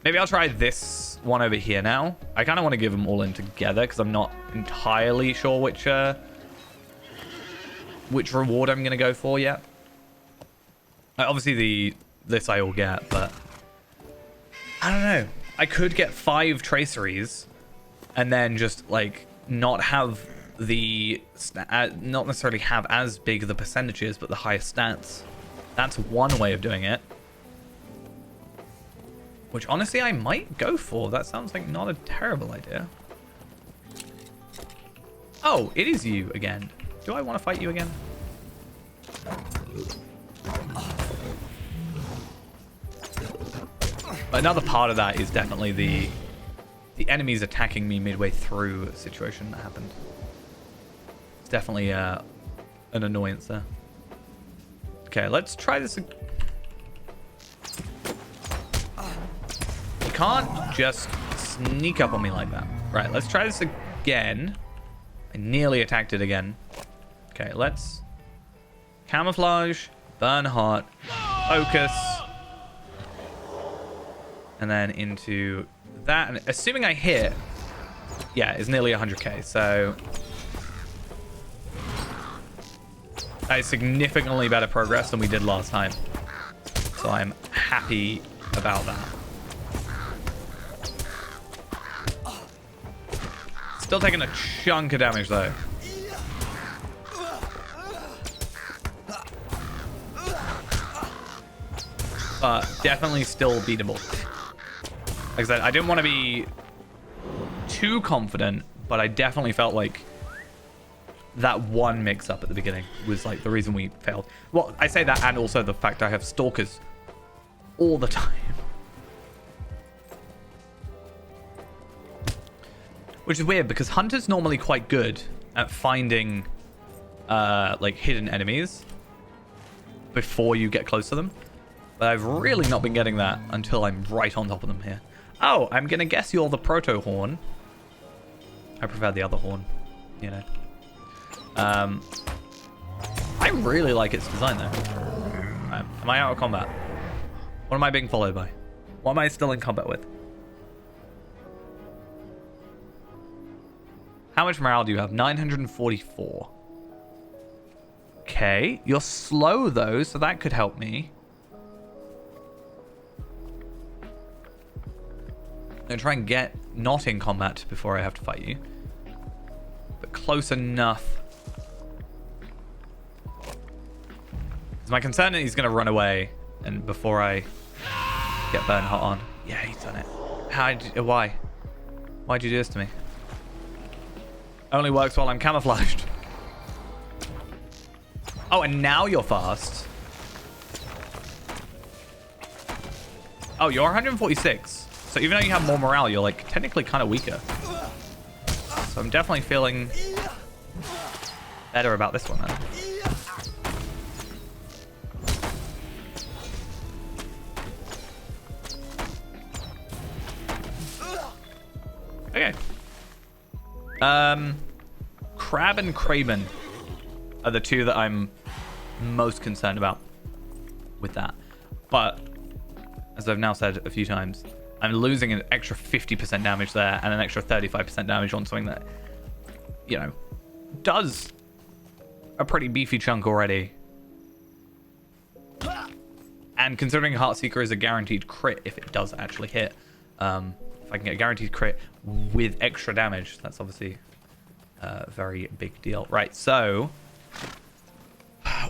Maybe I'll try this one over here now. I kind of want to give them all in together because I'm not entirely sure which reward I'm going to go for yet. Obviously, this I will get, but I don't know. I could get 5 traceries and then just, like, not have the... not necessarily have as big the percentages, but the highest stats. That's one way of doing it. Which, honestly, I might go for. That sounds like not a terrible idea. Oh, it is you again. Do I want to fight you again? Another part of that is definitely the enemies attacking me midway through a situation that happened. It's definitely an annoyance there. Okay, let's try this. You can't just sneak up on me like that. Right, let's try this again. I nearly attacked it again. Okay, let's camouflage, burn hot, focus, and then into that. And assuming I hit, yeah, it's nearly 100k. So that is significantly better progress than we did last time. So I'm happy about that. Still taking a chunk of damage though. But definitely still beatable. Like I said, I didn't want to be too confident, but I definitely felt like that one mix-up at the beginning was like the reason we failed. Well, I say that, and also the fact I have stalkers all the time. Which is weird, because Hunter's normally quite good at finding like hidden enemies before you get close to them. But I've really not been getting that until I'm right on top of them here. Oh, I'm going to guess you're the Proto Horn. I prefer the other horn, you know. I really like its design though. Am I out of combat? What am I being followed by? What am I still in combat with? How much morale do you have? 944. Okay. You're slow, though, so that could help me. I'm going to try and get not in combat before I have to fight you. But close enough. My concern is he's going to run away and before I get burn hot on. Yeah, he's done it. Why? Why'd you do this to me? Only works while I'm camouflaged. Oh, and now you're fast. Oh, you're 146. So even though you have more morale, you're like technically kind of weaker. So I'm definitely feeling better about this one then. Okay. Crab and Craven are the two that I'm most concerned about with that. But as I've now said a few times, I'm losing an extra 50% damage there and an extra 35% damage on something that, you know, does a pretty beefy chunk already. And considering Heartseeker is a guaranteed crit if it does actually hit, if I can get a guaranteed crit with extra damage, that's obviously a very big deal. Right, so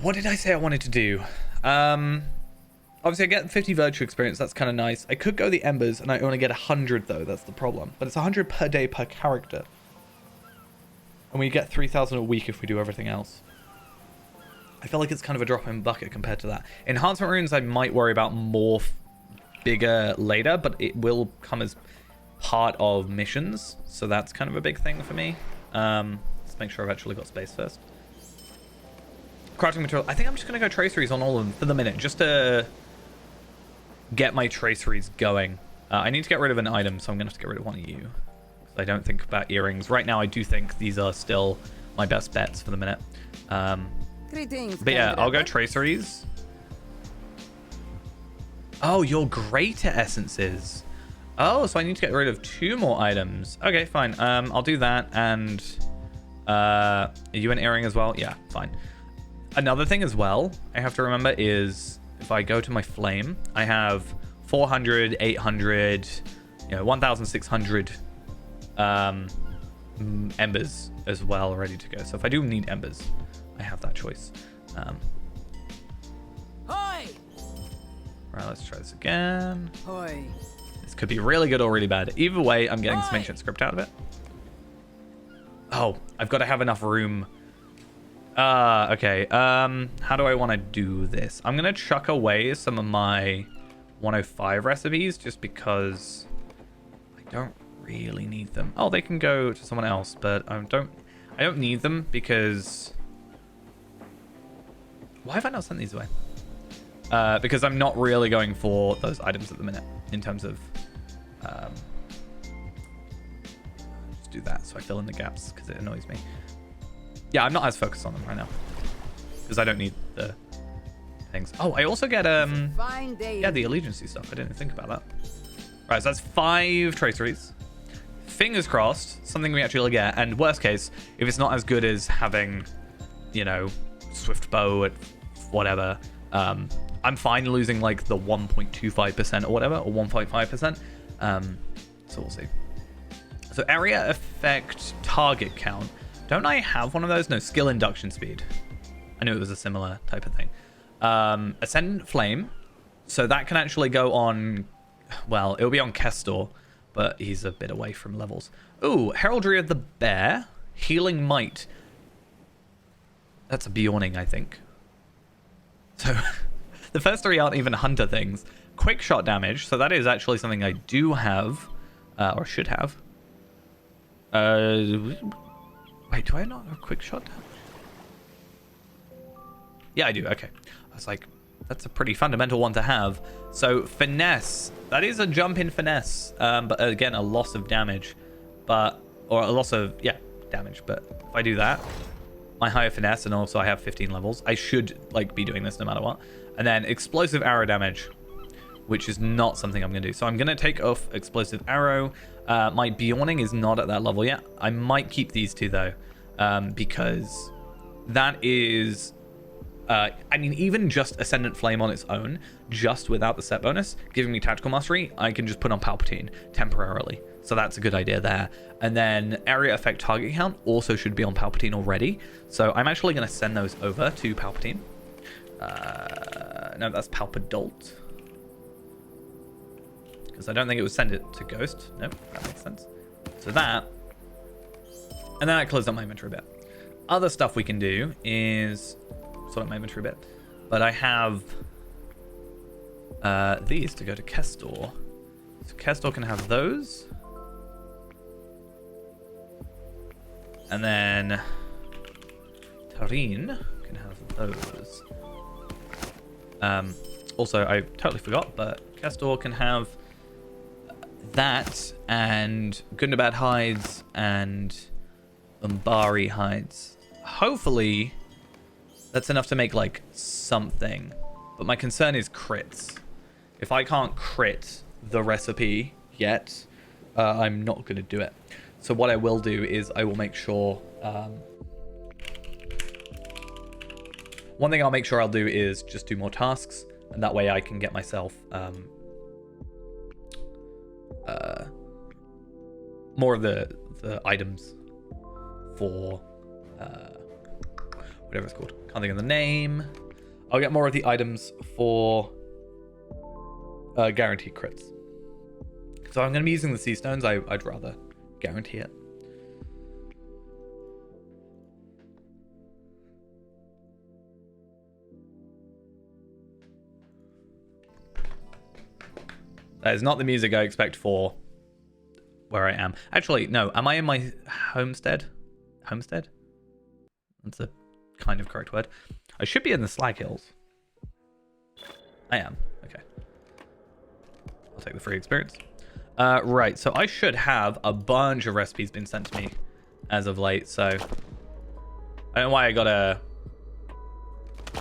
what did I say I wanted to do? Obviously I get 50 virtue experience, that's kind of nice. I could go the embers and I only get 100 though, that's the problem. But it's 100 per day per character. And we get 3,000 a week if we do everything else. I feel like it's kind of a drop in bucket compared to that. Enhancement runes I might worry about more bigger later, but it will come as part of missions. So that's kind of a big thing for me. Let's make sure I've actually got space first. Crafting material. I think I'm just going to go traceries on all of them for the minute, just to get my traceries going. I need to get rid of an item, so I'm going to have to get rid of one of you. I don't think about earrings. Right now, I do think these are still my best bets for the minute. Greetings. But yeah, I'll go traceries. Oh, your greater essences. Oh, so I need to get rid of 2 more items. Okay, fine. I'll do that. And are you an earring as well? Yeah, fine. Another thing as well I have to remember is if I go to my flame, I have 400, 800, 1,600 embers as well ready to go. So if I do need embers, I have that choice. Hoi! Right, let's try this again. Hoi. This could be really good or really bad. Either way, I'm getting some ancient script out of it. Oh, I've got to have enough room. Okay. How do I want to do this? I'm going to chuck away some of my 105 recipes just because I don't really need them. Oh, they can go to someone else, but I don't need them because... Why have I not sent these away? Because I'm not really going for those items at the minute in terms of... just do that so I fill in the gaps because it annoys me. Yeah, I'm not as focused on them right now because I don't need the things. Oh, I also get Fine day. yeah, the allegiance stuff. I didn't even think about that. Right, so that's 5 traceries. Fingers crossed, something we actually get. And worst case, if it's not as good as having, swift bow at whatever, I'm fine losing like the 1.25% or whatever, or 1.5%. So we'll see. So area effect target count. Don't I have one of those? No, skill induction speed. I knew it was a similar type of thing. Ascendant Flame. So that can actually go on... Well, it'll be on Kestor, but he's a bit away from levels. Ooh, Heraldry of the Bear. Healing Might. That's a Bjorning, I think. So, the first 3 aren't even Hunter things. Quick shot damage. So that is actually something I do have. Or should have. Wait, do I not have quick shot damage? Yeah, I do. Okay. I was like, that's a pretty fundamental one to have. So, finesse. That is a jump in finesse. But again, a loss of damage. Or a loss of, damage. But if I do that, my higher finesse, and also I have 15 levels, I should, be doing this no matter what. And then explosive arrow damage, which is not something I'm going to do. So I'm going to take off explosive arrow. My Bjorning is not at that level yet. I might keep these 2 though, because that is... I mean, even just Ascendant Flame on its own, just without the set bonus, giving me Tactical Mastery, I can just put on Palpatine temporarily. So that's a good idea there. And then Area Effect Target Count also should be on Palpatine already. So I'm actually going to send those over to Palpatine. No, that's Palpadolt. Because I don't think it would send it to Ghost. Nope, that makes sense. So that. And then I close up my inventory bit. Other stuff we can do is... sort out my inventory bit. But I have these to go to Kestor. So Kestor can have those. And then Tareen can have those. Also, I totally forgot, but Kestor can have that and Gundabad hides and Umbari hides. Hopefully, that's enough to make, like, something. But my concern is crits. If I can't crit the recipe yet, I'm not going to do it. So what I will do is I will make sure... one thing I'll make sure I'll do is just do more tasks. And that way I can get myself more of the items for whatever it's called. Can't think of the name. I'll get more of the items for guaranteed crits. So I'm going to be using the sea stones. I'd rather guarantee it. That is not the music I expect for where I am. Actually, no. Am I in my homestead? Homestead? That's a kind of correct word. I should be in the Slag Hills. I am. Okay. I'll take the free experience. Right. So I should have a bunch of recipes been sent to me as of late. So I don't know why I got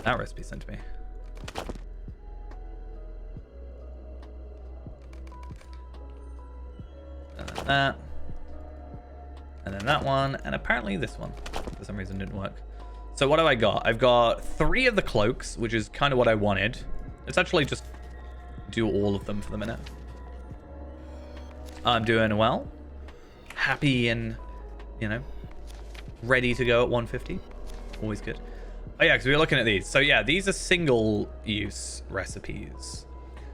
that recipe sent to me. That, and then that one, and apparently this one for some reason didn't work. So what have I got? I've got 3 of the cloaks, which is kind of what I wanted. Let's actually just do all of them for the minute. I'm doing well, happy, and ready to go at 150. Always good. Oh yeah, because we were looking at these. So yeah, these are single-use recipes.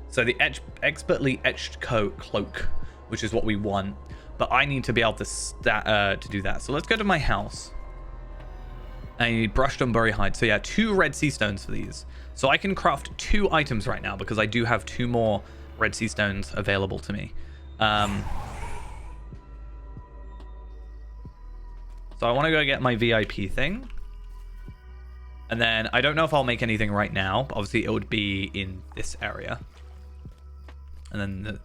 So the expertly etched cloak, which is what we want, but I need to be able to do that. So let's go to my house. I need brushed Umbari hide. So yeah, 2 red sea stones for these. So I can craft 2 items right now because I do have 2 more red sea stones available to me. So I want to go get my VIP thing. And then I don't know if I'll make anything right now, but obviously it would be in this area. And then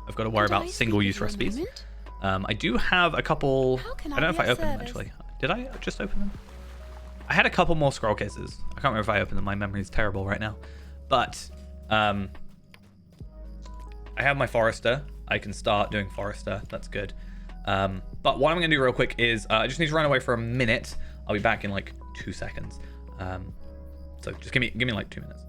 I've got to worry about single-use recipes. I do have a couple... I don't know if I opened them, actually. Did I just open them? I had a couple more scroll cases. I can't remember if I opened them. My memory is terrible right now. But I have my Forester. I can start doing Forester. That's good. But what I'm going to do real quick is I just need to run away for a minute. I'll be back in like 2 seconds. So just give me like 2 minutes.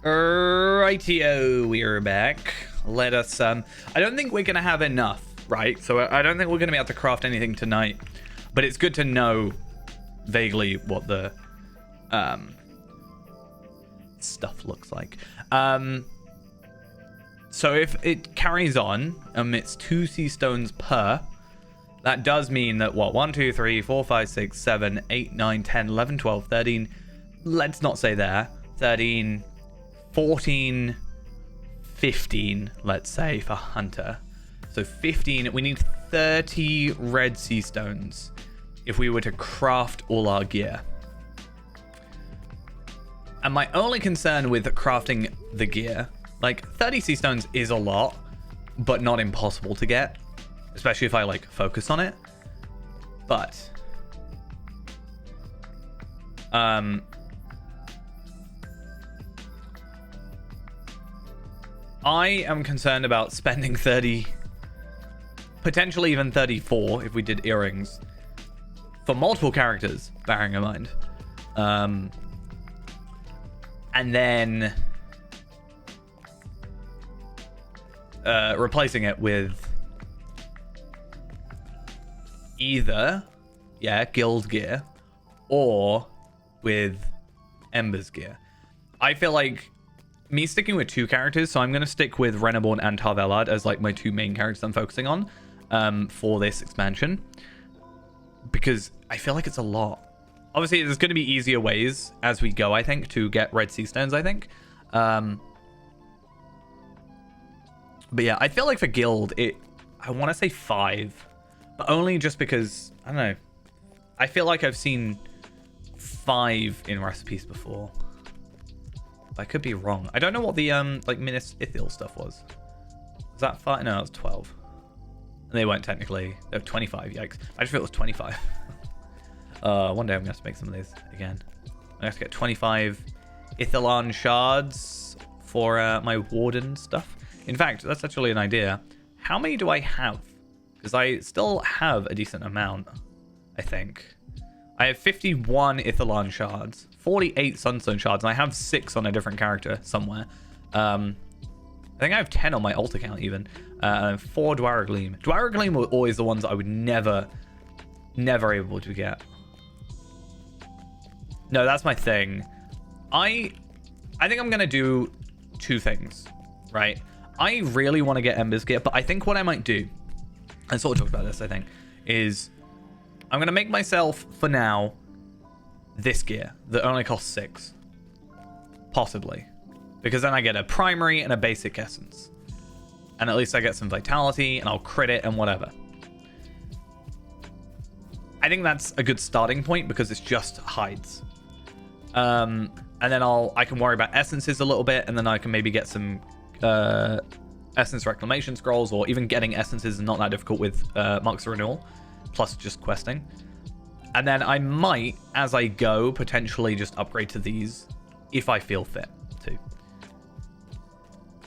Rightio, we're back. Let us, I don't think we're going to have enough, right? So I don't think we're going to be able to craft anything tonight. But it's good to know vaguely what the, stuff looks like. So if it carries on, it's 2 sea stones per, that does mean that, what, 1, 2, 3, 4, 5, 6, 7, 8, 9, 10, 11, 12, 13, let's not say there, 13, 14, 15, let's say, for Hunter. So 15, we need 30 red sea stones if we were to craft all our gear. And my only concern with crafting the gear, like 30 sea stones is a lot, but not impossible to get, especially if I like focus on it. But I am concerned about spending 30, potentially even 34 if we did earrings for multiple characters, bearing in mind. And then replacing it with either, guild gear or with Ember's gear. I feel like me sticking with 2 characters, so I'm going to stick with Renaborn and Tarvelad as like my 2 main characters I'm focusing on for this expansion, because I feel like it's a lot. Obviously, there's going to be easier ways as we go, I think, to get red sea stones, I think. But yeah, I feel like for guild, I want to say 5, but only just because, I don't know, I feel like I've seen 5 in recipes before. I could be wrong. I don't know what the like Minas Ithil stuff was. Was that 5? No, it was 12. And they weren't technically. They were 25. Yikes! I just feel it was 25. One day I'm gonna have to make some of these again. I have to get 25 Ithilon shards for my warden stuff. In fact, that's actually an idea. How many do I have? Because I still have a decent amount, I think. I have 51 Ithilon shards, 48 Sunstone shards, and I have 6 on a different character somewhere. I think I have 10 on my alt account even. 4 Dwaragleam. Dwaragleam were always the ones that I would never able to get. No, that's my thing. I think I'm gonna do 2 things, right? I really want to get Ember's gear, but I think what I might do, I sort of talked about this, I think, is I'm going to make myself, for now, this gear that only costs 6. Possibly. Because then I get a primary and a basic essence. And at least I get some vitality, and I'll crit it and whatever. I think that's a good starting point because it's just hides. And then I can worry about essences a little bit, and then I can maybe get some essence reclamation scrolls, or even getting essences is not that difficult with Marks of Renewal, plus just questing. And then I might, as I go, potentially just upgrade to these if I feel fit to.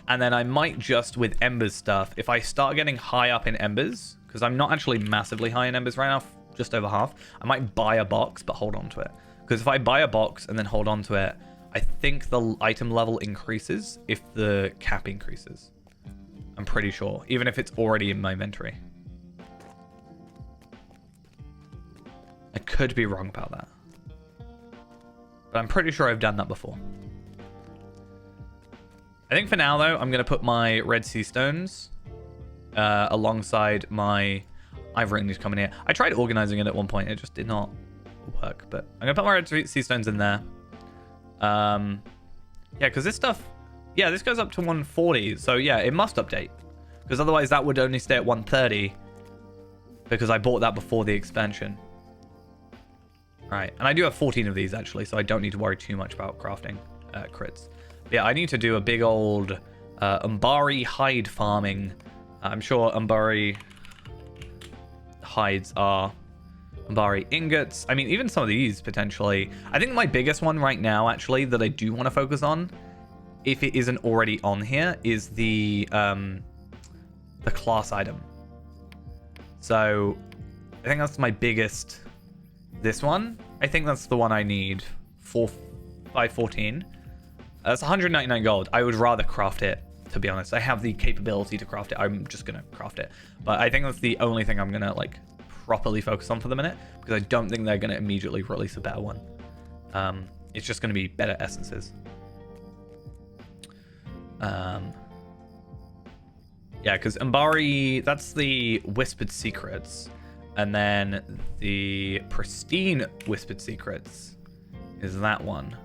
And then I might just, with Ember's stuff, if I start getting high up in Embers, because I'm not actually massively high in Embers right now, just over half, I might buy a box, but hold on to it. Because if I buy a box and then hold on to it, I think the item level increases if the cap increases. I'm pretty sure, even if it's already in my inventory. I could be wrong about that, but I'm pretty sure I've done that before. I think for now, though, I'm going to put my red sea stones alongside my ivory needs coming here. I tried organizing it at one point. It just did not work, but I'm going to put my red sea stones in there. Yeah, because this stuff, yeah, this goes up to 140. So yeah, it must update, because otherwise that would only stay at 130 because I bought that before the expansion. Right, and I do have 14 of these actually, so I don't need to worry too much about crafting crits. But yeah, I need to do a big old Umbari hide farming. I'm sure Umbari hides are Umbari ingots. I mean, even some of these potentially. I think my biggest one right now, actually, that I do want to focus on, if it isn't already on here, is the class item. So I think that's my biggest. This one, I think that's the one I need for 514. That's 199 gold. I would rather craft it, to be honest. I have the capability to craft it. I'm just going to craft it. But I think that's the only thing I'm going to, like, properly focus on for the minute, because I don't think they're going to immediately release a better one. It's just going to be better essences. Yeah, because Umbari, that's the Whispered Secrets. And then the Pristine Whispered Secrets is that one.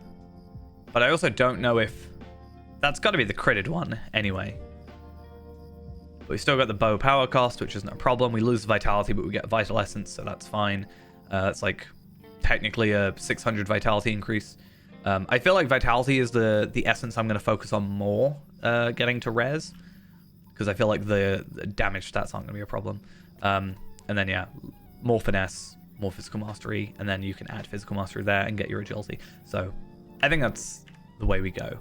But I also don't know if... That's got to be the critted one, anyway. But we still got the bow power cost, which isn't a problem. We lose vitality, but we get vital essence, so that's fine. It's like technically a 600 vitality increase. I feel like vitality is the essence I'm going to focus on more getting to res. Because I feel like the damage stats aren't going to be a problem. And then, yeah, more finesse, more physical mastery, and then you can add physical mastery there and get your agility. So I think that's the way we go.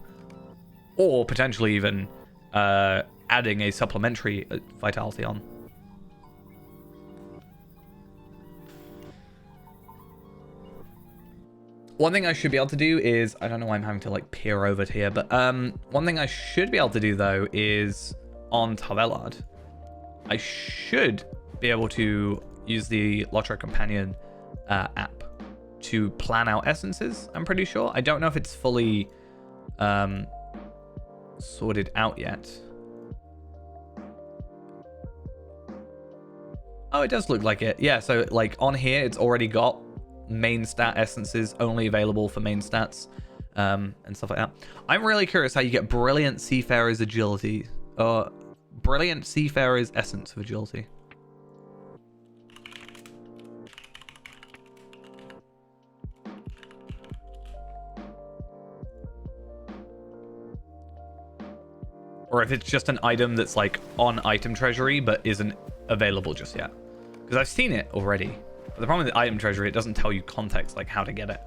Or potentially even adding a supplementary vitality on. One thing I should be able to do is, I don't know why I'm having to like peer over to here, but one thing I should be able to do though is on Tarvelard, I should be able to use the Lotro Companion app to plan out essences, I'm pretty sure. I don't know if it's fully sorted out yet. Oh, it does look like it. Yeah, so like on here, it's already got main stat essences only available for main stats and stuff like that. I'm really curious how you get Brilliant Seafarer's Agility. Brilliant Seafarer's Essence of Agility. Or if it's just an item that's like on item treasury but isn't available just yet. Because I've seen it already. But the problem with the item treasury, it doesn't tell you context, like how to get it.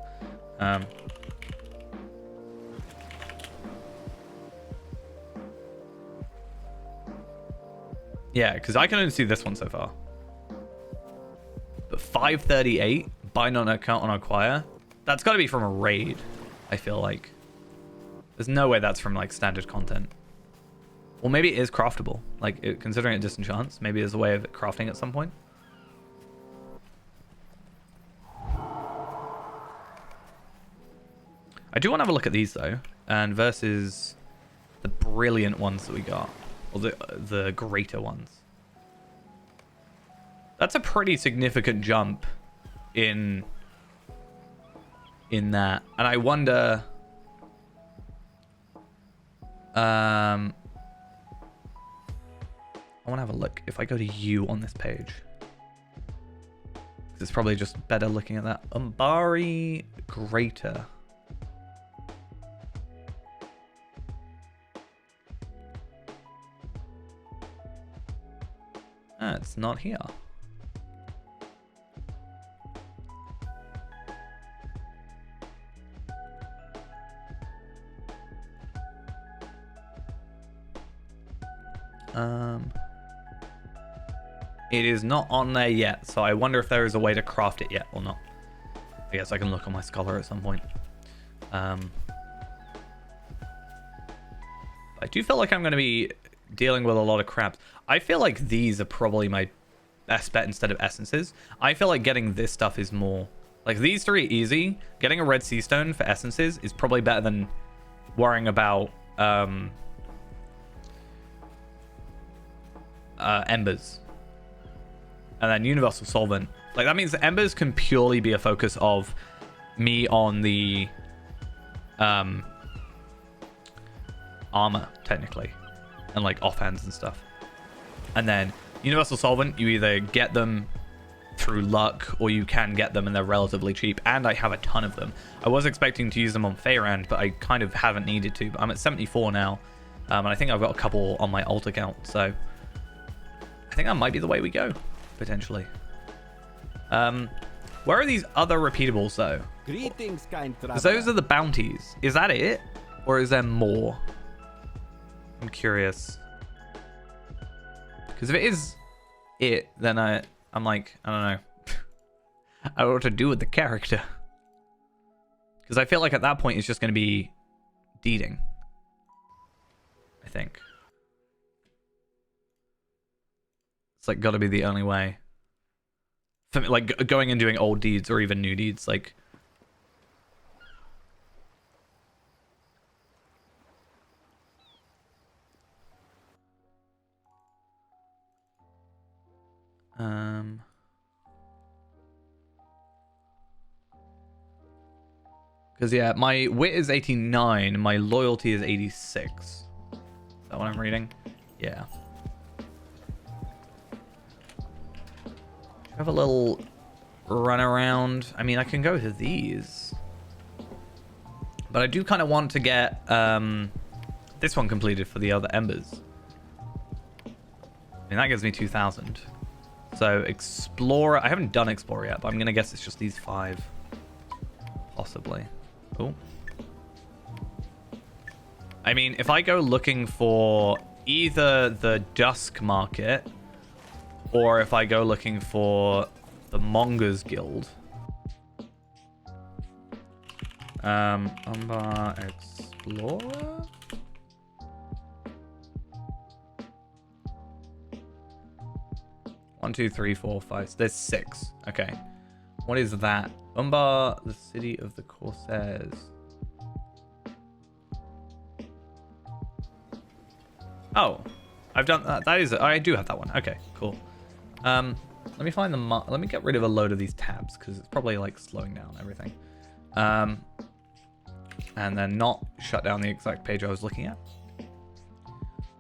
Yeah, because I can only see this one so far. But 538, bind on account on acquire. That's got to be from a raid, I feel like. There's no way that's from like standard content. Well, maybe it is craftable. Like, considering it disenchants, maybe there's a way of it crafting at some point. I do want to have a look at these, though. And versus the brilliant ones that we got. Or the greater ones. That's a pretty significant jump in that. And I wonder... I want to have a look if I go to you on this page. It's probably just better looking at that. Umbari Greater. Ah, it's not here. It is not on there yet, so I wonder if there is a way to craft it yet or not. I guess I can look on my scholar at some point. I do feel like I'm going to be dealing with a lot of crap. I feel like these are probably my best bet instead of essences. I feel like getting this stuff is more... Like, these three are easy. Getting a red sea stone for essences is probably better than worrying about embers. And then universal solvent. Like, that means the embers can purely be a focus of me on the armor, technically. And, like, offhands and stuff. And then universal solvent, you either get them through luck or you can get them and they're relatively cheap. And I have a ton of them. I was expecting to use them on Feyrand, but I kind of haven't needed to. But I'm at 74 now. And I think I've got a couple on my alt account. So I think that might be the way we go. Potentially. Where are these other repeatables though? Greetings, kind traveler. Because those are the bounties. Is that it? Or is there more? I'm curious. Because if it is it, then I'm like, I don't know. I don't know what to do with the character. Because I feel like at that point it's just going to be deeding. I think. It's like got to be the only way. For me, like going and doing old deeds or even new deeds, like. Because yeah, my wit is 89, my loyalty is 86. Is that what I'm reading? Yeah. Have a little run around. I mean, I can go to these. But I do kind of want to get this one completed for the other embers. I mean, that gives me 2,000. So, Explorer. I haven't done Explorer yet, but I'm going to guess it's just these 5. Possibly. Oh. I mean, if I go looking for either the Dusk Market, or if I go looking for the Mongers Guild. Umbar Explorer? One, two, three, four, five. There's 6. Okay. What is that? Umbar, the city of the Corsairs. Oh, I've done that. That is, I do have that one. Okay, cool. Let me find the. Let me get rid of a load of these tabs because it's probably like slowing down everything. And then not shut down the exact page I was looking at.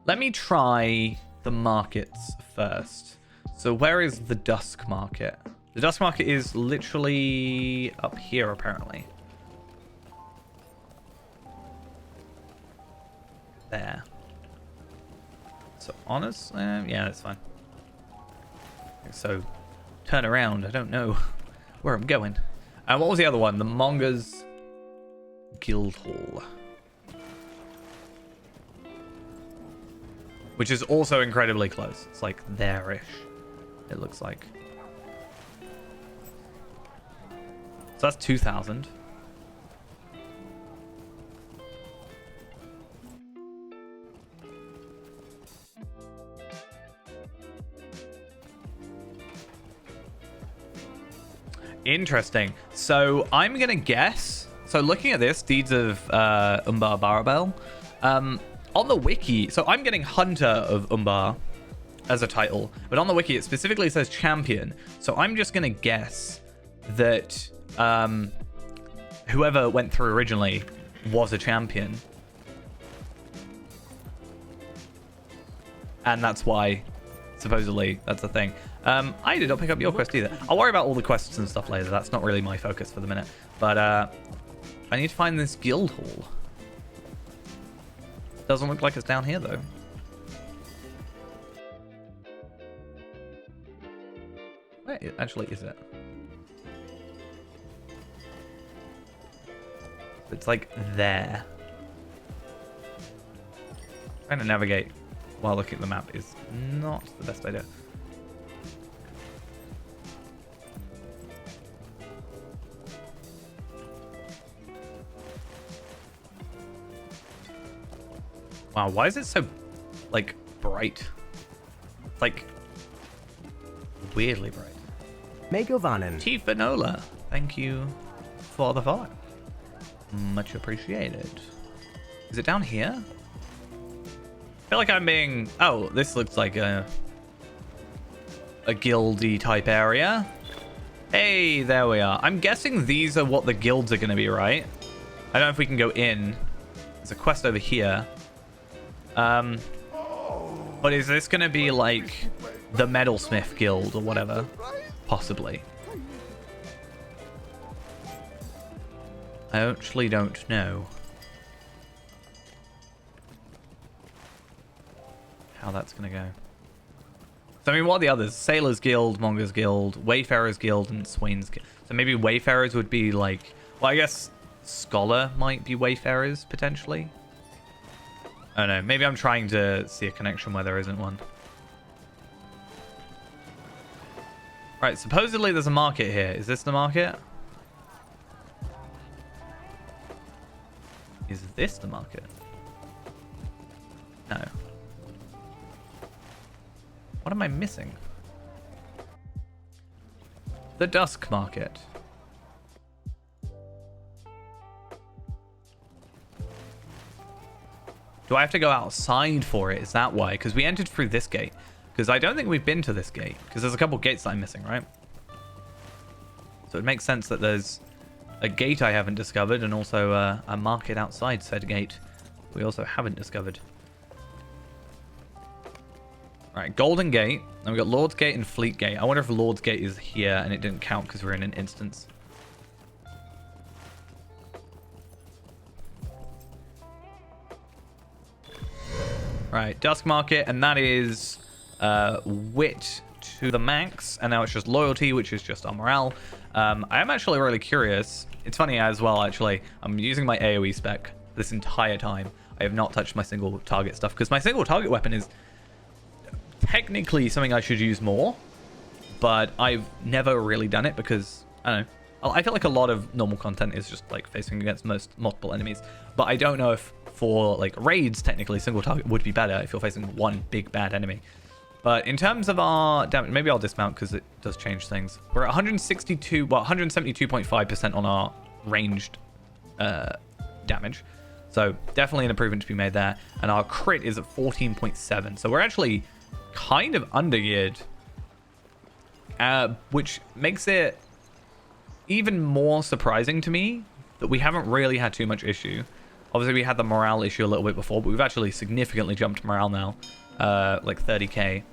Let me try the markets first. So where is the Dusk Market? The Dusk Market is literally up here, apparently. There. So, honest? Yeah, that's fine. So, turn around. I don't know where I'm going. And what was the other one? The Mongers Guildhall. Which is also incredibly close. It's like there-ish, it looks like. So that's 2,000. Interesting. So I'm gonna guess. So looking at this, Deeds of Umbar Barabel, on the wiki. So I'm getting Hunter of Umbar as a title, but on the wiki it specifically says Champion. So I'm just gonna guess that whoever went through originally was a champion, and that's why supposedly that's the thing. I did not pick up your quest either. I'll worry about all the quests and stuff later. That's not really my focus for the minute. But I need to find this guild hall. Doesn't look like it's down here though. Where actually is it? It's like there. Trying to navigate while looking at the map is not the best idea. Wow, why is it so, like, bright? Like, weirdly bright. Megovanen. Tifanola, thank you for the follow. Much appreciated. Is it down here? I feel like I'm being... Oh, this looks like a guildy type area. Hey, there we are. I'm guessing these are what the guilds are going to be, right? I don't know if we can go in. There's a quest over here. But is this going to be like the Metalsmith Guild or whatever? Possibly. I actually don't know how that's going to go. So, I mean, what are the others? Sailors Guild, Mongers Guild, Wayfarers Guild, and Swains Guild. So maybe Wayfarers would be like... Well, I guess Scholar might be Wayfarers, potentially. I don't know. Maybe I'm trying to see a connection where there isn't one. Right, supposedly there's a market here. Is this the market? Is this the market? No. What am I missing? The Dusk Market. Do I have to go outside for it? Is that why? Because we entered through this gate. Because I don't think we've been to this gate. Because there's a couple gates that I'm missing, right? So it makes sense that there's a gate I haven't discovered and also a market outside said gate we also haven't discovered. Right, Golden Gate. And we've got Lord's Gate and Fleet Gate. I wonder if Lord's Gate is here and it didn't count because we're in an instance. Right, Dusk Market, and that is wit to the max, and now it's just loyalty, which is just our morale. I am actually really curious. It's funny as well, actually. I'm using my AoE spec this entire time. I have not touched my single target stuff, because my single target weapon is technically something I should use more, but I've never really done it because, I don't know, I feel like a lot of normal content is just like facing against multiple enemies, but I don't know if for like raids, technically single target would be better if you're facing one big bad enemy. But in terms of our damage, maybe I'll dismount because it does change things. We're at 172.5% on our ranged damage. So definitely an improvement to be made there. And our crit is at 14.7. So we're actually kind of under-geared, which makes it even more surprising to me that we haven't really had too much issue. Obviously, we had the morale issue a little bit before, but we've actually significantly jumped morale now, like 30k.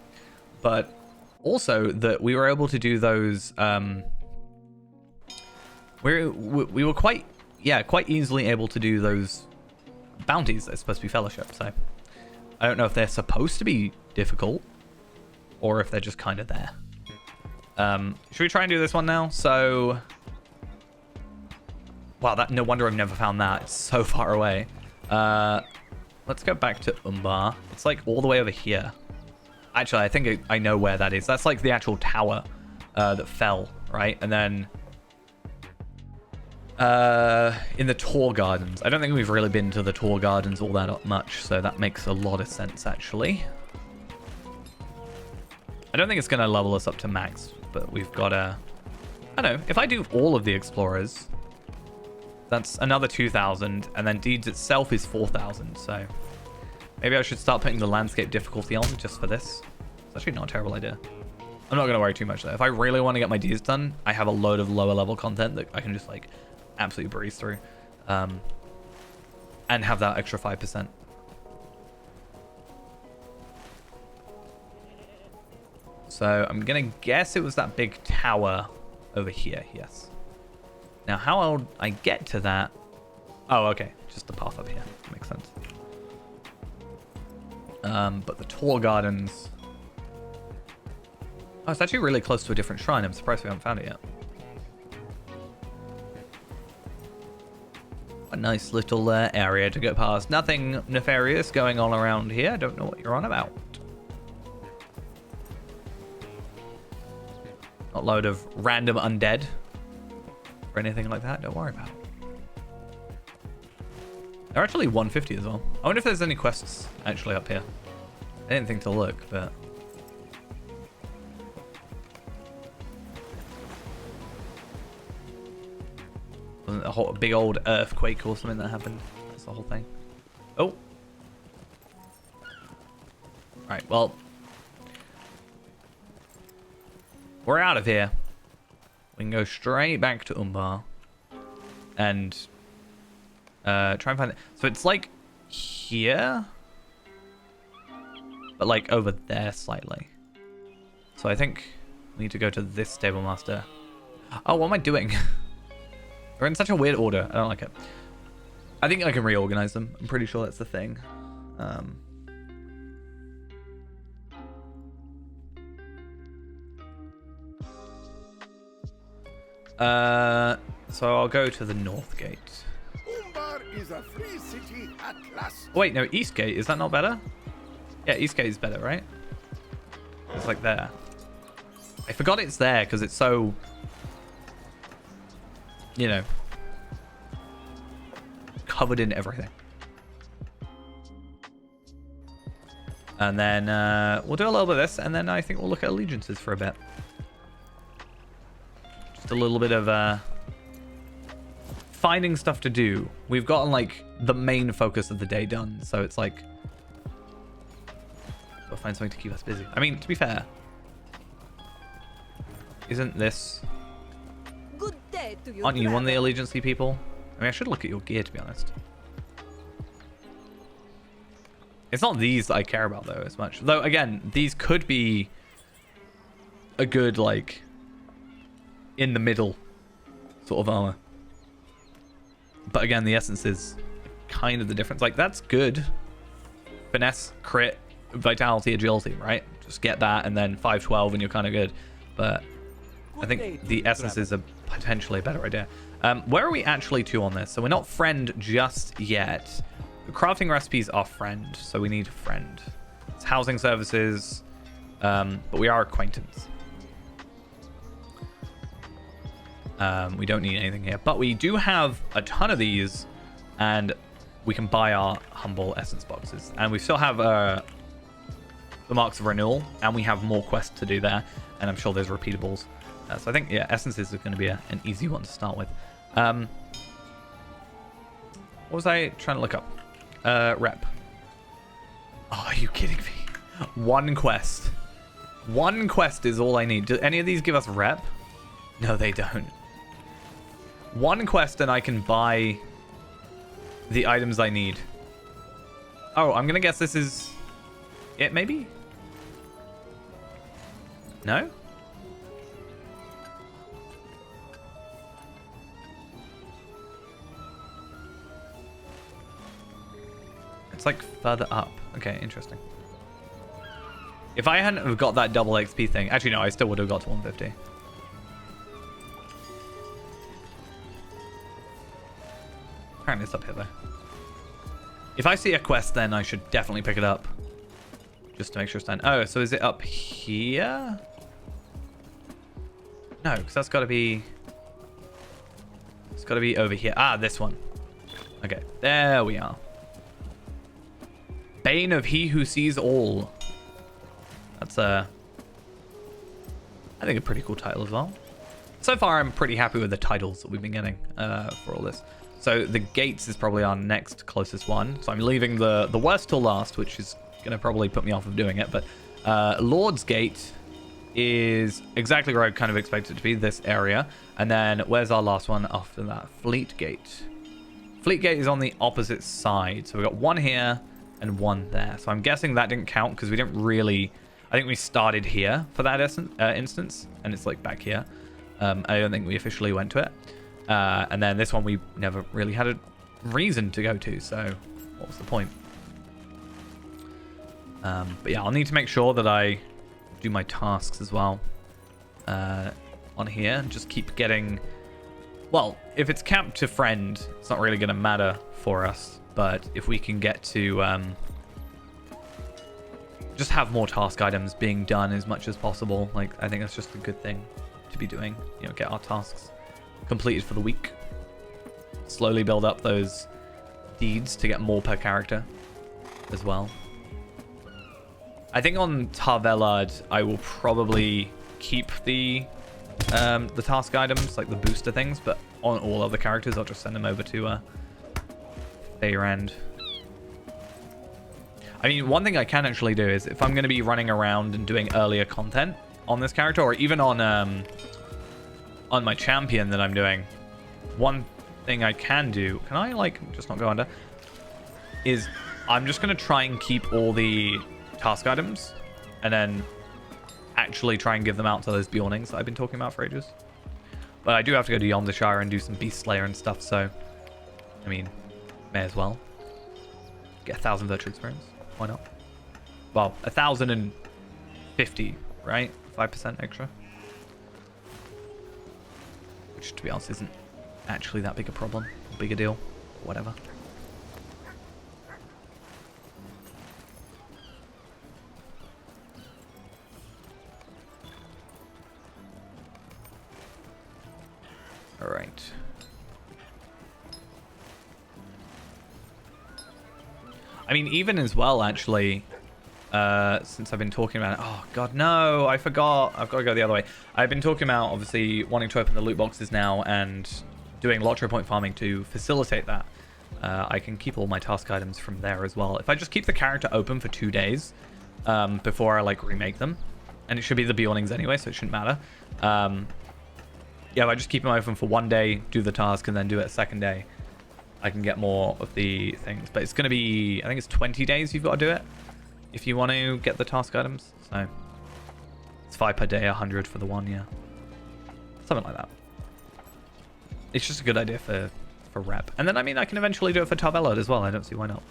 But also that we were able to do those. We were quite easily able to do those bounties. They're supposed to be fellowship, so I don't know if they're supposed to be difficult or if they're just kind of there. Should we try and do this one now? So. Wow, no wonder I've never found that. It's so far away. Let's go back to Umbar. It's like all the way over here. Actually, I think I know where that is. That's like the actual tower that fell, right? And then in the Tour Gardens. I don't think we've really been to the Tour Gardens all that much, so that makes a lot of sense, actually. I don't think it's going to level us up to max, but we've got a... I don't know. If I do all of the Explorers... That's another 2,000, and then Deeds itself is 4,000, so maybe I should start putting the landscape difficulty on just for this. It's actually not a terrible idea. I'm not going to worry too much, though. If I really want to get my Deeds done, I have a load of lower level content that I can just, like, absolutely breeze through. And have that extra 5%. So I'm going to guess it was that big tower over here, yes. Now, how will I get to that? Oh, okay. Just the path up here. Makes sense. But the Tour Gardens... Oh, it's actually really close to a different shrine. I'm surprised we haven't found it yet. A nice little area to go past. Nothing nefarious going on around here. I don't know what you're on about. Not a load of random undead. Or anything like that, don't worry about it. They're actually 150 as well. I wonder if there's any quests actually up here. I didn't think to look, but... Wasn't a big old earthquake or something that happened? That's the whole thing. Oh! Right, well... We're out of here. We can go straight back to Umbar and try and find it. So it's like here, but like over there slightly. So I think we need to go to this stable master. Oh, what am I doing? They're in such a weird order. I don't like it. I think I can reorganize them. I'm pretty sure that's the thing. So I'll go to the North Gate. Umbar is a free city at last. Oh, wait, no, East Gate. Is that not better? Yeah, East Gate is better, right? It's like there. I forgot it's there because it's so... You know... covered in everything. And then we'll do a little bit of this, and then I think we'll look at allegiances for a bit. Just a little bit of finding stuff to do. We've gotten like the main focus of the day done, so it's like we'll find something to keep us busy. I mean, to be fair, isn't this... Good day to you. Aren't you one of the traveler. allegiancy people? I mean, I should look at your gear, to be honest. It's not these that I care about, though, as much. Though, again, these could be a good, like, in the middle sort of armor. But again, the essence is kind of the difference. Like, that's good. Finesse, crit, vitality, agility, right? Just get that, and then 512, and you're kind of good. But I think the essence is a potentially a better idea. Where are we actually to on this? So we're not friend just yet. The crafting recipes are friend, so we need a friend. It's housing services, but we are acquaintance. We don't need anything here, but we do have a ton of these, and we can buy our humble essence boxes. And we still have the marks of renewal, and we have more quests to do there, and I'm sure there's repeatables. So I think, yeah, essences is going to be an easy one to start with. What was I trying to look up? Rep. Oh, are you kidding me? One quest. One quest is all I need. Do any of these give us rep? No, they don't. One quest and I can buy the items I need. Oh, I'm gonna guess this is it, maybe? No? It's like further up. Okay, interesting. If I hadn't have got that double XP thing... Actually, no, I still would have got to 150. Apparently it's up here, though. If I see a quest, then I should definitely pick it up. Just to make sure it's done. Oh, so is it up here? No, because that's got to be... It's got to be over here. Ah, this one. Okay, there we are. Bane of He Who Sees All. That's I think a pretty cool title as well. So far, I'm pretty happy with the titles that we've been getting for all this. So the Gates is probably our next closest one. So I'm leaving the worst till last, which is going to probably put me off of doing it. But Lord's Gate is exactly where I kind of expect it to be, this area. And then where's our last one after that? Fleet Gate. Fleet Gate is on the opposite side. So we've got one here and one there. So I'm guessing that didn't count because we didn't really... I think we started here for that instance, and it's like back here. I don't think we officially went to it. And then this one we never really had a reason to go to, so what was the point? But yeah, I'll need to make sure that I do my tasks as well on here, and just keep getting... Well, if it's capped to friend, it's not really going to matter for us, but if we can get to... just have more task items being done as much as possible. Like, I think that's just a good thing to be doing. You know, get our tasks completed for the week. Slowly build up those deeds to get more per character as well. I think on Tarvelard, I will probably keep the task items, like the booster things, but on all other characters, I'll just send them over to Feyrand. I mean, one thing I can actually do is if I'm going to be running around and doing earlier content on this character, or even on my champion that I'm doing, one thing I can do, can I like just not go under, is I'm just going to try and keep all the task items and then actually try and give them out to those Bjornings that I've been talking about for ages. But I do have to go to Yondershire and do some Beast Slayer and stuff, so I mean, may as well get 1,000 virtual experience. Why not? Well, 1,050, right? 5% extra. Which, to be honest, isn't actually that big a problem. Big a deal. Whatever. Alright. I mean, even as well, actually, since I've been talking about it. Oh, God, no, I forgot. I've got to go the other way. I've been talking about, obviously, wanting to open the loot boxes now and doing lottery point farming to facilitate that. I can keep all my task items from there as well. If I just keep the character open for 2 days before I, like, remake them, and it should be the Bjornings anyway, so it shouldn't matter. Yeah, if I just keep them open for 1 day, do the task, and then do it a second day, I can get more of the things. But it's going to be, I think it's 20 days you've got to do it if you want to get the task items. So it's 5 per day, 100 for the one, yeah. Something like that. It's just a good idea for rep. And then, I mean, I can eventually do it for Tarvelod as well. I don't see why not.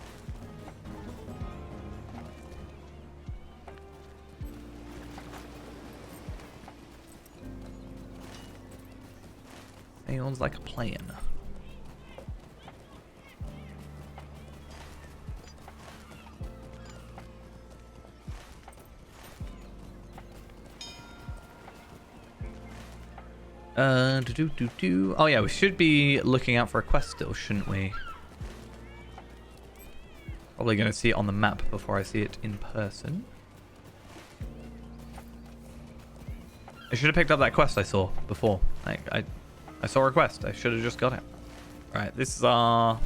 Sounds like a plan. Oh yeah, we should be looking out for a quest still, shouldn't we? Probably going to see it on the map before I see it in person. I should have picked up that quest I saw before. Like, I saw a quest. I should have just got it. Right, this is our...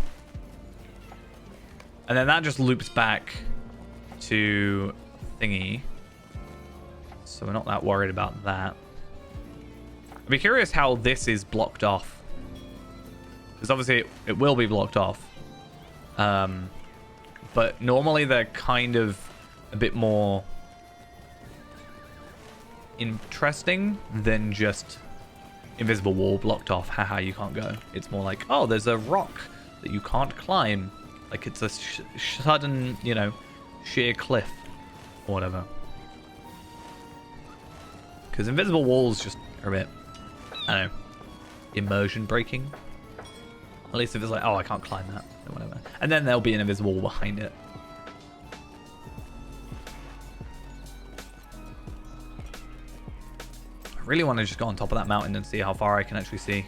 And then that just loops back to thingy. So we're not that worried about that. I'd be curious how this is blocked off. Because obviously it will be blocked off. But normally they're kind of a bit more interesting than just invisible wall blocked off. Haha, you can't go. It's more like, oh, there's a rock that you can't climb. Like it's a sudden, you know, sheer cliff or whatever. Because invisible walls just are a bit, I don't know, immersion breaking. At least if it's like, oh, I can't climb that or whatever. And then there'll be an invisible wall behind it. I really want to just go on top of that mountain and see how far I can actually see.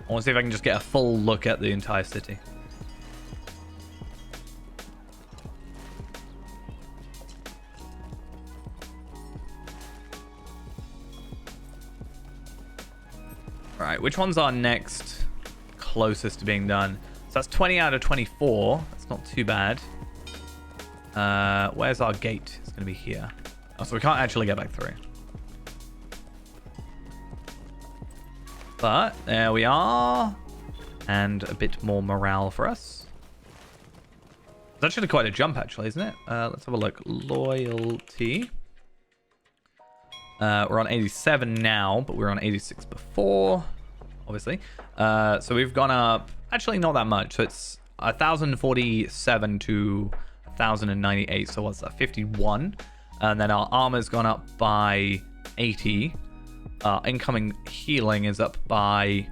I want to see if I can just get a full look at the entire city. Alright, which one's our next closest to being done? So that's 20 out of 24. That's not too bad. Where's our gate? It's going to be here. Oh, so we can't actually get back through. But there we are. And a bit more morale for us. It's actually quite a jump, actually, isn't it? Let's have a look. Loyalty. We're on 87 now, but we were on 86 before, obviously. So we've gone up, actually not that much. So it's 1,047 to 1,098. So what's that? 51. And then our armor's gone up by 80. Incoming healing is up by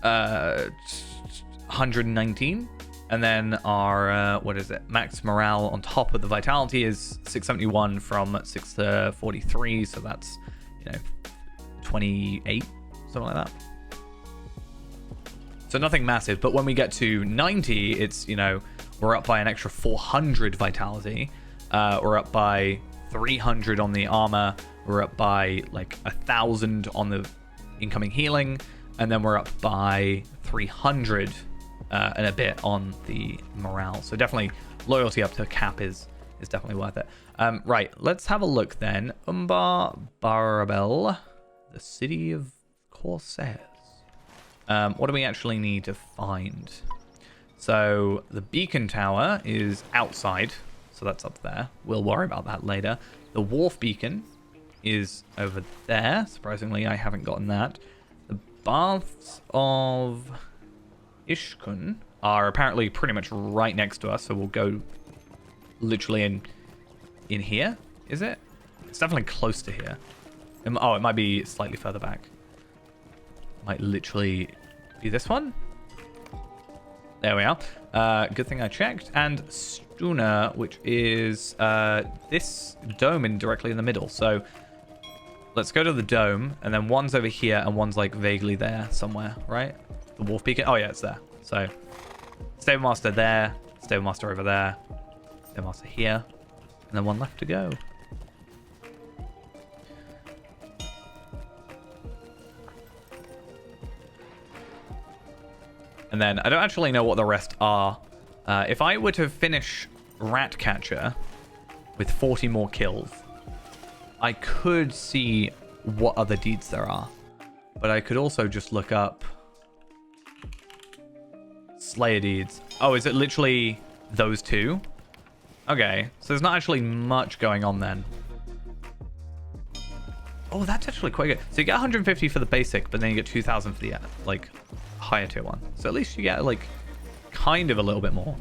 119. And then our, what is it? Max morale on top of the vitality is 671 from 643. So that's, you know, 28, something like that. So nothing massive. But when we get to 90, it's, you know, we're up by an extra 400 vitality. We're up by 300 on the armor. We're up by like 1,000 on the incoming healing. And then we're up by 300 and a bit on the morale. So definitely loyalty up to cap is definitely worth it. Right, let's have a look then. Umbar Barabel, the city of Corsairs. What do we actually need to find? So the beacon tower is outside, so that's up there. We'll worry about that later. The wharf beacon is over there. Surprisingly, I haven't gotten that. The baths of Ishkun are apparently pretty much right next to us, so we'll go literally in here. Is it? It's definitely close to here. Oh, it might be slightly further back. Might literally be this one. There we are. Good thing I checked. And Stuna, which is this dome directly in the middle. So let's go to the dome, and then one's over here, and one's like vaguely there somewhere, right? The wharf beacon. Oh yeah, it's there. So Stable Master there. Stable Master over there. Stable Master here. And then one left to go. And then I don't actually know what the rest are. If I were to finish Ratcatcher with 40 more kills, I could see what other deeds there are. But I could also just look up Slayer deeds. Oh, is it literally those two? Okay, so there's not actually much going on then. Oh, that's actually quite good. So you get 150 for the basic, but then you get 2,000 for the like higher tier one. So at least you get like kind of a little bit more.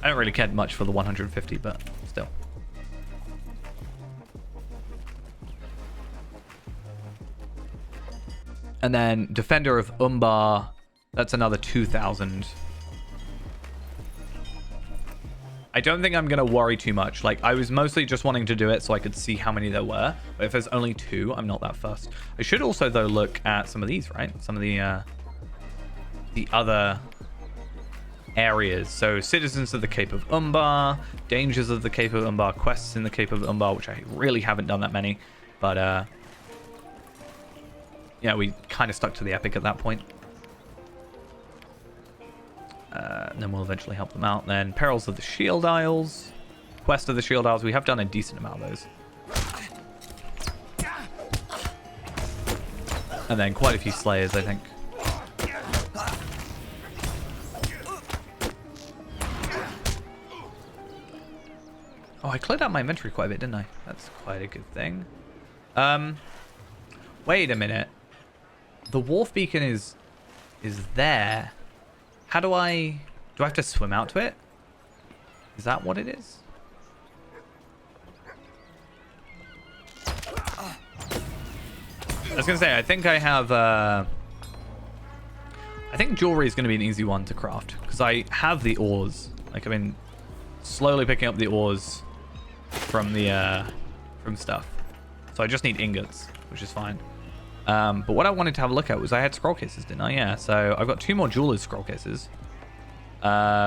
I don't really care much for the 150, but still. And then Defender of Umbar, that's another 2,000. I don't think I'm going to worry too much. Like, I was mostly just wanting to do it so I could see how many there were. But if there's only 2, I'm not that fussed. I should also, though, look at some of these, right? Some of the other areas. So, Citizens of the Cape of Umbar, Dangers of the Cape of Umbar, Quests in the Cape of Umbar, which I really haven't done that many. But, yeah, we kind of stuck to the epic at that point. And then we'll eventually help them out. Then Perils of the Shield Isles. Quest of the Shield Isles. We have done a decent amount of those. And then quite a few Slayers, I think. Oh, I cleared out my inventory quite a bit, didn't I? That's quite a good thing. Wait a minute. The Wharf Beacon is there. How do I have to swim out to it? Is that what it is? I was gonna say, I think I have I think jewelry is gonna be an easy one to craft because I have the ores. Like, I've been slowly picking up the ores from the from stuff. So I just need ingots, which is fine. But what I wanted to have a look at was I had scroll cases, didn't I? Yeah, so I've got 2 more jeweler's scroll cases,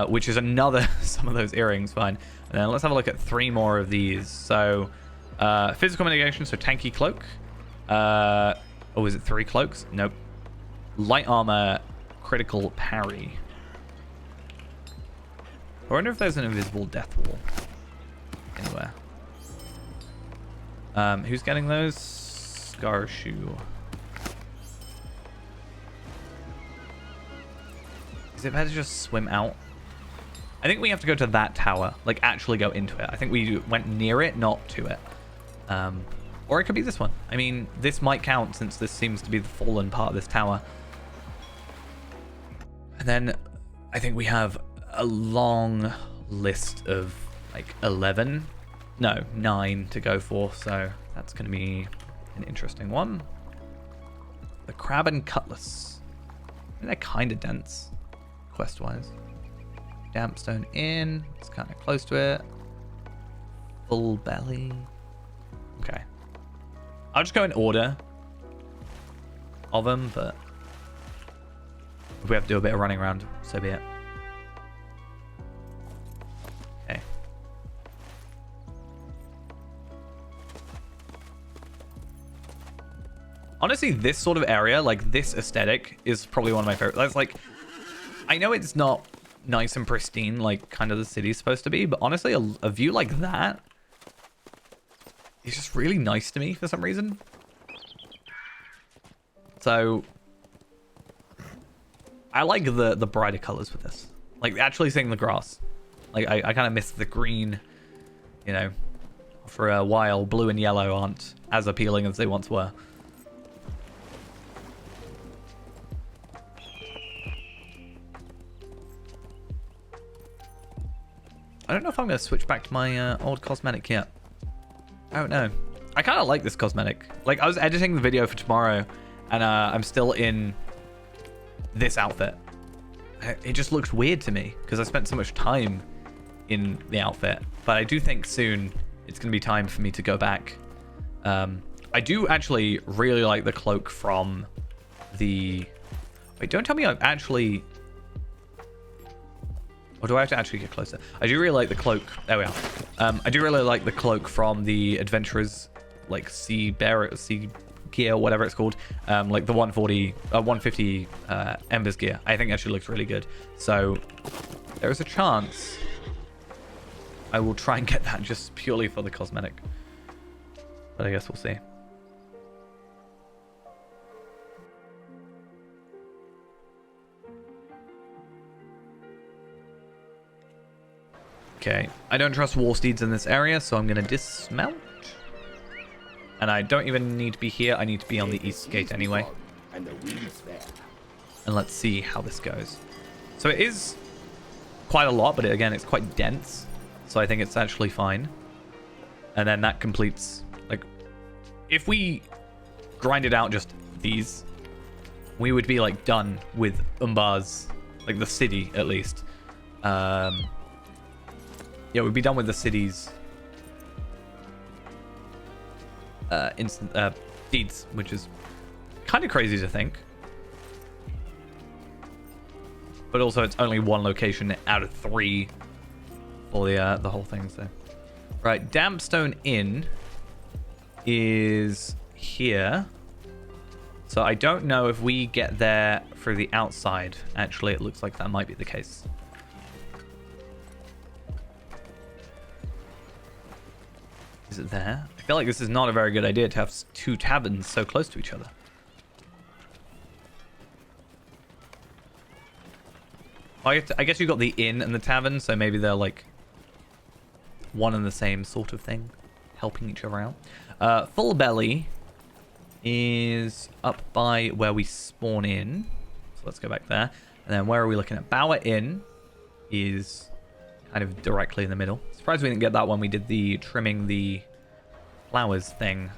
which is another some of those earrings, fine. And then let's have a look at 3 more of these. So physical mitigation, so tanky cloak. Oh, is it 3 cloaks? Nope. Light armor, critical parry. I wonder if there's an invisible death wall anywhere. Who's getting those? Scar shoe. Is it better to just swim out? I think we have to go to that tower. Like, actually go into it. I think we went near it, not to it. Or it could be this one. I mean, this might count since this seems to be the fallen part of this tower. And then I think we have a long list of like 9 to go for. So that's going to be an interesting one. The Crab and Cutlass. I think they're kind of dense. Quest-wise. Dampstone Inn. It's kind of close to it. Full Belly. Okay. I'll just go in order of them, but if we have to do a bit of running around, so be it. Okay. Honestly, this sort of area, like this aesthetic, is probably one of my favorites. That's like, I know it's not nice and pristine like kind of the city's supposed to be, but honestly, a view like that is just really nice to me for some reason. So I like the brighter colors with this. Like actually seeing the grass. Like I kind of miss the green, you know, for a while. Blue and yellow aren't as appealing as they once were. I don't know if I'm going to switch back to my old cosmetic yet. I don't know. I kind of like this cosmetic. Like, I was editing the video for tomorrow, and I'm still in this outfit. It just looks weird to me, because I spent so much time in the outfit. But I do think soon it's going to be time for me to go back. I do actually really like the cloak from the... Wait, don't tell me I've actually Or do I have to actually get closer? I do really like the cloak. There we are. I do really like the cloak from the Adventurers, like sea gear, whatever it's called. Like the 150 Embers gear. I think actually looks really good. So there is a chance I will try and get that just purely for the cosmetic. But I guess we'll see. Okay, I don't trust war steeds in this area, so I'm going to dismount. And I don't even need to be here. I need to be on the east gate anyway. And the wind's there. And let's see how this goes. So it is quite a lot, but again, it's quite dense. So I think it's actually fine. And then that completes, like, if we grinded out just these, we would be, like, done with Umbar's, like, the city, at least. Yeah, we'd be done with the city's deeds, which is kind of crazy to think. But also, it's only one location out of 3 for the whole thing. So, right, Dampstone Inn is here. So I don't know if we get there through the outside. Actually, it looks like that might be the case. Is it there? I feel like this is not a very good idea to have 2 taverns so close to each other. I guess you got the inn and the tavern, so maybe they're like one and the same sort of thing, helping each other out. Full Belly is up by where we spawn in. So let's go back there. And then where are we looking at? Bower Inn is kind of directly in the middle. Surprised we didn't get that when we did the trimming the flowers thing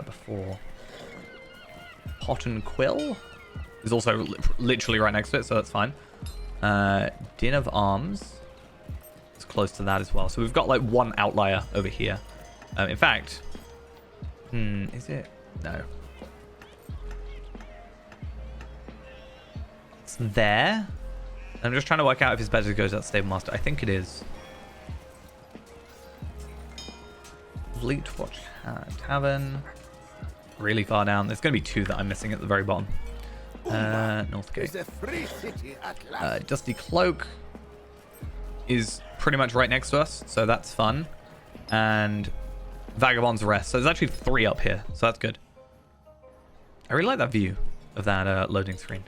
before. Pot and Quill is also literally right next to it, so that's fine. Din of Arms is close to that as well. So we've got like one outlier over here. In fact, is it? No. It's there. I'm just trying to work out if it's better to go to that Stable Master. I think it is. Fleet Watch Tavern. Really far down. There's going to be 2 that I'm missing at the very bottom. Northgate. It's a free city at last. Dusty Cloak is pretty much right next to us, so that's fun. And Vagabond's Rest. So there's actually 3 up here, so that's good. I really like that view of that loading screen.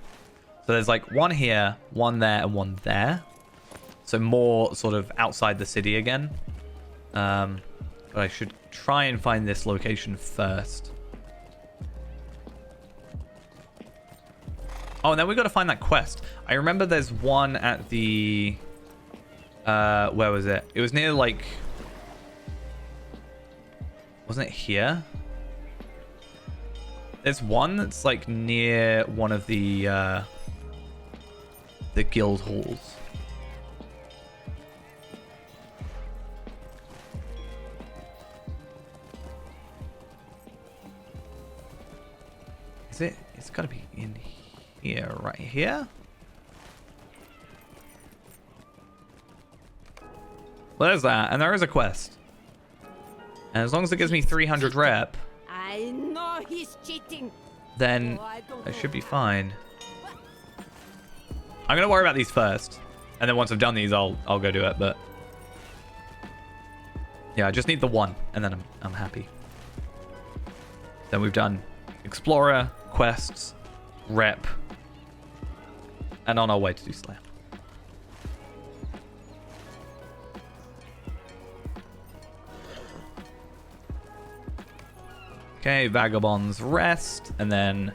So there's like 1 here, 1 there, and 1 there. So more sort of outside the city again. But I should try and find this location first. Oh, and then we've got to find that quest. I remember there's one at the... where was it? It was near, like... Wasn't it here? There's one that's, like, near one of the guild halls. Is it? It's got to be in here, right here. Well, there's that, and there is a quest. And as long as it gives me 300 rep, I know he's cheating. then I should be fine. I'm gonna worry about these first, and then once I've done these, I'll go do it. But yeah, I just need the 1, and then I'm happy. Then we've done Explorer, quests, rep, and on our way to do Slam. Okay, Vagabond's Rest, and then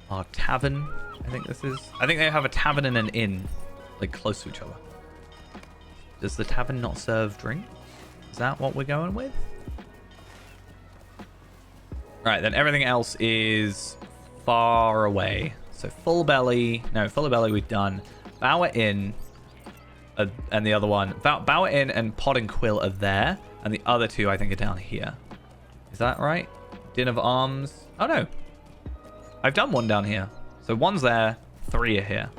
our tavern. I think this is... I think they have a tavern and an inn, like, close to each other. Does the tavern not serve drink? Is that what we're going with? Right, then everything else is far away. So Full Belly... No, Full Belly we've done. Bower Inn, and the other one... Bower Inn and Pot and Quill are there, and the other 2, I think, are down here. Is that right? Din of Arms... Oh, no. I've done 1 down here. So 1's there, 3 are here.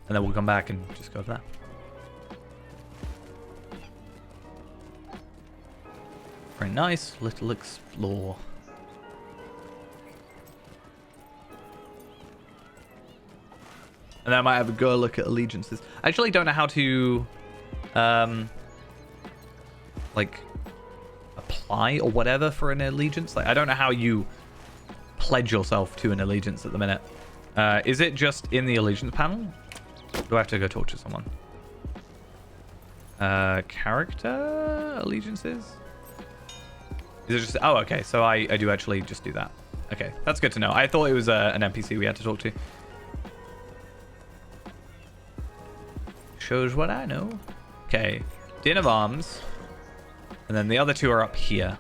And then we'll come back and just go over there. Very nice little explore. And then I might have a go look at allegiances. I actually don't know how to, like, apply or whatever for an allegiance. Like, I don't know how you pledge yourself to an allegiance at the minute. Is it just in the allegiance panel? Do I have to go talk to someone? Character allegiances? Is it just... Oh, okay. So I do actually just do that. Okay, that's good to know. I thought it was an NPC we had to talk to. Shows what I know. Okay, Din of Arms. And then the other two are up here.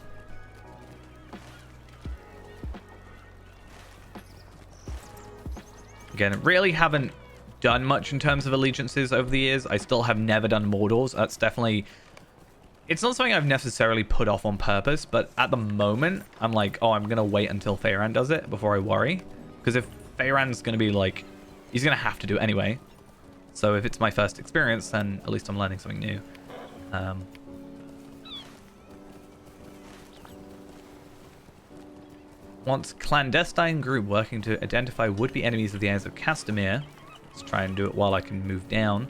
Again, really haven't done much in terms of allegiances over the years. I still have never done Mordor's. That's definitely... It's not something I've necessarily put off on purpose, but at the moment, I'm like, oh, I'm going to wait until Feyran does it before I worry. Because if Feyran's going to be like... He's going to have to do it anyway. So if it's my first experience, then at least I'm learning something new. Wants clandestine group working to identify would-be enemies of the heirs of Castamere. Let's try and do it while I can move down.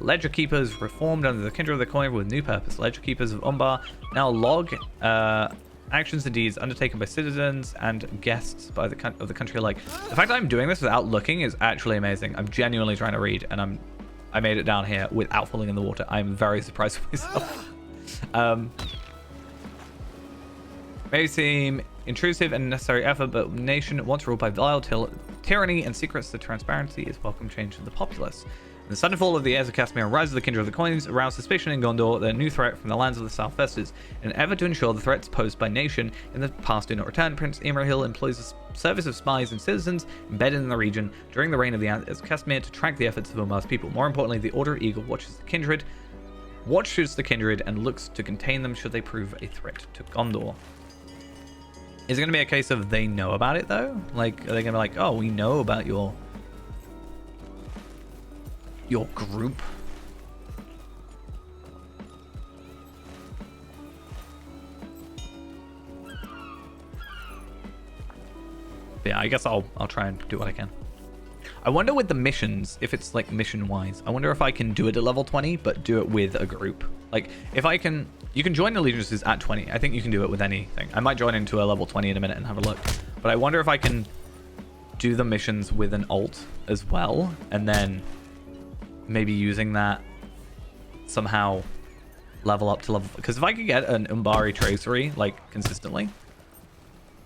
Ledger Keepers reformed under the Kindred of the Coin with new purpose. Ledger Keepers of Umbar now log actions and deeds undertaken by citizens and guests by of the country alike. The fact that I'm doing this without looking is actually amazing. I'm genuinely trying to read, and I made it down here without falling in the water. I'm very surprised with myself. May seem intrusive and necessary effort, but nation once ruled by vile tyranny and secrets, the transparency is welcome change to the populace. The sudden fall of the heirs of Castamere and rise of the Kindred of the Coins aroused suspicion in Gondor that a new threat from the lands of the South Vestas. In an effort to ensure the threats posed by nation in the past do not return, Prince Imrahil employs a service of spies and citizens embedded in the region during the reign of the heirs of Castamere to track the efforts of Umbar's people. More importantly, the Order of Eagle watches the Kindred and looks to contain them should they prove a threat to Gondor. Is it going to be a case of they know about it, though? Like, are they going to be like, oh, we know about your group? But yeah, I guess I'll try and do what I can. I wonder with the missions, if it's like mission wise, I wonder if I can do it at level 20, but do it with a group. Like if I can, you can join allegiances at 20. I think you can do it with anything. I might join into a level 20 in a minute and have a look, but I wonder if I can do the missions with an alt as well. And then maybe using that somehow level up to level, because if I could get an Umbari tracery like consistently,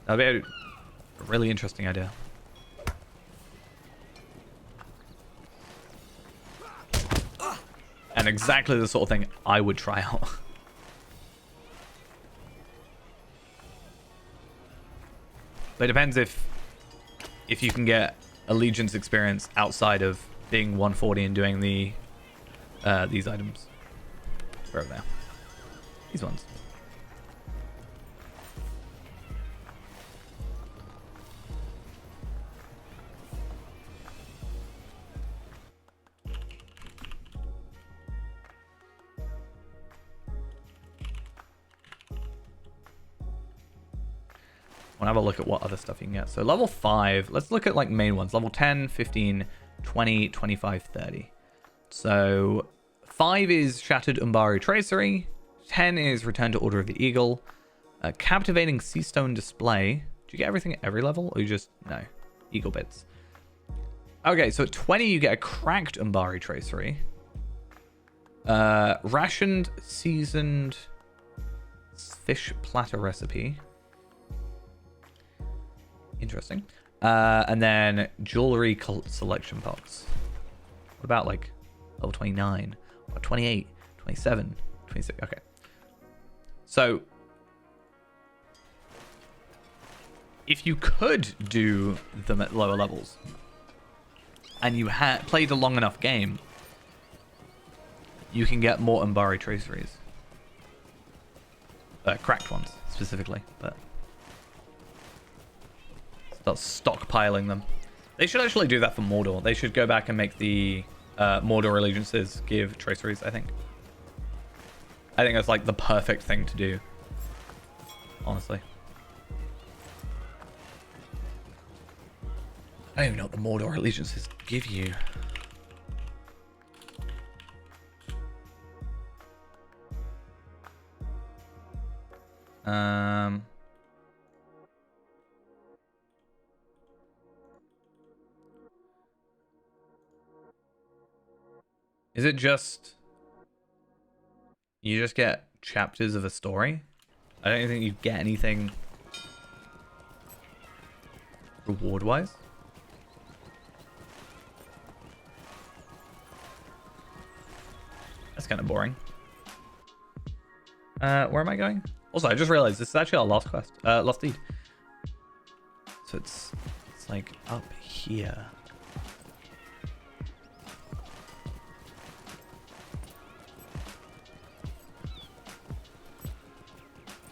that'd be a really interesting idea. And exactly the sort of thing I would try out. But it depends if you can get allegiance experience outside of being 140 and doing the these items. Where are they? These ones. We'll have a look at what other stuff you can get. So level 5, let's look at like main ones. Level 10, 15, 20, 25, 30. So 5 is Shattered Umbari Tracery. 10 is Return to Order of the Eagle. Captivating Seastone Display. Do you get everything at every level? Or you just... No. Eagle bits. Okay, so at 20 you get a Cracked Umbari Tracery. Rationed Seasoned Fish Platter Recipe. Interesting. And then Jewelry Selection Box. What about like level 29? Or 28? 27? 26? Okay. So if you could do them at lower levels and you had played a long enough game, you can get more Umbari traceries. Cracked ones specifically, but start stockpiling them. They should actually do that for Mordor. They should go back and make the Mordor allegiances give traceries, I think. I think that's like the perfect thing to do. Honestly. I don't even know what the Mordor allegiances give you. Is it just... You just get chapters of a story? I don't think you get anything reward-wise. That's kind of boring. Where am I going? Also, I just realized this is actually our last quest. Lost deed. So it's like up here.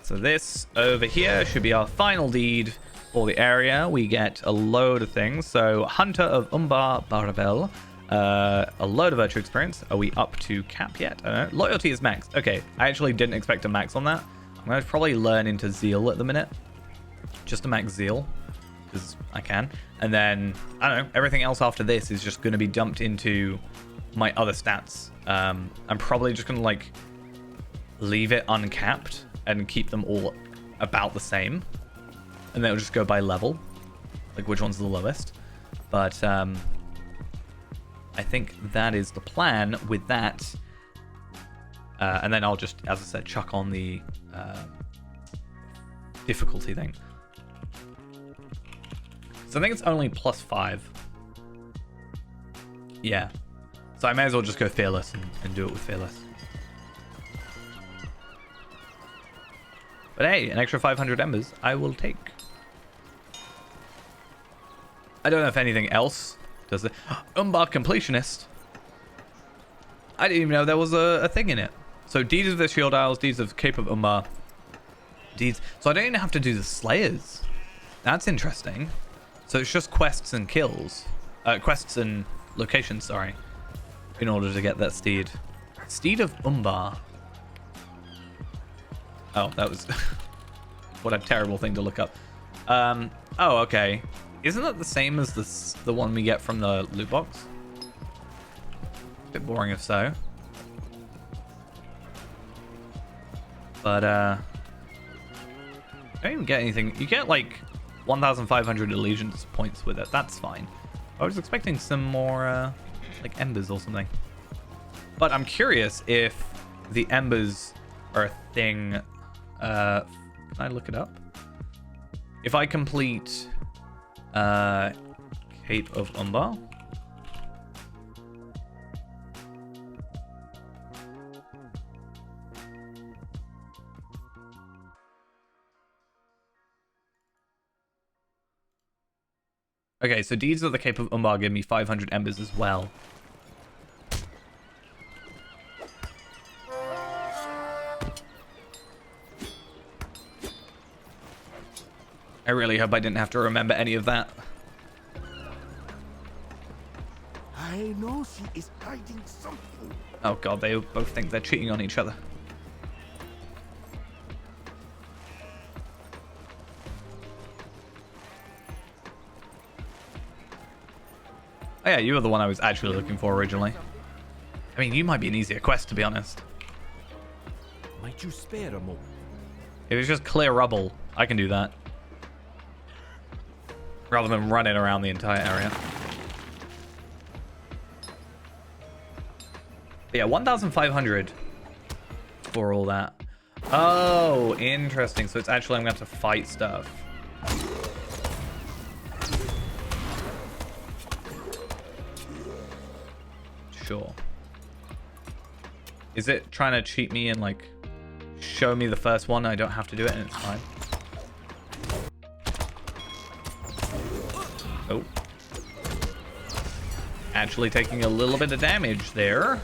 So this over here should be our final deed for the area. We get a load of things. So Hunter of Umbar Baravel. A load of virtue experience. Are we up to cap yet? I don't know. Loyalty is maxed. Okay, I actually didn't expect a max on that. I'm going to probably learn into zeal at the minute. Just to max zeal. Because I can. And then, I don't know, everything else after this is just going to be dumped into my other stats. I'm probably just going to like leave it uncapped and keep them all about the same. And then it'll just go by level. Like which one's the lowest. But, I think that is the plan with that. And then I'll just, as I said, chuck on the difficulty thing. So I think it's only +5. Yeah. So I may as well just go fearless and do it with fearless. But hey, an extra 500 embers I will take. I don't know if anything else does it. Umbar completionist. I didn't even know there was a thing in it. So deeds of the Shield Isles, deeds of Cape of Umbar. Deeds. So I don't even have to do the Slayers. That's interesting. So it's just quests and kills. Quests and locations, sorry. In order to get that steed. Steed of Umbar. Oh, that was... what a terrible thing to look up. Oh, okay. Isn't that the same as the one we get from the loot box? Bit boring if so. But, I don't even get anything. You get, like, 1,500 allegiance points with it. That's fine. I was expecting some more, like, embers or something. But I'm curious if the embers are a thing... can I look it up? If I complete... Cape of Umbar. Okay, so deeds of the Cape of Umbar give me 500 embers as well. I really hope I didn't have to remember any of that. I know she is hiding something. Oh god, they both think they're cheating on each other. Oh yeah, you were the one I was actually looking for originally. I mean, you might be an easier quest, to be honest. Might you spare a moment? If it's just clear rubble, I can do that. Rather than running around the entire area. But yeah, 1,500 for all that. Oh, interesting. So it's actually I'm going to have to fight stuff. Sure. Is it trying to cheat me and like show me the first one? I don't have to do it and it's fine. Oh. Actually taking a little bit of damage there.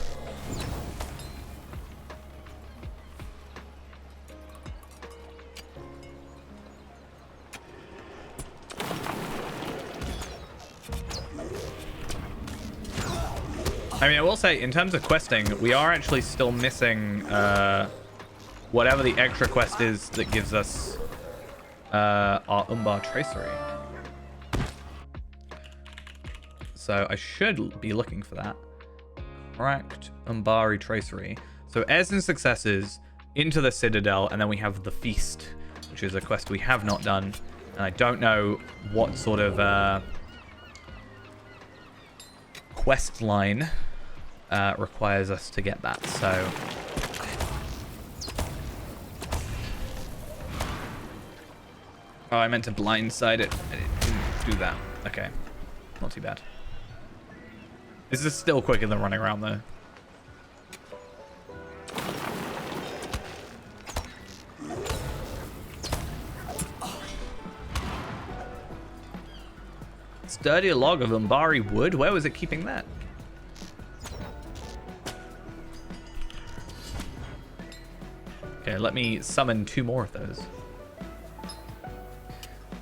I mean, I will say, in terms of questing, we are actually still missing whatever the extra quest is that gives us our Umbar tracery. So I should be looking for that. Cracked Umbari tracery. So heirs and successes into the Citadel, and then we have the Feast, which is a quest we have not done. And I don't know what sort of quest line requires us to get that. So oh, I meant to blindside it. I didn't do that. Okay, not too bad. This is still quicker than running around though. Sturdy log of Umbari wood. Where was it keeping that? Okay, let me summon 2 more of those.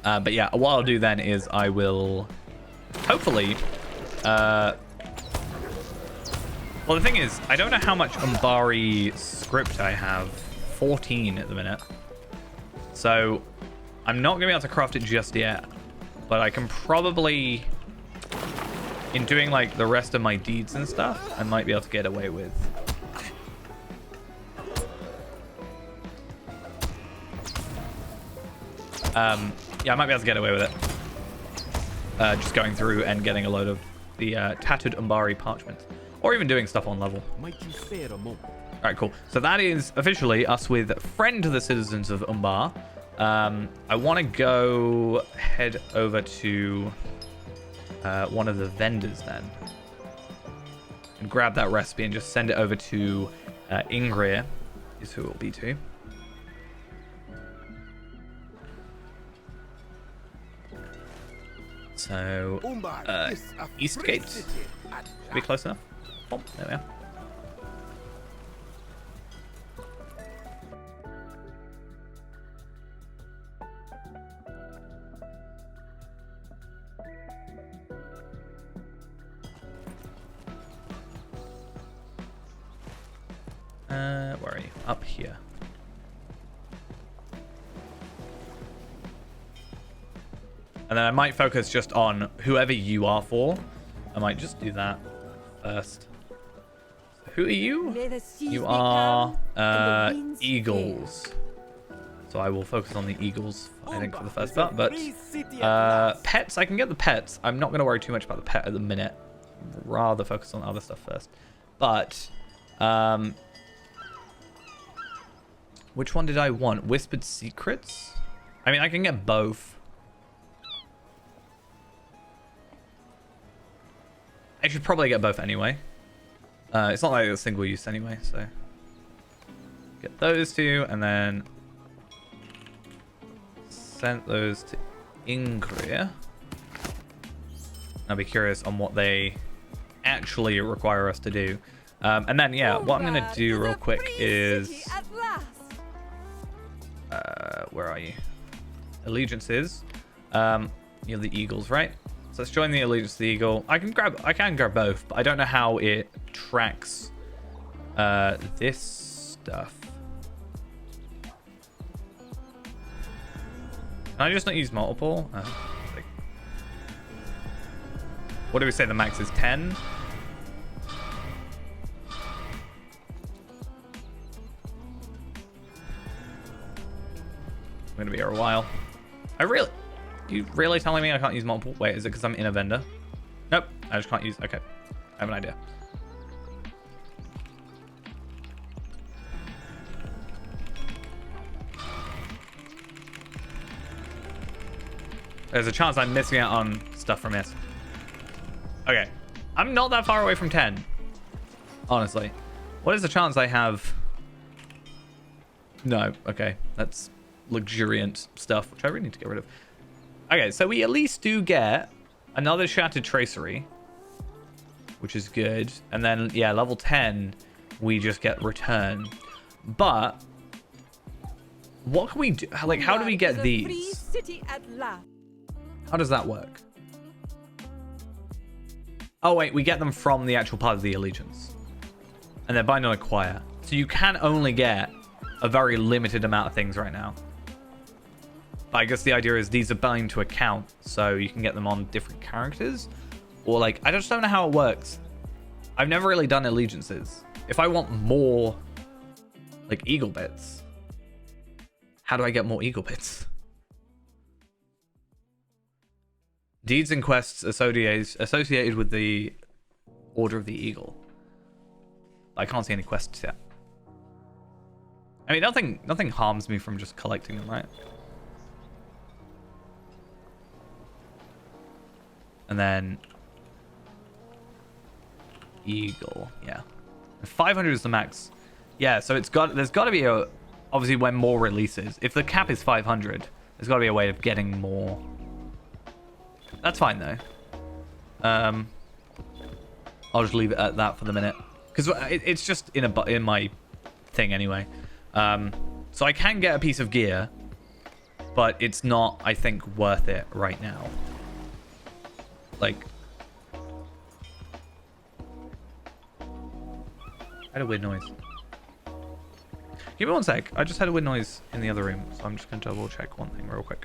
But yeah, what I'll do then is I will hopefully well, the thing is, I don't know how much Umbari script I have. 14 at the minute. So I'm not going to be able to craft it just yet. But I can probably, in doing like the rest of my deeds and stuff, I might be able to get away with. Yeah, I might be able to get away with it. Just going through and getting a load of the tattered Umbari parchment. Or even doing stuff on level. Alright, cool. So that is officially us with Friend to the Citizens of Umbar. I want to go head over to one of the vendors then. And grab that recipe and just send it over to Ingrid, is who it will be to. So, Eastgate. Should be close enough. Oh, there we are. Where are you? Up here. And then I might focus just on whoever you are for. I might just do that first. So who are you? You are eagles. So I will focus on the eagles, I think, for the first part. But pets, I can get the pets. I'm not going to worry too much about the pet at the minute. Rather focus on other stuff first. But which one did I want? Whispered Secrets? I mean, I can get both. I should probably get both anyway. It's not like a single use anyway, so get those 2 and then send those to Ingrid. I'll be curious on what they actually require us to do. And then, yeah, what I'm going to do real quick is... where are you? Allegiances. You have the Eagles, right? So let's join the Allegiance to the Eagle. I can grab both, but I don't know how it tracks this stuff. Can I just not use multiple? What do we say the max is? 10? I'm gonna be here a while. You really telling me I can't use multiple? Wait, is it because I'm in a vendor? Nope, I just can't use. Okay, I have an idea. There's a chance I'm missing out on stuff from this. Okay, I'm not that far away from 10. Honestly, what is the chance I have? No, okay, that's luxuriant stuff, which I really need to get rid of. Okay, so we at least do get another Shattered Tracery, which is good. And then, yeah, level 10, we just get Return. But what can we do? Like, how do we get these? How does that work? Oh, wait, we get them from the actual part of the allegiance. And they're bind on acquire. So you can only get a very limited amount of things right now. But I guess the idea is these are bound to account, so you can get them on different characters. Or, like, I just don't know how it works. I've never really done allegiances. If I want more, like, eagle bits, how do I get more eagle bits? Deeds and quests associated with the Order of the Eagle. I can't see any quests yet. I mean, nothing harms me from just collecting them, right? And then Eagle, yeah. 500 is the max. Yeah, so there's got to be a, obviously when more releases. If the cap is 500, there's got to be a way of getting more. That's fine though. I'll just leave it at that for the minute because it's just in my thing anyway. So I can get a piece of gear, but it's not, I think, worth it right now. Like, I had a weird noise. Give me one sec. I just had a weird noise in the other room, so I'm just going to double check one thing real quick.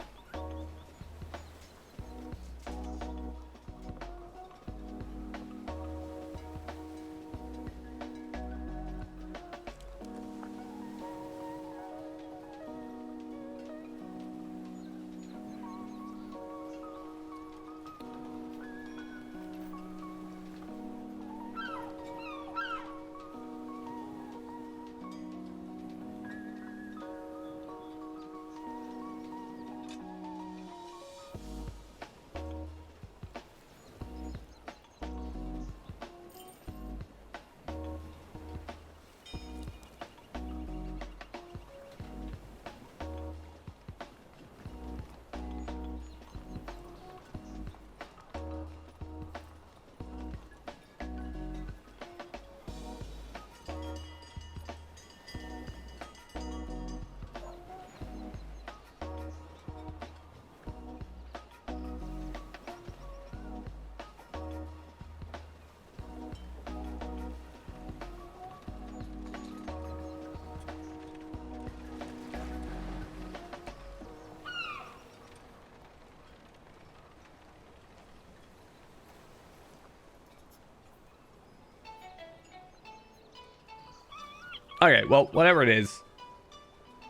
Okay, well, whatever it is,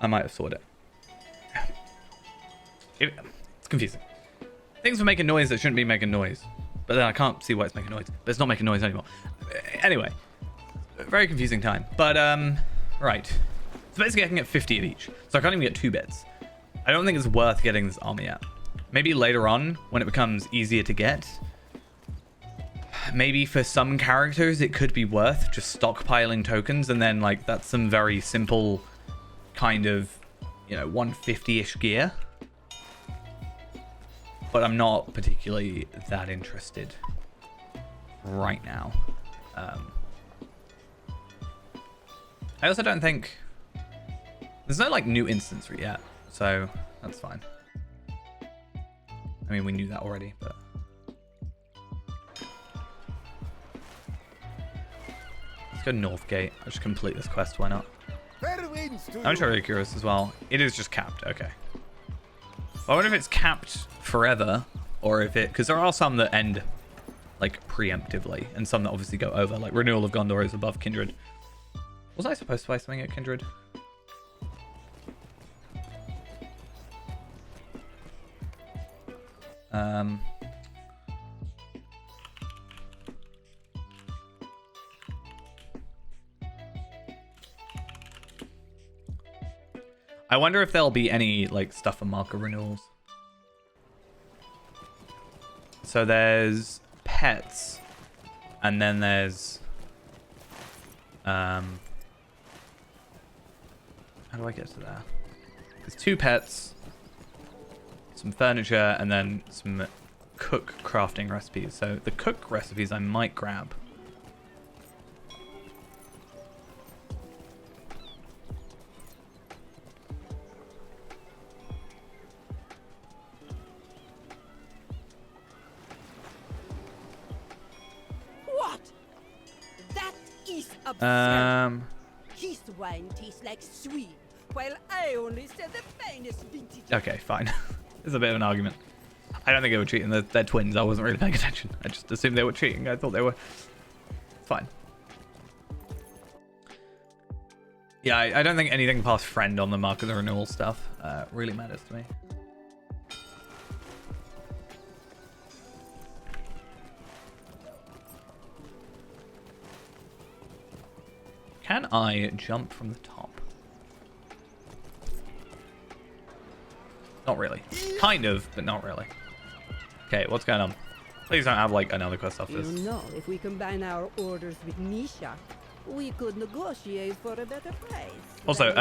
I might have sorted it. It's confusing. Things are making noise that shouldn't be making noise. But then I can't see why it's making noise. But it's not making noise anymore. Anyway, very confusing time. But, right. So basically I can get 50 of each. So I can't even get 2 bits. I don't think it's worth getting this army yet. Maybe later on, when it becomes easier to get. Maybe for some characters it could be worth just stockpiling tokens, and then like that's some very simple kind of, you know, 150-ish gear. But I'm not particularly that interested right now. I also don't think there's no like new instance yet, so that's fine. I mean, we knew that already, but let's go Northgate. I'll just complete this quest, why not? I'm sure you're curious as well. It is just capped, okay. I wonder if it's capped forever, or if it, because there are some that end like preemptively, and some that obviously go over, like Renewal of Gondor is above Kindred. Was I supposed to buy something at Kindred? I wonder if there'll be any like stuff for marker renewals. So there's pets, and then there's how do I get to there? There's 2 pets, some furniture, and then some cook crafting recipes. So the cook recipes I might grab. Absurd. His wine tastes like sweet, while I only sell the finest vintage. Okay, fine. It's a bit of an argument. I don't think they were cheating. They're twins. I wasn't really paying attention. I just assumed they were cheating. I thought they were. It's fine. Yeah, I don't think anything past friend on the mark of the renewal stuff really matters to me. Can I jump from the top? Not really. Kind of, but not really. Okay, what's going on? Please don't have like another quest off this. You know, if we combine our orders with Nisha, we could negotiate for a better price. Also,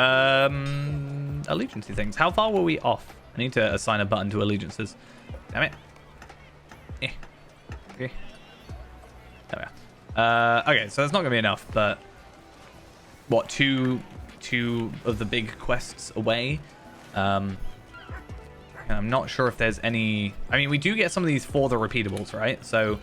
allegiancy things. How far were we off? I need to assign a button to allegiances. Damn it. Okay. There we are. Okay, so that's not gonna be enough, but what, two of the big quests away? And I'm not sure if there's any. I mean, we do get some of these for the repeatables, right? So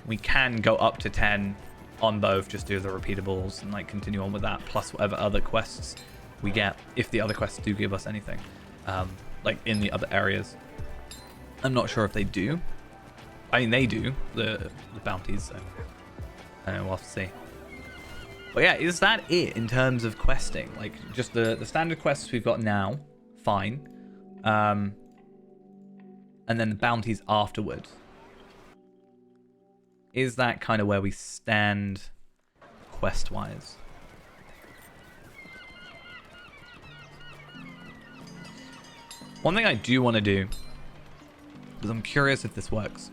we can go up to 10 on both, just do the repeatables and like continue on with that, plus whatever other quests we get, if the other quests do give us anything, like in the other areas. I'm not sure if they do. I mean, they do, the bounties, so I don't know, we'll have to see. But yeah, is that it in terms of questing? Like, just the standard quests we've got now, fine. And then the bounties afterwards. Is that kind of where we stand quest-wise? One thing I do want to do, because I'm curious if this works,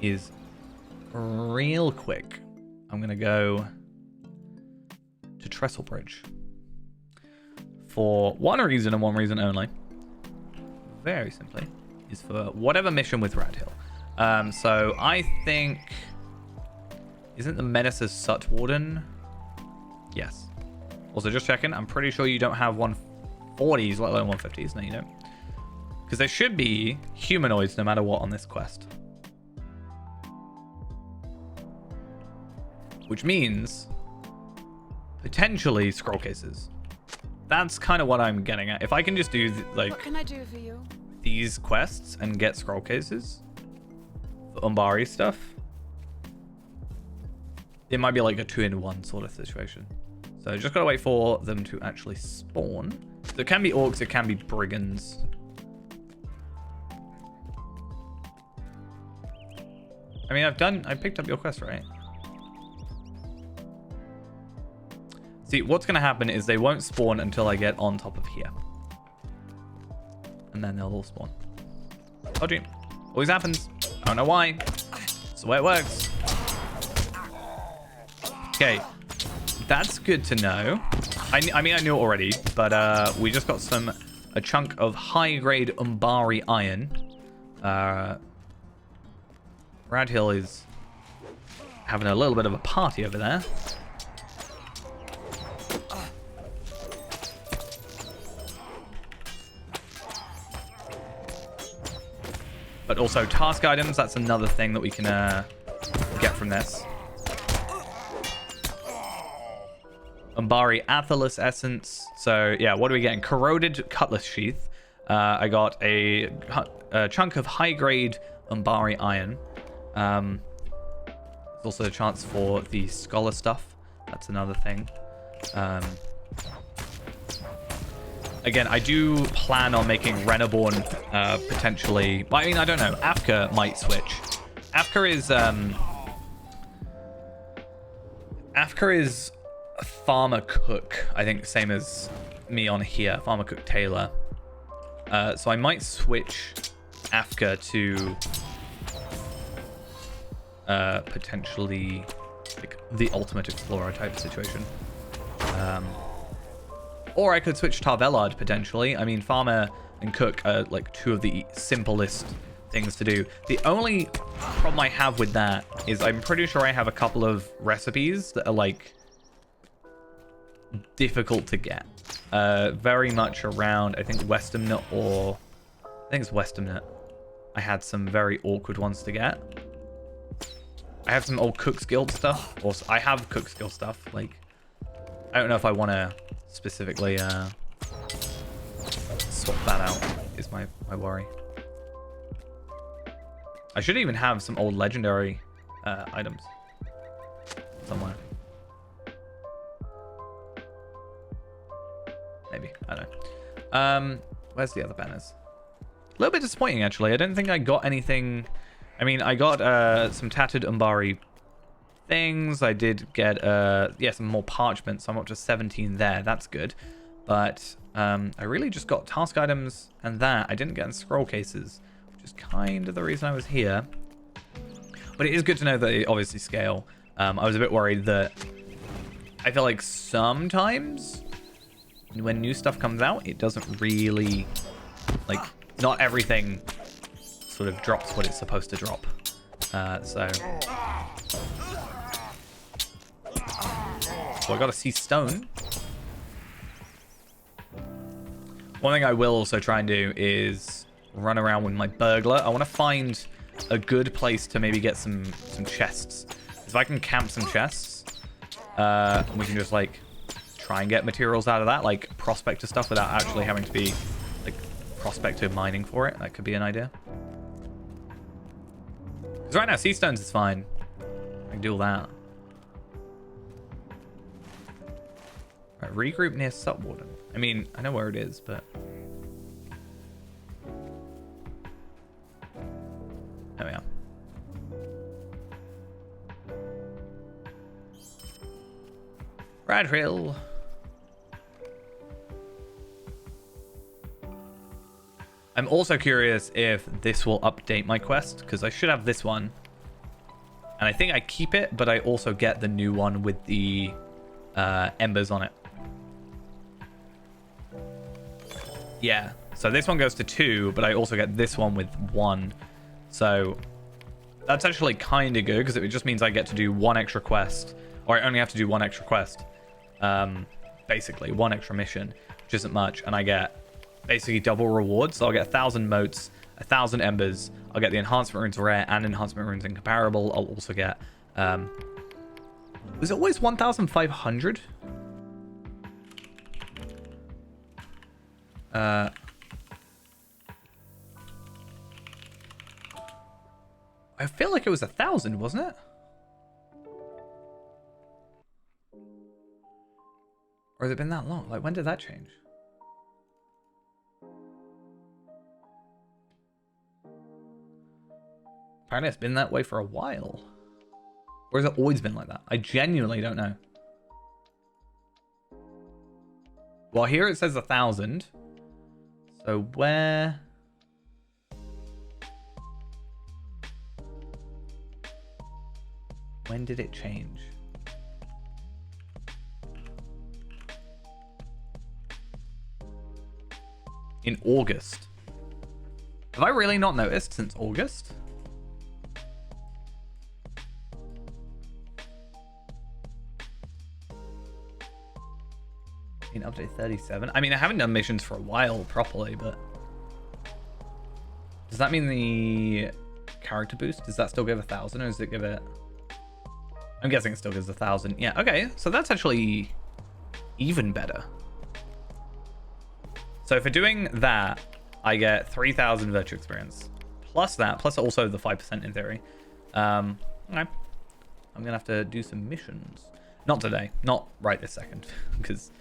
is real quick, I'm going to go to Trestle Bridge. For one reason and one reason only. Very simply, is for whatever mission with Radhill. So I think, isn't the Menace's Sut Warden? Yes. Also, just checking, I'm pretty sure you don't have 140s, let alone 150s. No, you don't. Because there should be humanoids no matter what on this quest. Which means potentially scroll cases. That's kind of what I'm getting at. If I can just do like, What can I do for you? These quests and get scroll cases for Umbari stuff, it might be like a 2-in-1 sort of situation. So just gotta wait for them to actually spawn. So it can be orcs, it can be brigands. I mean, I picked up your quest, right? See, what's gonna happen is they won't spawn until I get on top of here. And then they'll all spawn. Oh, gee. Always happens. I don't know why. It's the way it works. Okay. That's good to know. I mean, I knew it already, but we just got a chunk of high-grade Umbari iron. Radhill is having a little bit of a party over there. But also task items, that's another thing that we can get from this. Umbari Aetherless Essence. So yeah, what are we getting? Corroded Cutlass Sheath. I got a chunk of high-grade Umbari Iron. There's also a chance for the Scholar stuff. That's another thing. Again, I do plan on making Renaborn potentially. Well, I mean, I don't know. Afka might switch. Afka is a farmer cook. I think same as me on here, farmer cook Taylor. So I might switch Afka to potentially like the ultimate explorer type situation. Or I could switch Tarvelard, potentially. I mean, Farmer and Cook are, like, two of the simplest things to do. The only problem I have with that is I'm pretty sure I have a couple of recipes that are, like, difficult to get. Very much around, I think, Westamnut or... I think it's Westamnut. I had some very awkward ones to get. I have some old Cook's Guild stuff. Also, I have Cook's Guild stuff. Like, I don't know if I want to specifically swap that out, is my worry. I should even have some old legendary items somewhere. Maybe. I don't know. Where's the other banners? A little bit disappointing, actually. I don't think I got anything. I mean, I got some tattered Umbari things. I did get yeah, some more parchment, so I'm up to 17 there. That's good. But I really just got task items and that. I didn't get in scroll cases, which is kind of the reason I was here. But it is good to know that they obviously scale. I was a bit worried that I feel like sometimes when new stuff comes out, it doesn't really, like, not everything sort of drops what it's supposed to drop. So I got to see stone. One thing I will also try and do is run around with my burglar. I want to find a good place to maybe get some chests. If I can camp some chests, we can just like try and get materials out of that, like prospector stuff, without actually having to be like prospector mining for it. That could be an idea. Because right now, sea stones is fine. I can do all that. Right, regroup near Sutwarden. I mean, I know where it is, but there we are. Radhill. I'm also curious if this will update my quest, because I should have this one. And I think I keep it, but I also get the new one with the embers on it. Yeah, so this one goes to 2, but I also get this one with 1. So that's actually kind of good, because it just means I get to do 1 extra quest, or I only have to do 1 extra quest. Basically, 1 extra mission, which isn't much, and I get basically double rewards. So I'll get 1,000 motes, 1,000 embers. I'll get the enhancement runes rare and enhancement runes incomparable. I'll also get was it always 1,500? I feel like it was 1,000, wasn't it? Or has it been that long? Like, when did that change? Apparently it's been that way for a while. Or has it always been like that? I genuinely don't know. Well, here it says 1,000. So where... When did it change? In August. Have I really not noticed since August? In update 37. I mean, I haven't done missions for a while properly, but does that mean the character boost, does that still give 1,000, or does it give it... I'm guessing it still gives 1,000. Yeah, okay, so that's actually even better. So for doing that, I get 3,000 virtue experience. Plus that, plus also the 5% in theory. Okay. I'm gonna have to do some missions. Not today, not right this second, because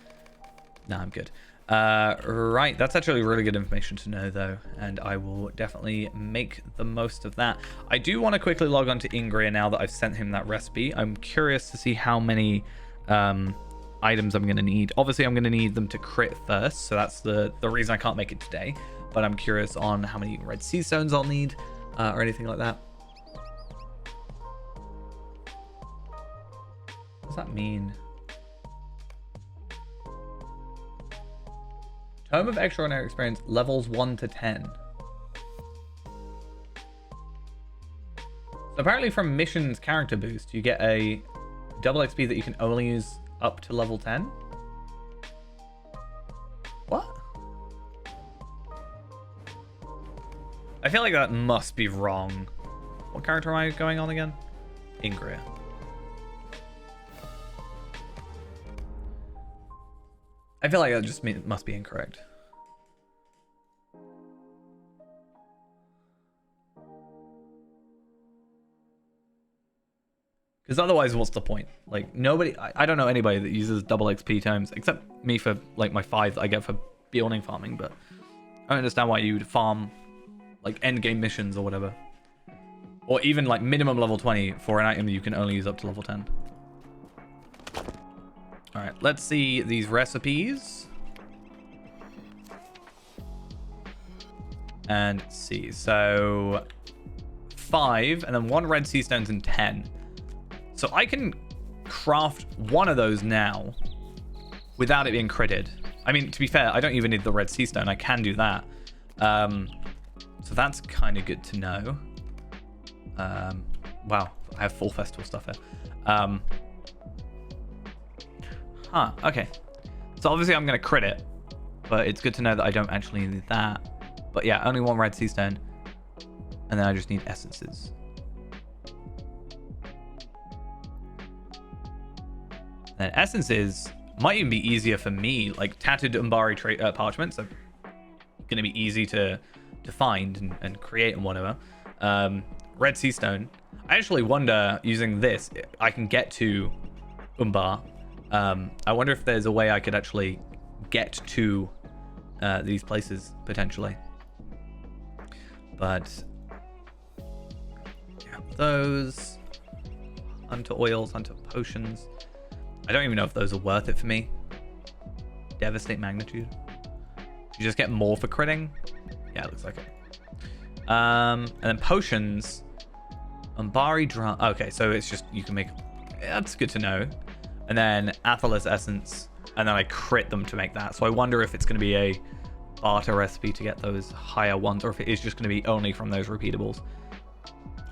no, I'm good. Right, that's actually really good information to know though, and I will definitely make the most of that. I do want to quickly log on to Ingria now that I've sent him that recipe. I'm curious to see how many items I'm going to need. Obviously, I'm going to need them to crit first, so that's the reason I can't make it today. But I'm curious on how many red sea stones I'll need, or anything like that. What does that mean? Tome of Extraordinary Experience, levels 1 to 10. So apparently from missions character boost, you get a double XP that you can only use up to level 10? What? I feel like that must be wrong. What character am I going on again? Ingria. I feel like that just must be incorrect. Because otherwise, what's the point? Like, nobody... I don't know anybody that uses double XP tomes, except me for, like, my 5 that I get for Beyonding farming, but I don't understand why you would farm, like, endgame missions or whatever. Or even, like, minimum level 20 for an item that you can only use up to level 10. Alright, let's see these recipes. And see, so 5 and then 1 red sea stones and 10. So I can craft one of those now without it being critted. I mean, to be fair, I don't even need the red sea stone. I can do that. So that's kind of good to know. Wow, I have full festival stuff here. Okay. So obviously I'm going to crit it, but it's good to know that I don't actually need that. But yeah, only 1 red sea stone. And then I just need essences. And essences might even be easier for me, like tattooed Umbari parchment, so going to be easy to find and create and whatever. Red sea stone. I actually wonder, using this, I can get to Umbar. I wonder if there's a way I could actually get to these places potentially. But yeah, those hunter oils, hunter potions. I don't even know if those are worth it for me. Devastate magnitude. You just get more for critting. Yeah, it looks like it. And then potions. Umbari drum. Okay, so it's just you can make. That's good to know. And then Athelas essence, and then I crit them to make that. So I wonder if it's going to be a barter recipe to get those higher ones, or if it is just going to be only from those repeatables.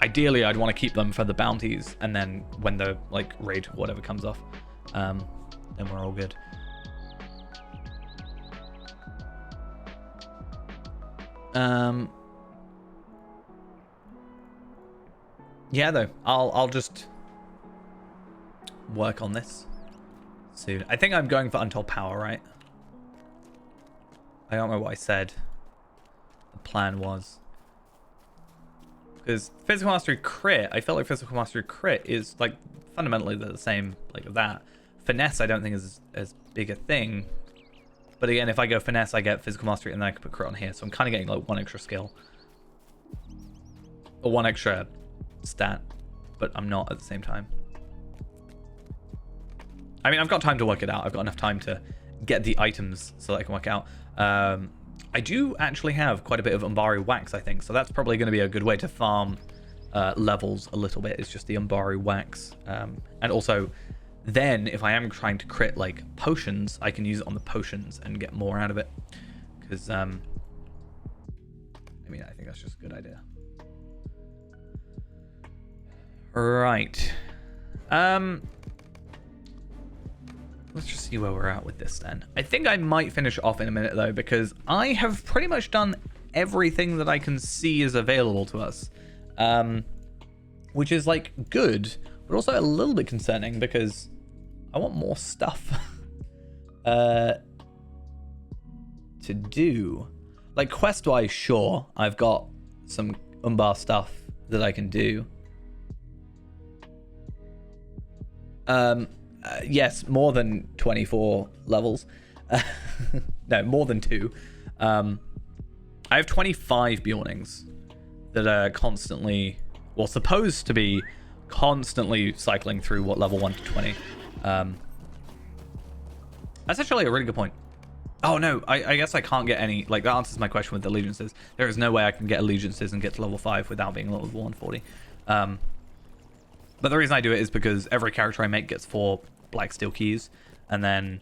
Ideally, I'd want to keep them for the bounties, and then when the like raid or whatever comes off, then we're all good. Yeah, though, I'll just work on this soon. I think I'm going for Untold Power, right? I don't know what I said the plan was. Because Physical Mastery Crit, I felt like Physical Mastery Crit is like fundamentally the same like that. Finesse I don't think is as big a thing. But again, if I go Finesse, I get Physical Mastery and then I can put Crit on here. So I'm kind of getting like 1 extra skill. Or 1 extra stat. But I'm not at the same time. I mean, I've got time to work it out. I've got enough time to get the items so that I can work out. I do actually have quite a bit of Umbari wax, I think. So that's probably going to be a good way to farm levels a little bit. It's just the Umbari wax. And also, then if I am trying to crit like potions, I can use it on the potions and get more out of it. Because, I mean, I think that's just a good idea. Right. Let's just see where we're at with this then. I think I might finish off in a minute though, because I have pretty much done everything that I can see is available to us. Which is like good, but also a little bit concerning because I want more stuff to do. Like quest-wise, sure, I've got some Umbar stuff that I can do. Yes, more than 24 levels. No, more than 2. I have 25 Bjornings that are constantly, well, supposed to be constantly cycling through what level 1 to 20. That's actually a really good point. Oh no, I guess I can't get any, like that answers my question with allegiances. There is no way I can get allegiances and get to level 5 without being level 140. But the reason I do it is because every character I make gets 4 black steel keys, and then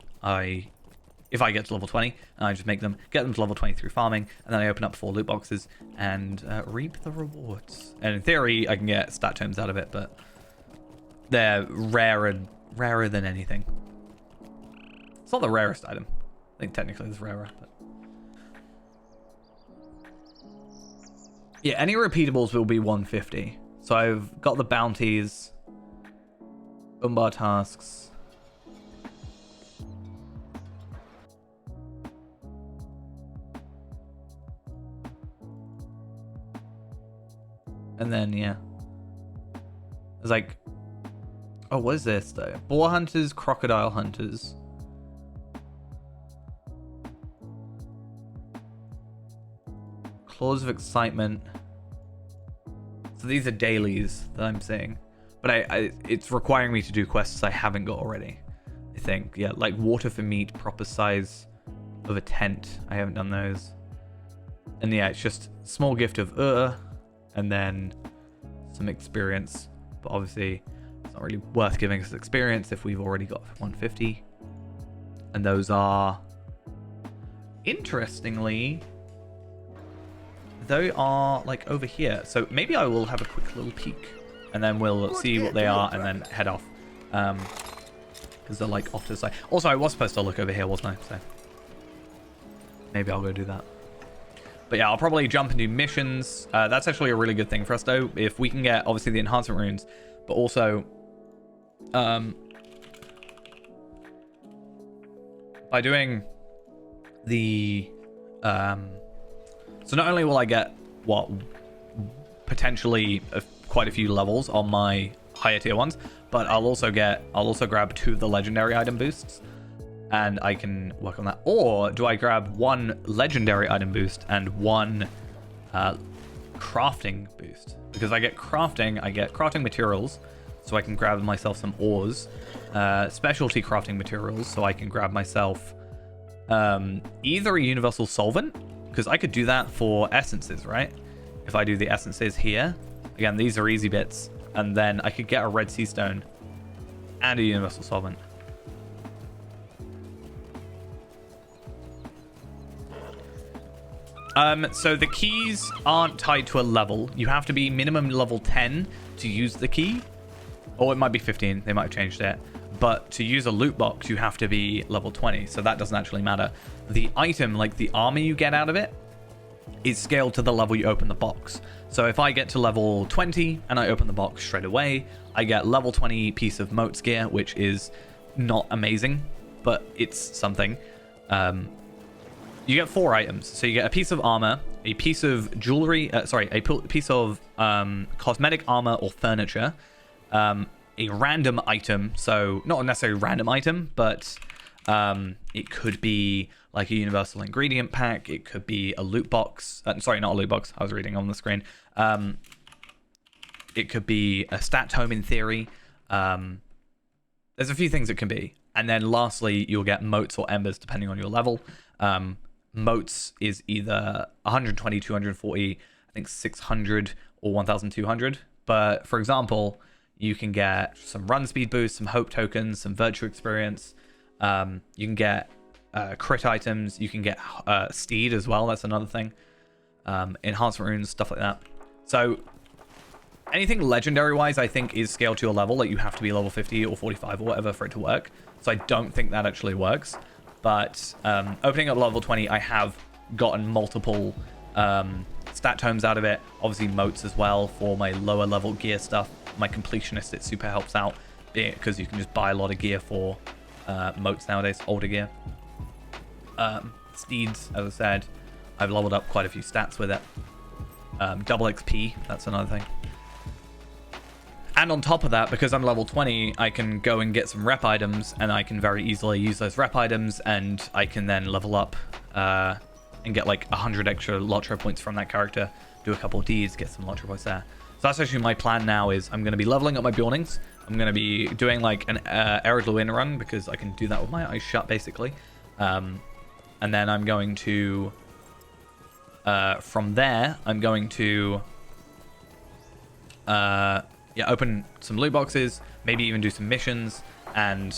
if I get to level 20, I just make them, get them to level 20 through farming, and then I open up 4 loot boxes and reap the rewards. And in theory, I can get stat tomes out of it, but they're rarer than anything. It's not the rarest item. I think technically it's rarer, but yeah, any repeatables will be 150. So I've got the bounties. Umbar tasks. And then, yeah. It's like... Oh, what is this, though? Boar hunters, crocodile hunters. Claws of excitement. So these are dailies that I'm seeing. But it's requiring me to do quests I haven't got already. I think. Yeah, like water for meat, proper size of a tent. I haven't done those. And yeah, it's just small gift of and then some experience. But obviously, it's not really worth giving us experience if we've already got 150. And those are... Interestingly... They are like over here, so maybe I will have a quick little peek and then we'll see what they are and then head off, because they're like off to the side. Also, I was supposed to look over here, wasn't I? So maybe I'll go do that. But yeah, I'll probably jump and do missions. That's actually a really good thing for us, though, if we can get obviously the enhancement runes, but also by doing the so not only will I get, what, potentially quite a few levels on my higher tier ones, but I'll also grab 2 of the legendary item boosts, and I can work on that. Or do I grab 1 legendary item boost and 1 crafting boost? Because I get crafting materials, so I can grab myself some ores, specialty crafting materials, so I can grab myself either a universal solvent, because I could do that for essences, right? If I do the essences here, again, these are easy bits, and then I could get a red sea stone and a universal solvent. So the keys aren't tied to a level. You have to be minimum level 10 to use the key, or it might be 15. They might have changed it. But to use a loot box, you have to be level 20, so that doesn't actually matter. The item, like the armor you get out of it, is scaled to the level you open the box. So if I get to level 20 and I open the box straight away, I get level 20 piece of moats gear, which is not amazing, but it's something. You get 4 items. So you get a piece of armor, a piece of jewelry, a piece of cosmetic armor or furniture, a random item, so not necessarily a random item, but it could be like a universal ingredient pack, it could be a loot box, sorry, not a loot box, I was reading on the screen, it could be a stat tome in theory, there's a few things it can be, and then lastly, you'll get moats or embers depending on your level. Moats is either 120, 240, I think 600 or 1200, but for example, you can get some run speed boost, some hope tokens, some virtue experience. You can get crit items. You can get steed as well. That's another thing. Enhancement runes, stuff like that. So anything legendary wise, I think, is scaled to your level. Like you have to be level 50 or 45 or whatever for it to work. So I don't think that actually works. But opening up level 20, I have gotten multiple stat tomes out of it. Obviously moats as well for my lower level gear stuff. My completionist, it super helps out because you can just buy a lot of gear for moats nowadays, older gear. Steeds, as I said, I've leveled up quite a few stats with it. Double XP, that's another thing. And on top of that, because I'm level 20, I can go and get some rep items, and I can very easily use those rep items, and I can then level up and get like 100 extra Lotro points from that character, do a couple of deeds, get some Lotro points there. So that's actually my plan now, is I'm going to be leveling up my buildings. I'm going to be doing like an Arid Luin run, because I can do that with my eyes shut, basically. And then I'm going to, from there, I'm going to, open some loot boxes, maybe even do some missions, and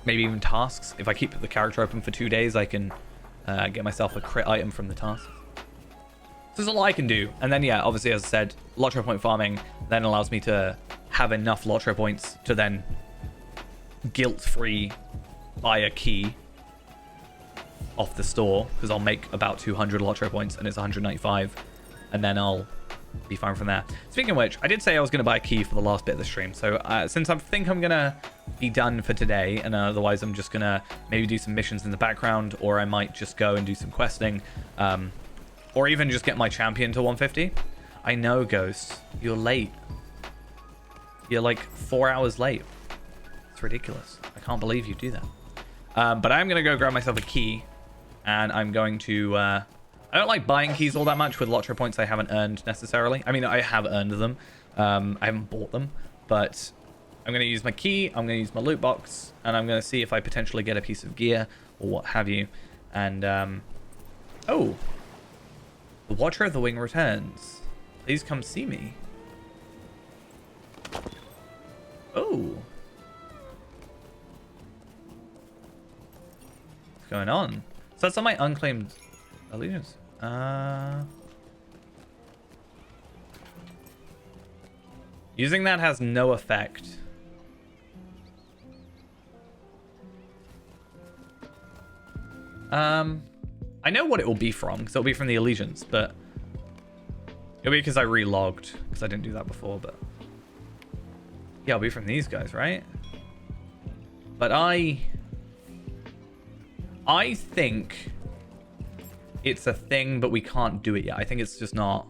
maybe even tasks. If I keep the character open for 2 days, I can get myself a crit item from the task. So there's a lot I can do. And then, yeah, obviously, as I said, Lotro point farming then allows me to have enough Lotro points to then guilt-free buy a key off the store, because I'll make about 200 Lotro points and it's 195. And then I'll be fine from there. Speaking of which, I did say I was going to buy a key for the last bit of the stream. So since I think I'm going to be done for today, and otherwise I'm just going to maybe do some missions in the background, or I might just go and do some questing, or even just get my champion to 150. I know, Ghost, you're late. You're like 4 hours late. It's ridiculous. I can't believe you do that. But I'm going to go grab myself a key, and I'm going to... I don't like buying keys all that much with Lottery points I haven't earned necessarily. I mean, I have earned them. I haven't bought them. But I'm going to use my key, I'm going to use my loot box, and I'm going to see if I potentially get a piece of gear or what have you. And, oh. The Watcher of the Wing returns. Please come see me. Oh. What's going on? So that's on my unclaimed allegiance. Using that has no effect. I know what it will be from, because it'll be from the allegiance, but it'll be because I relogged, because I didn't do that before, but yeah, it'll be from these guys, right? But I think it's a thing, but we can't do it yet. I think it's just not.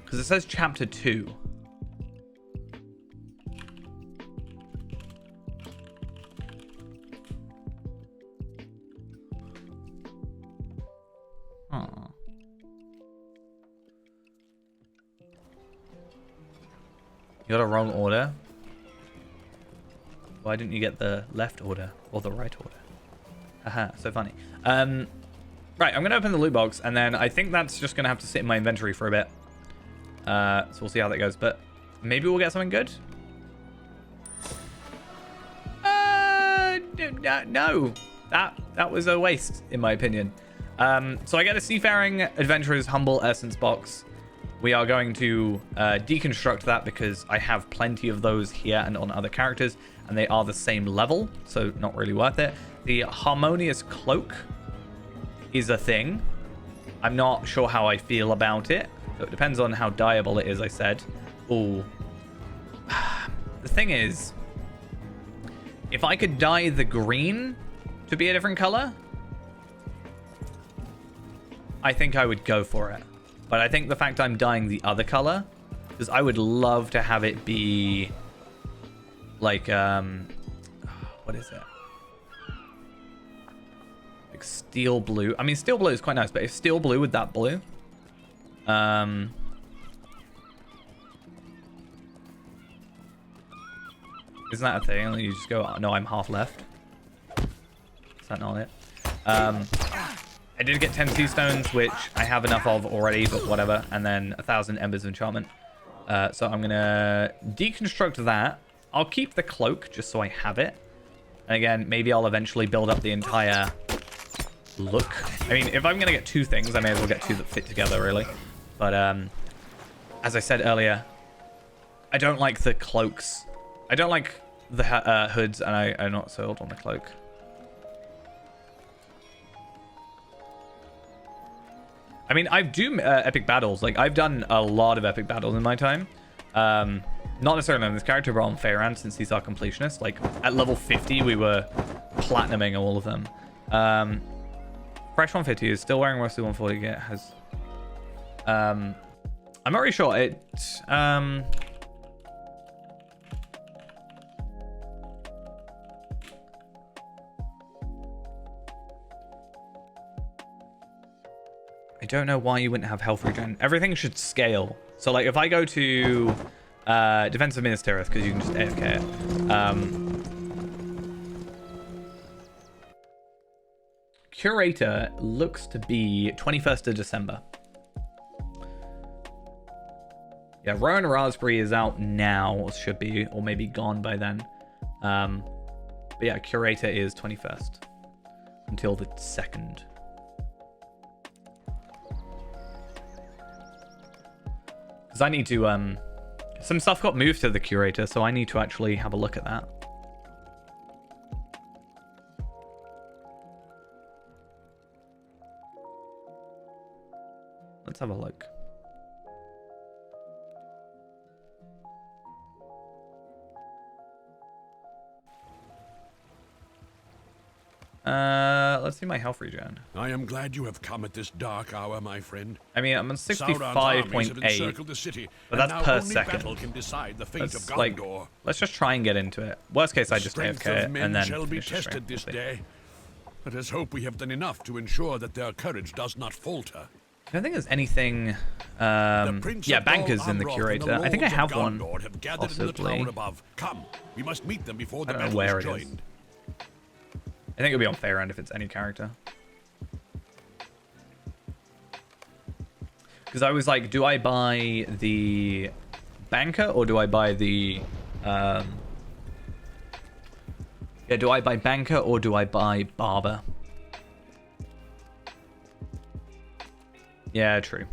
Because it says chapter 2. Huh. You got a wrong order. Why didn't you get the left order or the right order? Haha, so funny. Right, I'm gonna open the loot box, and then I think that's just gonna have to sit in my inventory for a bit. So we'll see how that goes, but maybe we'll get something good. No, that was a waste in my opinion. So I get a Seafaring Adventurer's Humble Essence box. We are going to deconstruct that because I have plenty of those here and on other characters, and they are the same level, so not really worth it. The Harmonious Cloak is a thing. I'm not sure how I feel about it. So it depends on how dyeable it is, I said. Ooh. The thing is, if I could dye the green to be a different color, I think I would go for it. But I think the fact I'm dyeing the other color, because I would love to have it be like, what is it? Like steel blue. I mean, steel blue is quite nice, but if steel blue with that blue, isn't that a thing? You just go, oh, no, I'm half left. Is that not it? I did get 10 sea stones, which I have enough of already, but whatever. And then 1,000 embers of enchantment. So I'm gonna deconstruct that. I'll keep the cloak just so I have it. And again, maybe I'll eventually build up the entire look. I mean, if I'm gonna get two things, I may as well get two that fit together, really. But as I said earlier, I don't like the cloaks. I don't like the hoods, and I'm not sold on the cloak. I mean, I do epic battles. Like, I've done a lot of epic battles in my time. Not necessarily on this character, but on Feyran, since he's our completionist. Like, at level 50, we were platinuming all of them. Fresh 150 is still wearing Rusty 140. It has... I'm not really sure. It... I don't know why you wouldn't have health regen. Everything should scale. So, like, if I go to Defensive Ministereth, because you can just AFK it. Curator looks to be 21st of December. Yeah, Rowan Raspberry is out now, or should be, or maybe gone by then. But yeah, Curator is 21st until the 2nd. Because I need to Some stuff got moved to the curator, so I need to actually have a look at that. Let's have a look. Let's see my health regen. I am glad you have come at this dark hour, my friend. I mean, I'm on Sauron's armies have 65.8, encircled the city, but and that's now per only second. battle can decide the fate Let's, of like, Gondor. let's just try and get into it. Worst case, I just Strength AFK of it, men and then shall be finish the stream. tested this We'll see. day. Let us hope we have done enough to ensure that their courage does not falter. I don't think there's anything. The Prince Yeah, of Dol Banker's in the Amroth curator. and the I think I Lords of have one. Gondor have gathered in the Possibly. tower above. Come, we must meet them before the I don't know battle where is it is. joined. I think it'll be on Fairend if it's any character. Because I was like, do I buy the Banker or do I buy the... Yeah, do I buy Banker or do I buy Barber? Yeah, true.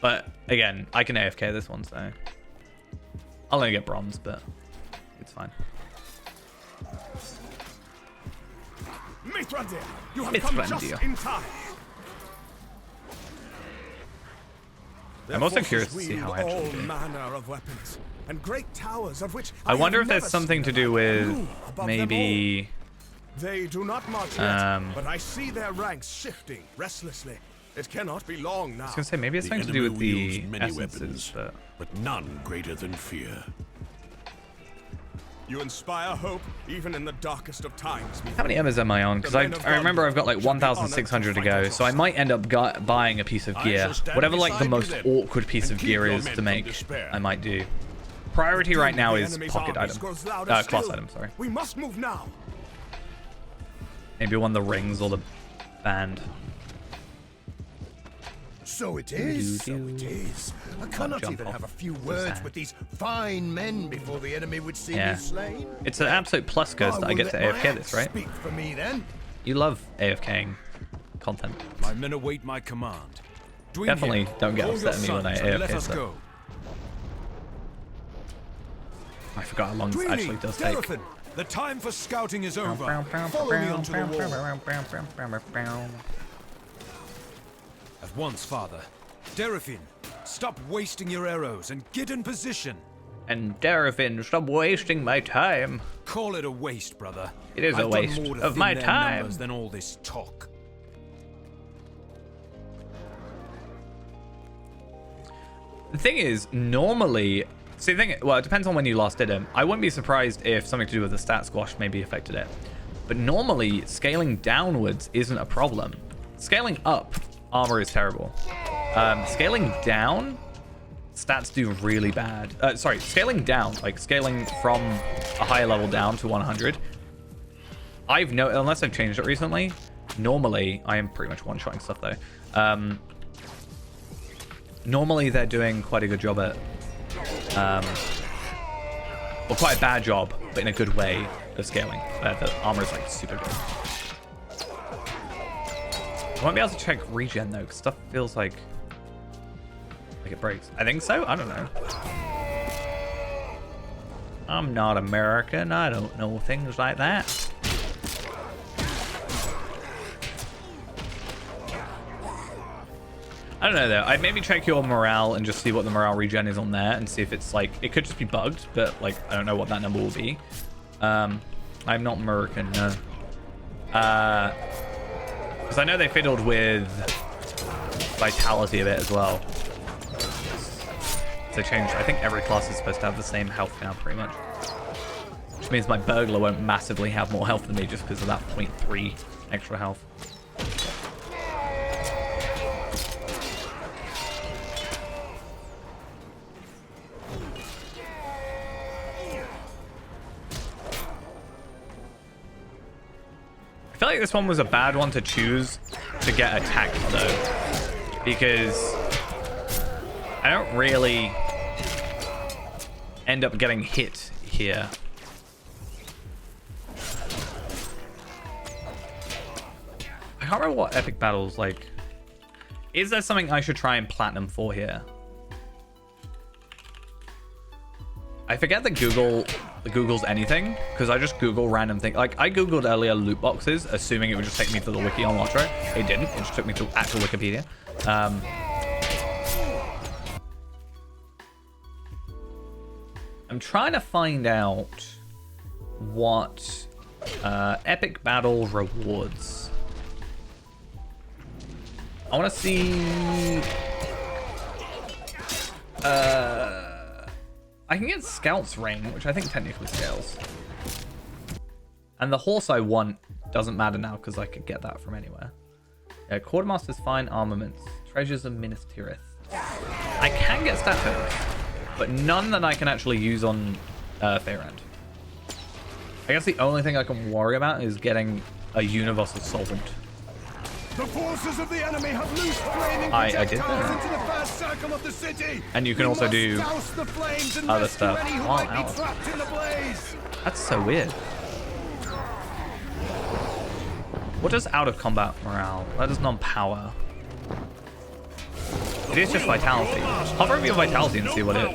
But again, I can AFK this one, so... I'll only get bronze, but it's fine. Mithrandir, you have come just Mithrandir. in time. I'm also curious to see how I all actually do. manner of weapons and great towers of which I wonder have if there's never something to seen do a with blue above them maybe... all. They do not march yet, Um, but I see their ranks shifting restlessly. It cannot be long now. I was gonna say maybe it's The something to do enemy with the wields many essences, weapons, but but none greater than fear. You inspire hope even in the darkest of times. how many Emmas am I on? Because I remember I've got like 1,600 to go, so I might end up buying a piece of gear. shall stand Whatever like the beside most you then, awkward piece and of keep gear your is men to from make, despair. I might do. Priority right now The is enemy's pocket armies item. grows louder Class still. item, sorry. We must move now. Maybe one of the rings or the band. So it is, so it is. I cannot jump even off have a few the words sand. with these fine men before the enemy would see Yeah. me slain. It's an absolute plus curse that I will get to let my AFK axe this, right? Speak for me then. You love AFKing content. My men await my command. Dwyn Definitely here. don't get Call upset your at me when I sons and let AFK us stuff. go. I forgot how long this actually does take. Derafin, the time for scouting is over. Follow me onto the wall. At once, father. Derafin, stop wasting your arrows and get in position. And Derafin, stop wasting my time. Call it a waste, brother. It is a I've done waste more to of thin my their time. numbers than all this talk. The thing is, normally, see, the thing, well, it depends on when you last did him. I wouldn't be surprised if something to do with the stat squash maybe affected it. But normally, scaling downwards isn't a problem. Scaling up, armor is terrible. Scaling down, stats do really bad. Sorry, scaling down, like scaling from a higher level down to 100. Unless I've changed it recently, normally, I am pretty much one-shotting stuff though. Normally they're doing quite a good job at, well, quite a bad job, but in a good way of scaling. The armor is like super good. I won't be able to check regen though, because stuff feels like it breaks. I think so? I don't know. I'm not American. I don't know things like that. I don't know though. I'd maybe check your morale and just see what the morale regen is on there and see if it's like, it could just be bugged, but like, I don't know what that number will be. I'm not American, no. Because I know they fiddled with vitality a bit as well. So changed, I think every class is supposed to have the same health now pretty much. Which means my burglar won't massively have more health than me just because of that 0.3 extra health. I feel like this one was a bad one to choose to get attacked though, because I don't really end up getting hit here. I can't remember what epic battles like. Is there something I should try and platinum for here? I forget that Google's anything, because I just Google random things. Like, I Googled earlier loot boxes, assuming it would just take me to the wiki on Lotro. It didn't. It just took me to actual Wikipedia. I'm trying to find out what epic battle rewards. I want to see... I can get Scout's Ring, which I think technically scales. And the horse I want doesn't matter now because I could get that from anywhere. Yeah, Quartermaster's Fine Armaments. Treasures of Minas Tirith. I can get stat tokens, but none that I can actually use on Fairend. I guess the only thing I can worry about is getting a Universal Solvent. The forces of the enemy have loosed flaming I did projectiles that. into the first circle of the city. And you can also do douse the flames and other rescue stuff. any who While might out. be trapped in the blaze. That's so weird. What does out of combat morale? That does non-power. It is just vitality. Hover over your vitality and see what it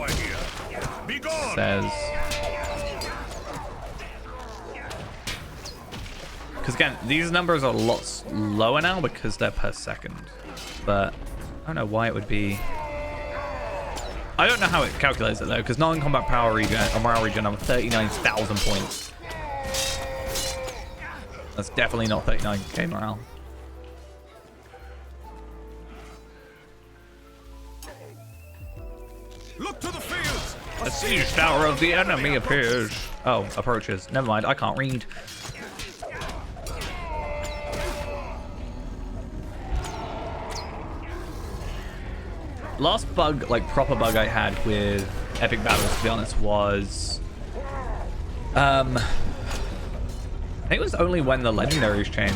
says. Because again, these numbers are a lot lower now because they're per second. But I don't know why it would be. I don't know how it calculates it though, because non-combat power regen or morale regen I'm 39,000 points. That's definitely not 39k morale. Look to the fields. A siege tower of the enemy appears. Oh, approaches. Never mind, I can't read. Last bug, like proper bug I had with epic battles, to be honest, was I think it was only when the legendaries changed.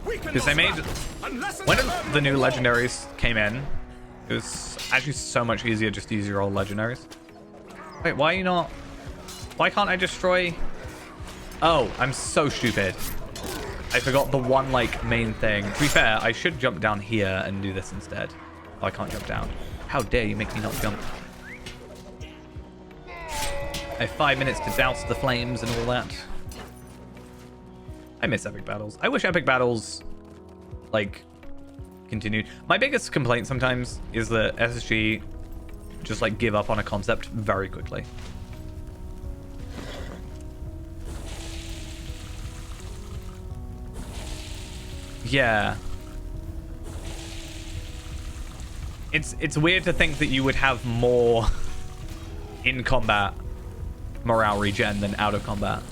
Because they made, when the new legendaries came in, it was actually so much easier just to use your old legendaries. Wait, why are you not? Why can't I destroy? Oh, I'm so stupid. I forgot the one, like, main thing. To be fair, I should jump down here and do this instead. Oh, I can't jump down. How dare you make me not jump? I have 5 minutes to douse the flames and all that. I miss epic battles. I wish epic battles, like, continued. My biggest complaint sometimes is that SSG just, like, give up on a concept very quickly. Yeah. It's weird to think that you would have more in combat morale regen than out of combat.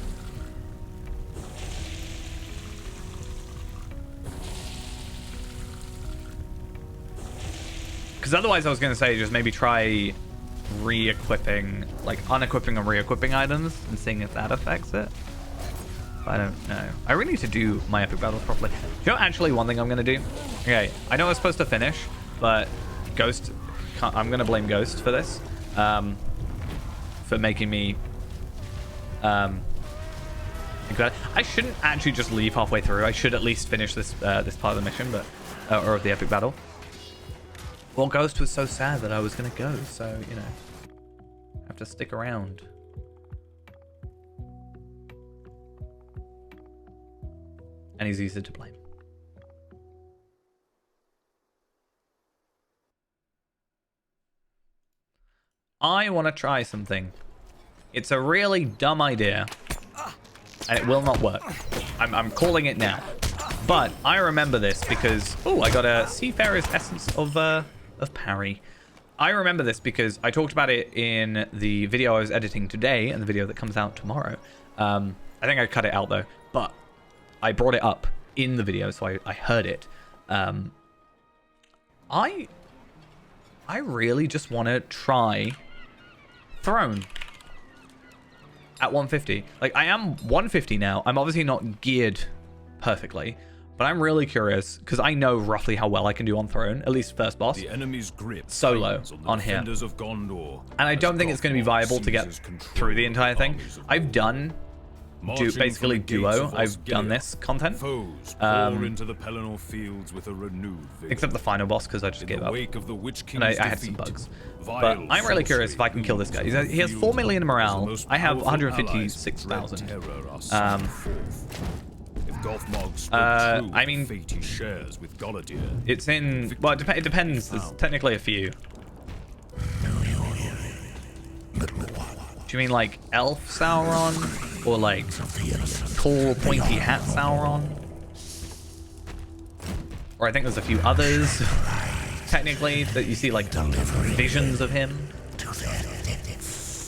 Because otherwise I was going to say just maybe try re-equipping, like unequipping and re-equipping items and seeing if that affects it. I don't know. I really need to do my epic battles properly. You know, actually, one thing I'm going to do? Okay, I know I was supposed to finish, but Ghost... I'm going to blame Ghost for this. For making me... I shouldn't actually just leave halfway through. I should at least finish this this part of the mission, but or of the epic battle. Well, Ghost was so sad that I was going to go, so, you know. I have to stick around. And he's easy to blame. I want to try something. It's a really dumb idea, and it will not work. I'm calling it now. But I remember this because I got a Seafarer's Essence of Parry. I remember this because I talked about it in the video I was editing today and the video that comes out tomorrow. I think I cut it out though, but I brought it up in the video, so I heard it. I really just want to try Throne at 150. Like, I am 150 now. I'm obviously not geared perfectly, but I'm really curious because I know roughly how well I can do on Throne, at least first boss. The enemy's grip solo on here. of Gondor, and I don't think it's going to be viable to get through the entire thing. I've done basically duo. I've done this content. Foes pour into the Pelennor fields with a renewed vigor. Except the final boss, because I just gave up. Wake of the Witch And I King's had some defeat, bugs. vile But I'm really curious if I can sorcery kill this guy. He has 4 million in morale. I have 156,000. I mean, fate he shares with Galadir. it's in... Well, it depends. There's technically a few. Do you mean like Elf Sauron? Or like tall, pointy hat Sauron? Or I think there's a few others, technically, that you see like visions of him.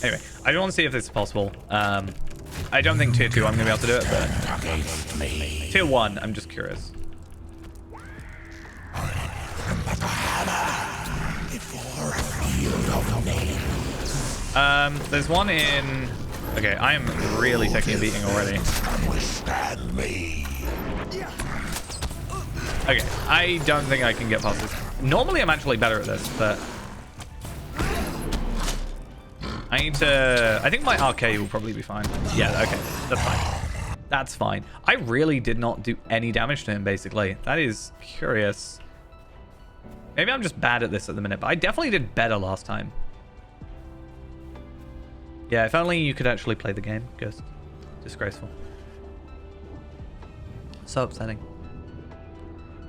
Anyway, I do want to see if this is possible. I don't think tier 2 I'm going to be able to do it, but tier 1, I'm just curious. There's one in... Okay, I am really taking a beating already. Okay, I don't think I can get past this. Normally I'm actually better at this, but... I need to... I think my arcade will probably be fine. Yeah, okay, that's fine. That's fine. I really did not do any damage to him, basically. That is curious. Maybe I'm just bad at this at the minute, but I definitely did better last time. Yeah, if only you could actually play the game, Ghost. Disgraceful. So upsetting.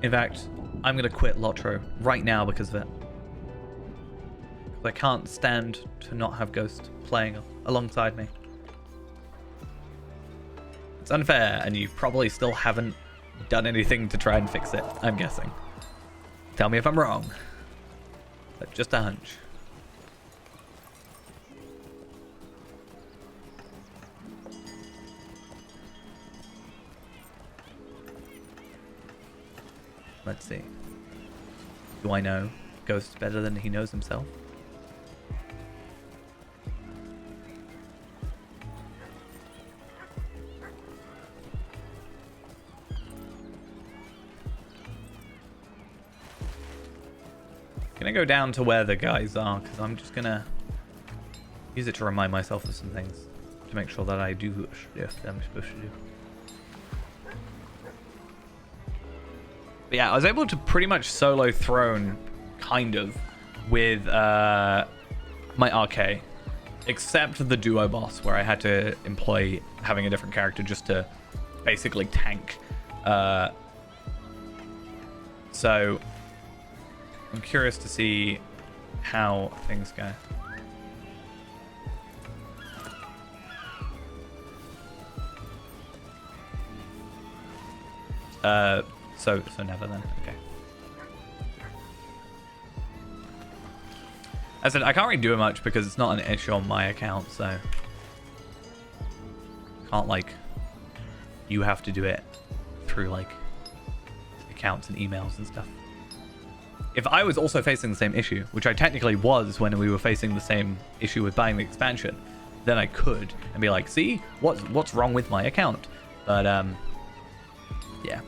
In fact, I'm going to quit Lotro right now because of it. I can't stand to not have Ghost playing alongside me. It's unfair, and you probably still haven't done anything to try and fix it, I'm guessing. Tell me if I'm wrong. But just a hunch. Let's see. Do I know Ghost better than he knows himself? Gonna go down to where the guys are, because I'm just gonna use it to remind myself of some things to make sure that I do stuff that I'm supposed to do. But yeah, I was able to pretty much solo throne, kind of, with my RK, except the duo boss, where I had to employ having a different character just to basically tank. So I'm curious to see how things go. So never then. Okay. As I said, I can't really do much because it's not an issue on my account, so can't like you have to do it through like accounts and emails and stuff. If I was also facing the same issue, which I technically was when we were facing the same issue with buying the expansion, then I could and be like, see, what's wrong with my account? But yeah.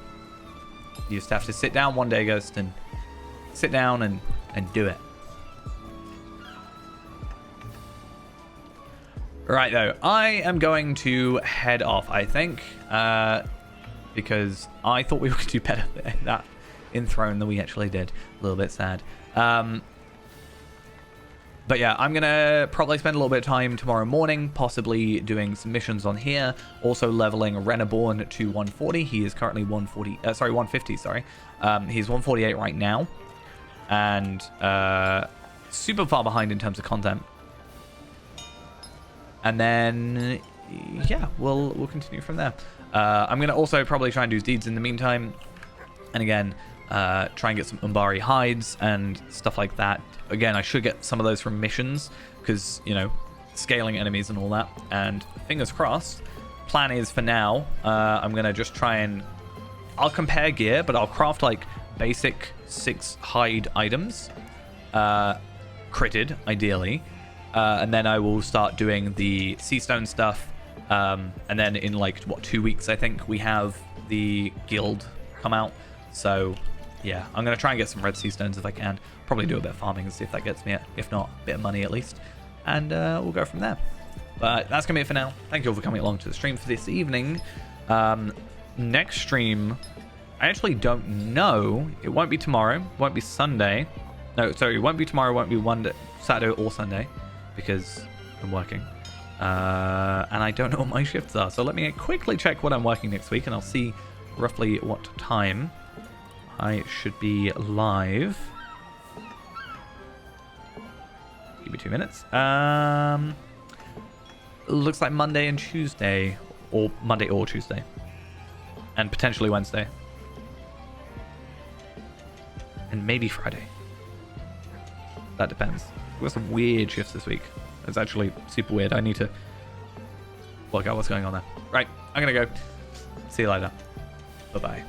You just have to sit down one day, Ghost, and sit down and do it. Right, though, I am going to head off, I think, because I thought we were going to do better in Throne than we actually did. A little bit sad. But yeah, I'm going to probably spend a little bit of time tomorrow morning, possibly doing some missions on here. Also leveling Reneborn to 140. He is currently 150, sorry. He's 148 right now. And super far behind in terms of content. And then, yeah, we'll continue from there. I'm going to also probably try and do deeds in the meantime. And again, try and get some Umbari hides and stuff like that. Again, I should get some of those from missions because, you know, scaling enemies and all that. And fingers crossed, plan is for now, I'm going to just try and... I'll compare gear, but I'll craft like basic 6 hide items. Critted, ideally. And then I will start doing the Seastone stuff. And then in like, 2 weeks, I think, we have the guild come out. So... yeah, I'm going to try and get some red sea stones if I can. Probably do a bit of farming and see if that gets me it. If not, a bit of money at least. And we'll go from there. But that's going to be it for now. Thank you all for coming along to the stream for this evening. Next stream, I actually don't know. It won't be tomorrow. It won't be Sunday. No, sorry, it won't be tomorrow. It won't be Saturday or Sunday because I'm working. And I don't know what my shifts are. So let me quickly check what I'm working next week and I'll see roughly what time I should be live. Give me 2 minutes. Looks like Monday and Tuesday, or Monday or Tuesday, and potentially Wednesday, and maybe Friday. That depends. We've got some weird shifts this week. It's actually super weird. I need to work out what's going on there. Right, I'm gonna go. See you later. Bye bye.